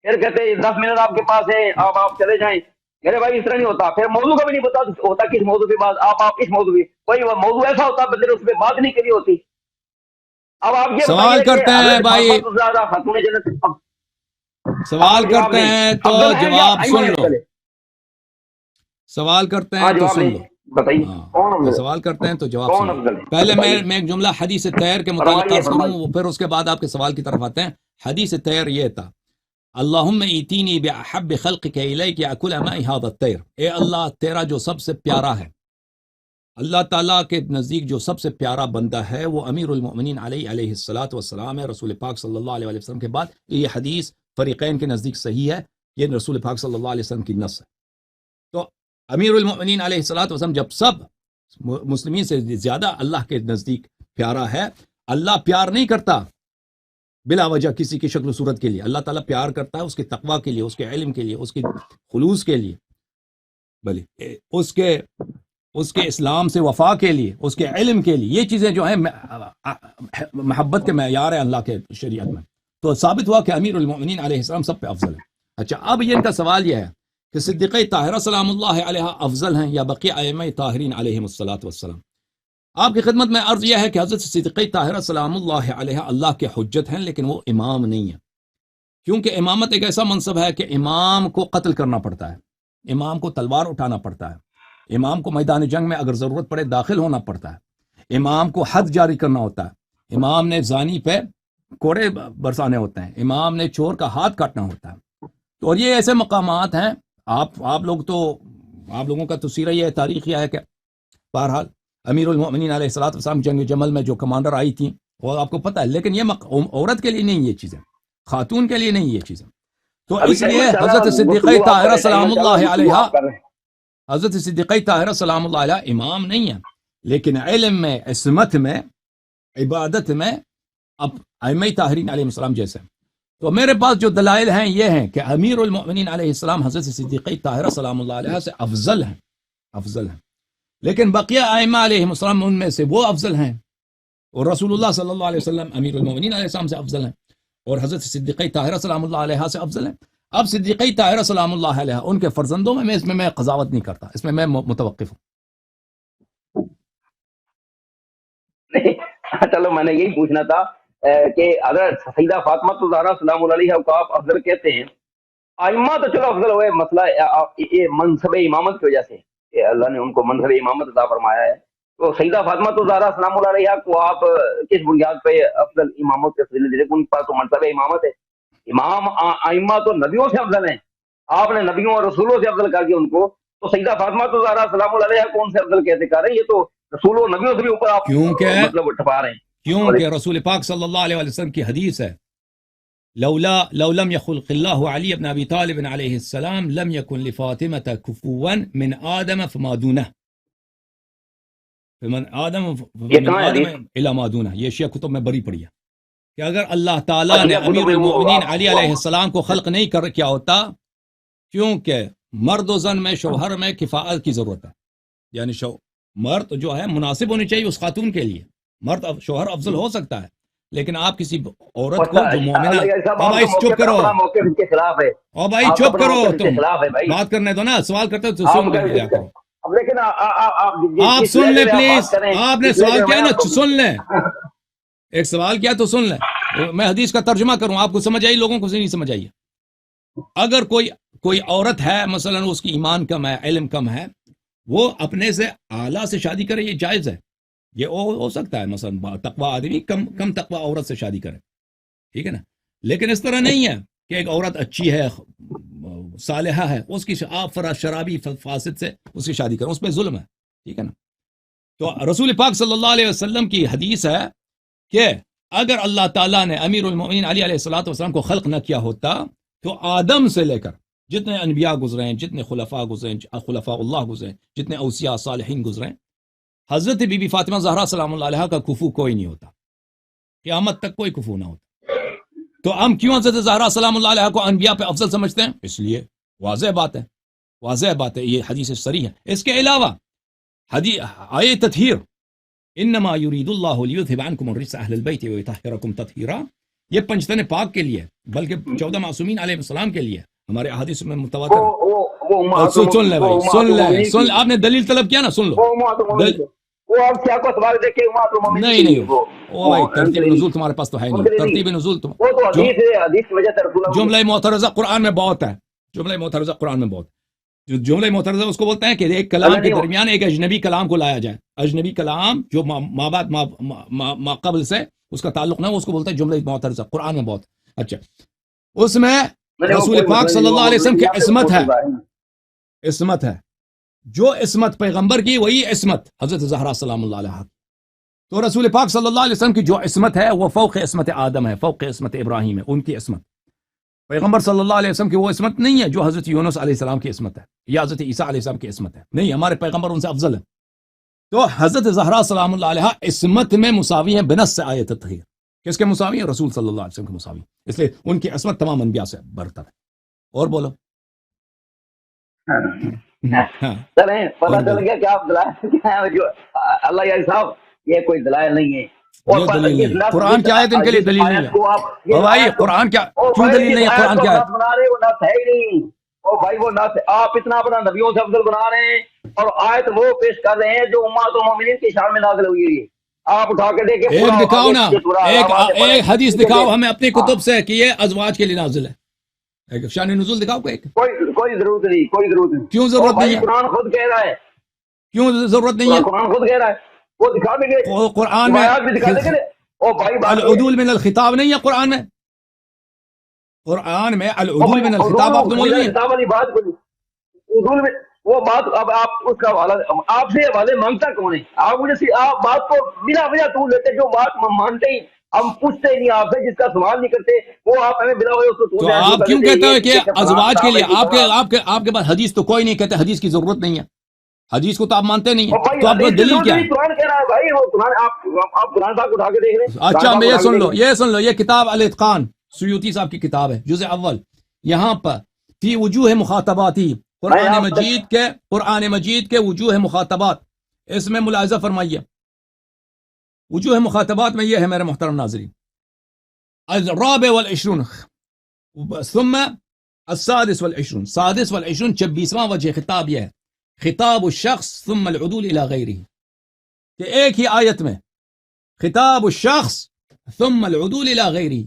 پھر کہتے ہیں 10 منٹ آپ کے پاس ہے، آپ چلے جائیں. میرے بھائی اس طرح نہیں ہوتا. پھر موضوع کا بھی نہیں پتا ہوتا کس موضوع پہ بات. آپ اس موضوع پہ کوئی موضوع ایسا ہوتا ہے بندے اس پہ بات نہیں کری ہوتی. اب آپ یہ سوال بتائیے کہ کرتے ہیں حضرت بھائی، فاطمہ الزہرا خاتون جنت سوال آپ جواب کرتے دیں، ہیں تو افضل ہیں یا جواب ایمن سن لو. افضل ہے؟ سوال کرتے ہیں ہاں تو جواب سن دیں، لو. بتائیے کون ہاں افضل ہے؟ سوال کرتے ہیں تو جواب کون سن لو. افضل ہے؟ پہلے بتائیے، میں ایک جملہ حدیث طاہر کے متعلق فرمائیے عرض کروں، فرمائیے. پھر اس کے بعد آپ کے سوال کی طرف آتے ہیں. حدیث طاہر یہ تھا، اللہم ایتینی بأحب خلقک الیک یأکل معی ھذا الطیر. اے اللہ تیرا جو سب سے پیارا ہے، اللہ تعالیٰ کے نزدیک جو سب سے پیارا بندہ ہے وہ امیر المؤمنین علیہ الصلاۃ والسلام ہے، رسول پاک صلی اللہ علیہ وسلم کے بعد. یہ حدیث فریقین کے نزدیک صحیح ہے، یہ رسول پاک صلی اللہ علیہ وسلم کی نص ہے. تو امیر المؤمنین علیہ الصلاۃ والسلام جب سب مسلمین سے زیادہ اللہ کے نزدیک پیارا ہے. اللہ پیار نہیں کرتا بلا وجہ کسی کی شکل و صورت کے لیے. اللہ تعالیٰ پیار کرتا ہے اس کے تقوی کے لیے، اس کے علم کے لیے، اس کے خلوص کے لیے، بلے اس کے اسلام سے وفا کے لیے، اس کے علم کے لیے. یہ چیزیں جو ہیں محبت کے معیار ہیں اللہ کے شریعت میں. تو ثابت ہوا کہ امیر المؤمنین علیہ السلام سب پہ افضل ہے. اچھا، اب یہ ان کا سوال یہ ہے کہ صدیقہ طاہرہ سلام اللہ علیہ افضل ہیں یا بقیہ ائمہ طاہرین علیہم الصلاۃ والسلام؟ آپ کی خدمت میں عرض یہ ہے کہ حضرت صدیقہ طاہرہ سلام اللہ علیہ اللہ کے حجت ہیں، لیکن وہ امام نہیں ہیں. کیونکہ امامت ایک ایسا منصب ہے کہ امام کو قتل کرنا پڑتا ہے، امام کو تلوار اٹھانا پڑتا ہے، امام کو میدان جنگ میں اگر ضرورت پڑے داخل ہونا پڑتا ہے، امام کو حد جاری کرنا ہوتا ہے، امام نے زانی پہ کوڑے برسانے ہوتے ہیں، امام نے چور کا ہاتھ کاٹنا ہوتا ہے. تو اور یہ ایسے مقامات ہیں. آپ لوگوں کا تو سیرہ یہ تاریخ یہ ہے کہ بہرحال امیر المؤمنین علیہ الصلوۃ والسلام جنگ جمل میں جو کمانڈر آئی تھیں وہ آپ کو پتہ ہے، لیکن یہ عورت کے لیے نہیں، یہ چیزیں خاتون کے لیے نہیں یہ چیزیں. تو اس لیے حضرت صدیقہ طاہرہ سلام اللہ علیہا، حضرت صدیقہ طاہرہ سلام اللہ علیہ امام نہیں ہے، لیکن علم میں، عصمت میں، عبادت میں اب ائمہ طاہرین علیہ السلام جیسے. تو میرے پاس جو دلائل ہیں یہ ہیں کہ امیر المؤمنین علیہ السلام حضرت صدیقہ طاہرہ سلام اللہ علیہ سے افضل ہیں، لیکن بقیہ ائمہ علیہ السلام ان میں سے وہ افضل ہیں، اور رسول اللہ صلی اللہ علیہ وسلم امیر المؤمنین علیہ السلام سے افضل ہیں، اور حضرت صدیقہ طاہرہ سلام اللہ علیہ سے افضل ہیں. اب صدیقہ طاہرہ سلام اللہ علیہ ان کے فرزندوں میں اس میں قضاوت نہیں کرتا، اس میں متوقف ہوں. چلو میں نے یہی پوچھنا تھا کہ اگر سیدہ فاطمہ الزہرا سلام اللہ علیہا کو آپ افضل کہتے ہیں، ائمہ تو چلو افضل ہوئے، مسئلہ یہ منصب امامت کی وجہ سے کہ اللہ نے ان کو منصب امامت عطا فرمایا ہے، تو سیدہ فاطمہ الزہرا سلام اللہ علیہا کو آپ کس بنیاد پہ افضل امامت کے فضیلت دیتے؟ ان کے پاس تو منصب امامت ہے. امام ائمہ تو نبیوں سے افضل ہیں، آپ نے نبیوں اور رسولوں سے افضل کر دیا ان کو، تو سیدہ فاطمہ الزہرا سلام اللہ علیہا کون سے افضل کیسے کر رہے ہیں؟ یہ تو رسولوں نبیوں سے بھی اوپر آپ مطلب ٹپا رہے ہیں. کیونکہ رسول پاک صلی اللہ علیہ وسلم کی حدیث ہے، لو لم يخلق الله علي بن ابي طالب عليه السلام لم يكن لفاطمة كفوا من آدم فما دونه، من آدم الى ما دونه. یہ شیعہ کتب میں بری پڑی ہے کہ اگر اللہ تعالیٰ نے امیر المؤمنین علی علیہ السلام کو خلق نہیں کیا ہوتا، کیونکہ مرد و زن میں، شوہر میں کفاءت کی ضرورت ہے، یعنی مرد جو ہے مناسب ہونی چاہیے اس خاتون کے لیے. مرد شوہر افضل ہو سکتا ہے، لیکن آپ کسی عورت کو جو مومنہ، بھائی چپ کرو، او بھائی چپ کرو، تم بات کرنے دو نا، سوال کرتے ہو تو سن لیا کرو. آپ سن لیں پلیز، آپ نے سوال کیا نا، سن لیں، ایک سوال کیا تو سن لیں. میں حدیث کا ترجمہ کروں، آپ کو سمجھ آئی، لوگوں کو نہیں سمجھ آئی. اگر کوئی عورت ہے مثلا اس کی ایمان کم ہے، علم کم ہے، وہ اپنے سے اعلیٰ سے شادی کرے، یہ جائز ہے، یہ ہو سکتا ہے. مثلا تقوی آدمی کم تقوی عورت سے شادی کرے، ٹھیک ہے نا، لیکن اس طرح نہیں ہے کہ ایک عورت اچھی ہے، صالحہ ہے، اس کی آپ شرابی فاسد سے اس کی شادی کریں، اس پہ ظلم ہے، ٹھیک ہے نا. تو رسول پاک صلی اللہ علیہ وسلم کی حدیث ہے کہ اگر اللہ تعالیٰ نے امیر المؤمنین علی علیہ الصلوۃ والسلام کو خلق نہ کیا ہوتا تو آدم سے لے کر جتنے انبیاء گزرے ہیں، جتنے خلفاء گزرے ہیں، خلفاء اللہ گزرے ہیں، جتنے اوصیاء صالحین گزرے ہیں، حضرت بی بی فاطمہ زہرا سلام اللہ علیہ کا کفو کوئی نہیں ہوتا، قیامت تک کوئی کفو نہ ہوتا. تو ہم کیوں حضرت زہرا سلام اللہ علیہ کو انبیاء پہ افضل سمجھتے ہیں؟ اس لیے واضح بات ہے، یہ حدیث صریح ہے. اس کے علاوہ آیے تطہیر، انما یرید اللہ لیذھب عنکم الرجس اہل البیت ویطہرکم تطہیرا، یہ پنجتن پاک کے لیے، بلکہ 14 معصومین علیہ السلام کے لیے، ہمارے احادیث میں متواتر. سن لیں بھائی، سن لیں، آپ نے دلیل طلب کیا نا، سن لو. نہیں وہ بھائی ترتیب نزول تمہارے پاس تو ہے نہیں، ترتیب نزول جملہ معترضہ قرآن میں بہت ہے، جملہ معترضہ قرآن میں بہت. جو جملہ معترضہ اس کو بولتے ہیں کہ ایک کلام کے درمیان ایک اجنبی کلام کو لایا جائے، اجنبی کلام جو ما قبل سے اس کا تعلق نہ ہو، اس کو بولتے ہیں جملہ معترضہ. قرآن میں بہت. اچھا، اس میں رسول پاک صلی اللہ علیہ وسلم کی عصمت ہے، جو عصمت پیغمبر کی وہی عصمت حضرت زہرا سلام اللہ علیہ. تو رسول پاک صلی اللہ علیہ وسلم کی جو عصمت ہے وہ فوق عصمت آدم ہے، فوق عصمت ابراہیم ہے، ان کی عصمت. پیغمبر صلی اللہ علیہ وسلم کی وہ عصمت نہیں ہے جو حضرت یونس علیہ السلام کی عصمت ہے یا حضرت عیسیٰ علیہ السلام کی عصمت ہے، نہیں، ہمارے پیغمبر ان سے افضل ہے. تو حضرت زہرا سلام اللہ علیہ عصمت میں مساوی ہیں بنص آیت تطہیر. کس کے مساوی ہیں؟ رسول صلی اللہ علیہ وسلم کے مساوی، اس لیے ان کی عصمت تمام انبیاء سے برتر ہے. اور بولو. چلیں پتہ چل گیا کہ آپ دلائل جو اللہ یا صاحب یہ کوئی دلائل نہیں ہے. یہ دلیل نہیں، قرآن کی آیت ان کے لیے دلیل نہیں ہے. اور بھائی قرآن کیا کیوں دلیل نہیں ہے؟ قرآن کیا بنا رہے وہ نہ ہے ہی نہیں. او بھائی وہ نہ آپ اتنا اپنا نبیوں سے افضل بنا رہے ہیں اور آیت وہ پیش کر رہے ہیں جو امہات المومنین کی شان میں نازل ہوئی ہے. آپ اٹھا کے دیکھیں ایک دکھاؤ نا، ایک حدیث دکھاؤ ہمیں اپنی کتب سے کہ یہ ازواج کے لیے نازل ہے، ایک شان نزول دکھاؤ ایک. کوئی ضرورت نہیں، کوئی ضرورت نہیں. کیوں ضرورت نہیں ہے؟ قرآن خود کہہ رہا ہے، کیوں ضرورت نہیں ہے؟ قرآن خود کہہ رہا ہے، وہ دکھا دیں گے، قرآن میں روایات بھی دکھا دیں گے. او بھائی بات العدول من الخطاب نہیں ہے قرآن میں، قرآن میں العدول من الخطاب آپ تو مول نہیں ہے. خطاب والی بات بولی اردو میں، وہ بات اب آپ اس کا حوالہ آپ سے حوالے مانگتا کون ہے؟ آپ مجھے آپ بات کو بلا وجہ تو لیتے، جو بات مانتے ہی ہم پوچھتے ہی نہیں آپ سے، جس کا سوال نہیں کرتے وہ آپ ہمیں بلا وجہ اس کو تو آپ کیوں کہتے ہیں کہ ازواج کے لیے آپ کے پاس حدیث تو کوئی نہیں، کہتے حدیث کی ضرورت نہیں ہے، حدیث کو تو آپ مانتے نہیں ہیں، تو آپ کو دلیل کیا ہے؟ قرآن کہہ رہا ہے بھائی، وہ قرآن آپ قرآن صاحب کو اٹھا کے دیکھ رہے ہیں. اچھا میں یہ سن لو، یہ کتاب الاتقان سیوطی صاحب کی کتاب ہے، جزء اول، یہاں پر فی وجوہ مخاطباتی، قرآن مجید کے وجوہ مخاطبات، اس میں ملاحظہ فرمائیے. وجوہ مخاطبات میں یہ ہے میرے محترم ناظرین، الرابع والعشرون ثم السادس والعشرون، سادس والعشرون 26واں وجہ خطاب یہ ہے، خطاب الشخص ثم العدول الى غیرہ، کہ ایک ہی آیت میں خطاب الشخص ثم العدول الى غیرہ،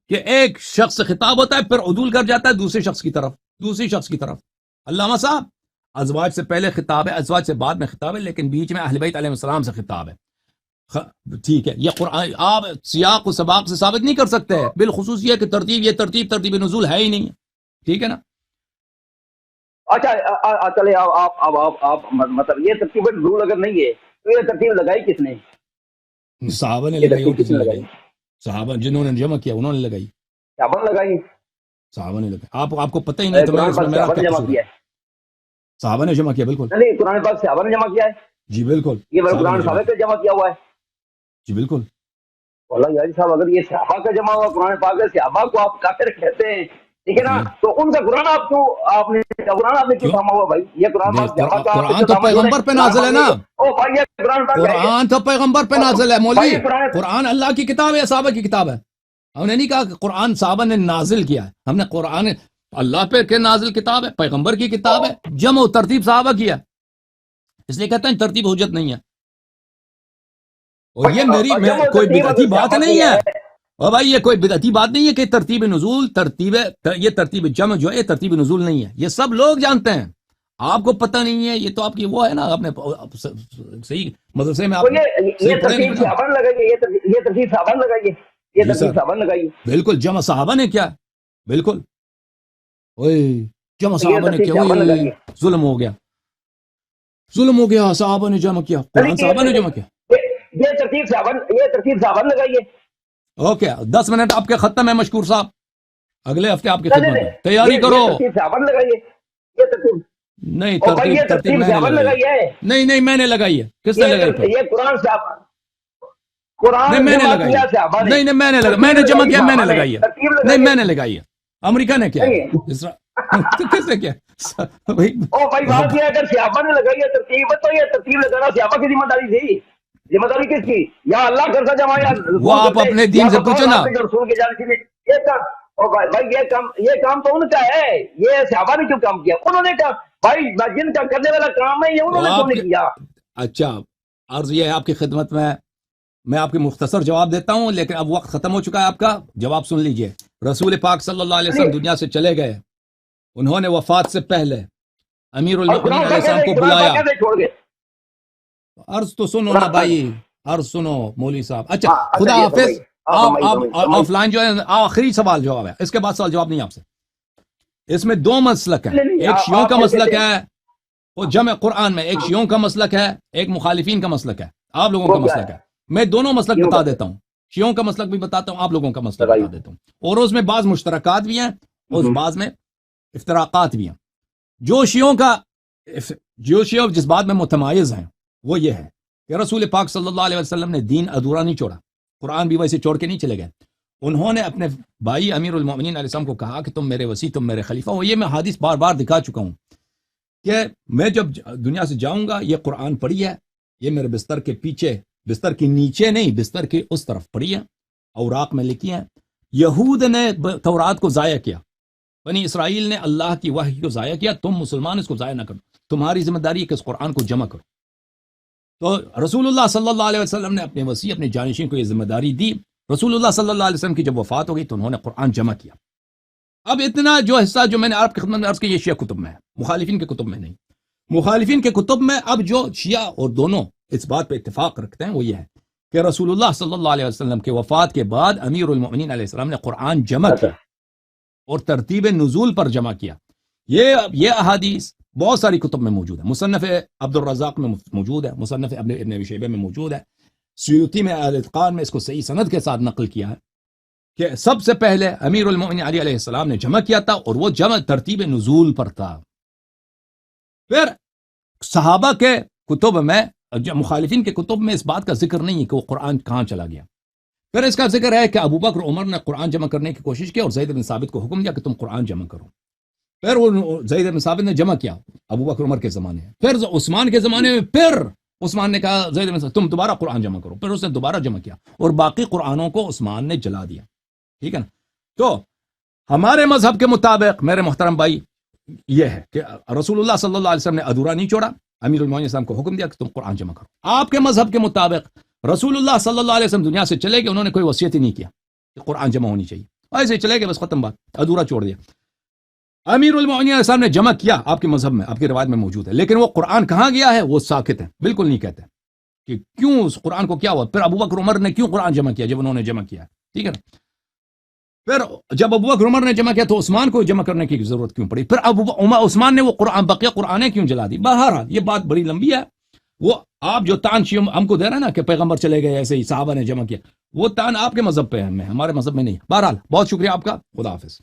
کہ ایک شخص سے خطاب ہوتا ہے پھر عدول کر جاتا ہے دوسرے شخص کی طرف. علامہ صاحب ازواج سے پہلے خطاب ہے، ازواج سے بعد میں خطاب ہے، لیکن بیچ میں اہل بیت علیہ السلام سے خطاب ہے. ٹھیک ہے، یہ قرآن آپ سیاق و سباق سے ثابت نہیں کر سکتے، بالخصوص یہ کہ ترتیب نزول ہے ہی نہیں، ٹھیک ہے نا. اچھا چلے آپ مطلب یہ ترتیب نزول اگر نہیں ہے تو یہ ترتیب لگائی کس نے؟ صحابہ نے لگائی. اور کس نے لگائی؟ صحابہ جنہوں نے جمع کیا انہوں نے لگائی. صحابہ نے لگائی؟ صحابہ نے لگائی. آپ کو پتہ ہی نہیں تو میرا کیا قصور ہے؟ صحابہ نے جمع کیا، بالکل. نہیں، قرآن پاک صحابہ نے جمع کیا ہے. جی بالکل، یہ قرآن صحابہ کا جمع کیا ہوا ہے. جی بالکل. واللہ یاری صاحب اگر یہ صحابہ کا جمع ہوا قرآن پاک ہے، صحابہ کو آپ کافر کہتے ہیں، ٹھیک ہے نا، تو ان کا قرآن آپ نے کیوں تھاما ہوا بھائی؟ یہ قرآن تو پیغمبر پہ نازل ہے نا. قرآن تو پیغمبر پہ نازل ہے مولوی. قرآن اللہ کی کتاب ہے، صحابہ کی کتاب ہے. ہم نے نہیں کہا کہ قرآن صحابہ نے نازل کیا ہے، ہم نے قرآن اللہ پہ کے نازل کتاب ہے، پیغمبر کی کتاب ہے، جمع و ترتیب صحابہ کیا، اس لیے کہتے ہیں ترتیب حجت نہیں ہے. اور یہ میری کوئی بدعتی بات نہیں ہے، اور بھائی یہ کوئی بدعتی بات نہیں ہے کہ ترتیب نزول یہ ترتیب جمع جو ہے ترتیب نزول نہیں ہے، یہ سب لوگ جانتے ہیں، آپ کو پتہ نہیں ہے. یہ تو آپ کی وہ ہے نا، آپ نے صحیح مدرسے میں آپ ترتیب صحابہ لگائیے. بالکل جمع صحابہ نے کیا، بالکل جمع صحابہ نے کیا. ظلم ہو گیا، صحابہ نے جمع کیا، قرآن صحابہ نے جمع کیا. یہ ترتیب صحابہ نے لگائی ہے. اوکے 10 منٹ آپ کے ختم ہے مشکور صاحب، اگلے ہفتے آپ کی خدمت میں تیاری کرو. نہیں ترتیب میں نے لگائی ہے. نہیں میں نے لگائی ہے. کس نے لگائی؟ یہ قرآن نہیں میں نے لگائی ہے. نہیں میں نے جمع کیا، میں نے لگائی ہے. نہیں میں نے لگائی ہے. امریکہ نے کیا؟ کس نے کیا؟ بھائی بات یہ اگر صحابہ نے لگائی ہے ترتیب، تو یہ ترتیب لگانا صحابہ کی ذمہ داری تھی. ذمہ داری کس کی؟ یا اللہ کرتا جمع، یا وہ آپ اپنے دین سے پوچھو نا. یہ کام تو ان کا ہے، یہ صحابہ نے کیوں کام کیا؟ انہوں نے کہا بھائی جن کا کرنے والا کام ہے یہ انہوں نے کیوں نہیں کیا. اچھا عرض یہ ہے آپ کی خدمت میں آپ کے مختصر جواب دیتا ہوں، لیکن اب وقت ختم ہو چکا ہے. آپ کا جواب سن لیجئے. رسول پاک صلی اللہ علیہ وسلم دنیا سے چلے گئے، انہوں نے وفات سے پہلے امیر المؤمنین علیہ السلام کو بلایا. عرض تو سنو نا بھائی، عرض سنو مولوی صاحب. اچھا خدا حافظ. آف لائن جو ہے آخری سوال جواب ہے، اس کے بعد سوال جواب نہیں آپ سے. اس میں 2 مسلک ہیں، ایک شیعوں کا مسلک ہے وہ جمع قرآن میں، ایک شیعوں کا مسلک ہے، ایک مخالفین کا مسلک ہے، آپ لوگوں کا مسلک ہے. میں دونوں مسلک بتا دیتا ہوں، شیعوں کا مسلک بھی بتاتا ہوں، آپ لوگوں کا مسلک بتا دیتا ہوں. اور اس میں بعض مشترکات بھی ہیں اور بعض میں افتراقات بھی ہیں. جو شیعوں جس بات میں متمایز ہیں وہ یہ ہے کہ رسول پاک صلی اللہ علیہ وسلم نے دین ادھورا نہیں چھوڑا، قرآن بھی ویسے چھوڑ کے نہیں چلے گئے. انہوں نے اپنے بھائی امیر المؤمنین علیہ السلام کو کہا کہ تم میرے وصی، تم میرے خلیفہ ہو. یہ میں حدیث بار بار دکھا چکا ہوں کہ میں جب دنیا سے جاؤں گا یہ قرآن پڑھی ہے، یہ میرے بستر کے پیچھے، بستر کے نیچے نہیں، بستر کے اس طرف پڑھی ہے، اوراق میں لکھی ہیں. یہود نے تورات کو ضائع کیا، بنی اسرائیل نے اللہ کی وحی کو ضائع کیا. تم مسلمان اس کو ضائع نہ کرو، تمہاری ذمہ داری ہے کہ اس قرآن کو جمع کرو. تو رسول اللہ صلی اللہ علیہ وسلم نے اپنے وصی اپنے جانشین کو یہ ذمہ داری دی. رسول اللہ صلی اللہ علیہ وسلم کی جب وفات ہو گئی تو انہوں نے قرآن جمع کیا. اب اتنا جو حصہ جو میں نے آپ کی خدمت میں عرض کیا یہ شیعہ کتب میں ہے, مخالفین کے کتب میں نہیں. مخالفین کے کتب میں اب جو شیعہ اور دونوں اس بات پہ اتفاق رکھتے ہیں وہ یہ ہے کہ رسول اللہ صلی اللہ علیہ وسلم کے وفات کے بعد امیر المؤمنین علیہ السلام نے قرآن جمع کیا اور ترتیب نزول پر جمع کیا. یہ احادیث بہت ساری کتب میں موجود ہے. مصنف عبد الرزاق میں موجود ہے, مصنف ابن ابی شیبہ میں موجود ہے, سیوطی میں الاتقان میں اس کو صحیح سند کے ساتھ نقل کیا ہے کہ سب سے پہلے امیر المؤمنین علی علیہ السلام نے جمع کیا تھا اور وہ جمع ترتیب نزول پر تھا. پھر صحابہ کے کتب میں, مخالفین کے کتب میں اس بات کا ذکر نہیں ہے کہ وہ قرآن کہاں چلا گیا. پھر اس کا ذکر ہے کہ ابو بکر عمر نے قرآن جمع کرنے کی کوشش کی اور زید بن ثابت کو حکم دیا کہ تم قرآن جمع کرو. پھر وہ زید بن ثابت نے جمع کیا ابو بکر عمر کے زمانے میں. پھر عثمان کے زمانے میں پھر عثمان نے کہا زید بن ثابت تم دوبارہ قرآن جمع کرو. پھر اس نے دوبارہ جمع کیا اور باقی قرآنوں کو عثمان نے جلا دیا. ٹھیک ہے نا. تو ہمارے مذہب کے مطابق میرے محترم بھائی یہ ہے کہ رسول اللہ صلی اللہ علیہ وسلم نے ادھورا نہیں چھوڑا, امیر المؤمنین السلام کو حکم دیا کہ تم قرآن جمع کرو. آپ کے مذہب کے مطابق رسول اللہ صلی اللہ علیہ وسلم دنیا سے چلے گئے, انہوں نے کوئی وصیت ہی نہیں کیا کہ قرآن جمع ہونی چاہیے, ایسے ہی چلے گئے, بس ختم بات, ادھورا چھوڑ دیا. امیر المؤمنین علیہ السلام نے جمع کیا, آپ کے مذہب میں آپ کی روایت میں موجود ہے, لیکن وہ قرآن کہاں گیا ہے وہ ساکت ہے, بالکل نہیں کہتے کہ کیوں اس قرآن کو کیا ہوا. پھر ابو بکر عمر نے کیوں قرآن جمع کیا جب انہوں نے جمع کیا, ٹھیک ہے نا. پھر جب ابو بکر عمر نے جمع کیا تو عثمان کو جمع کرنے کی ضرورت کیوں پڑی. پھر عثمان نے وہ قرآن بقیہ قرآنیں کیوں جلا دی. بہرحال یہ بات بڑی لمبی ہے. وہ آپ جو تان ہم کو دے رہے ہیں نا کہ پیغمبر چلے گئے ایسے ہی صحابہ نے جمع کیا, وہ تان آپ کے مذہب پہ ہے, ہمارے مذہب میں نہیں. بہرحال بہت شکریہ آپ کا, خدا حافظ.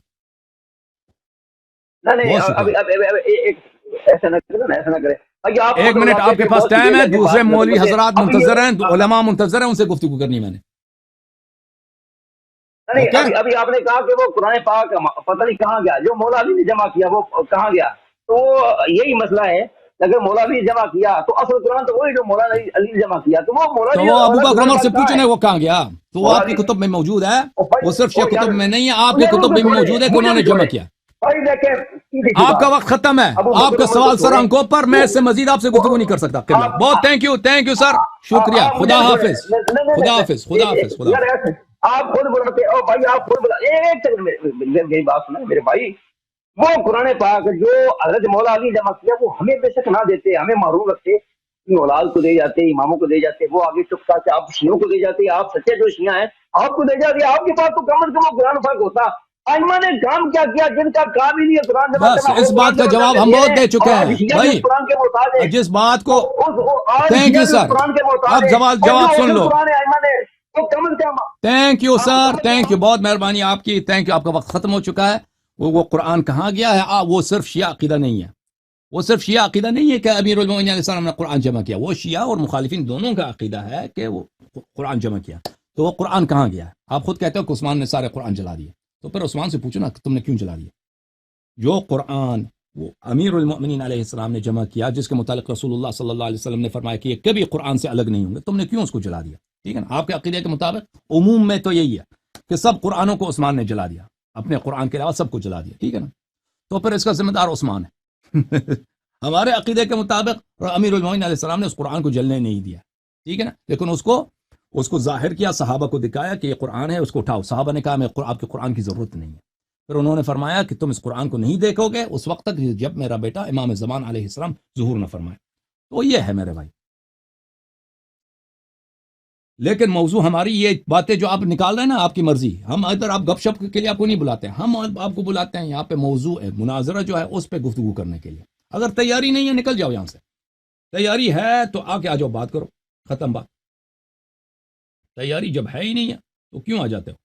ایک منٹ آپ کے پاس ٹائم ہے, دوسرے مولوی حضرات منتظر ہیں, علماء منتظر ہیں, ان سے گفتگو کرنی میں نے. ابھی آپ نے کہا کہ وہ قرآن پاک پتہ نہیں کہاں گیا, جو مولا علی نے جمع کیا وہ کہاں گیا. تو یہی مسئلہ ہے, اگر مولا علی نے جمع کیا تو اصل قرآن تو وہی جو مولا علی نے جمع کیا, تو وہ مولا علی ابو بکر عمر سے پوچھنے وہ کہاں گیا, تو وہ آپ کی کتب میں موجود ہے, وہ صرف شیعہ کتب میں نہیں ہے, آپ کی کتب میں موجود ہے کہ انہوں نے جمع کیا. آپ کا وقت ختم ہے, آپ کا سوال سر آنکھوں پر, میں اس سے مزید آپ سے گفتگو نہیں کر سکتا. بہت تھینک یو سر, شکریہ, خدا حافظ, خدا حافظ, خدا حافظ, خدا حافظ. آپ خود بلاتے ہو بھائی, آپ خود بلا, ایک سیکنڈ میری بات سنا میرے بھائی. وہ قرآن پاک جو حضرت مولا علی جمع کیا وہ ہمیں بے شک نہ دیتے, ہمیں معروف رکھتے, اولاد کو دے جاتے, اماموں کو دے جاتے, وہ آگے چپتا سے آپ شیعوں کو دے جاتے, آپ سچے جو شیعہ ہیں آپ کو دے جاتے. آپ کے پاس تو کم از کم وہ قرآن پاک ہوتا. ائمہ نے کام کیا کیا جن کا کام ہی نہیں ہے قرآن جمع کرنا. بس اس بات کا جواب ہم بہت دے چکے ہیں بھائی, قرآن کے محتاج ہے جس بات کو. تھینک یو سر, اب جواب سن لو. Thank you sir, thank you, بہت مہربانی آپ کی, تھینک یو. آپ کا وقت ختم ہو چکا ہے. وہ قرآن کہاں گیا ہے, وہ صرف شیعہ عقیدہ نہیں ہے, وہ صرف شیعہ عقیدہ نہیں ہے کہ امیر المؤمنین علیہ السلام نے قرآن جمع کیا. وہ شیعہ اور مخالفین دونوں کا عقیدہ ہے کہ وہ قرآن جمع کیا. تو وہ قرآن کہاں گیا ہے؟ آپ خود کہتے ہو کہ عثمان نے سارے قرآن جلا دیے, تو پھر عثمان سے پوچھو نا کہ تم نے کیوں جلا دیا. جو قرآن وہ امیر المؤمنین علیہ السلام نے جمع کیا, جس کے متعلق رسول اللہ صلی اللہ علیہ وسلم نے فرمایا کہ یہ کبھی قرآن سے الگ نہیں ہوں گے, تم نے کیوں اس کو جلا دیا. ٹھیک ہے نا. آپ کے عقیدے کے مطابق عموم میں تو یہی ہے کہ سب قرآنوں کو عثمان نے جلا دیا, اپنے قرآن کے علاوہ سب کو جلا دیا. ٹھیک ہے نا. تو پھر اس کا ذمہ دار عثمان ہے. ہمارے عقیدے کے مطابق امیر المؤمنین علیہ السلام نے اس قرآن کو جلنے نہیں دیا. ٹھیک ہے نا. لیکن اس کو ظاہر کیا, صحابہ کو دکھایا کہ یہ قرآن ہے, اس کو اٹھاؤ. صحابہ نے کہا میں آپ کے قرآن کی ضرورت نہیں ہے. پھر انہوں نے فرمایا کہ تم اس قرآن کو نہیں دیکھو گے اس وقت تک جب میرا بیٹا امام زمان علیہ السلام ظہور نہ فرمائے. تو یہ ہے میرے بھائی. لیکن موضوع ہماری یہ باتیں جو آپ نکال رہے ہیں نا, آپ کی مرضی. ہم ادھر آپ گپ شپ کے لیے آپ کو نہیں بلاتے ہیں, ہم آپ کو بلاتے ہیں یہاں پہ موضوع ہے, مناظرہ جو ہے اس پہ گفتگو کرنے کے لیے. اگر تیاری نہیں ہے نکل جاؤ یہاں سے, تیاری ہے تو آ کے آ جاؤ, بات کرو, ختم بات. تیاری جب ہے ہی نہیں ہے تو کیوں آ جاتے ہو.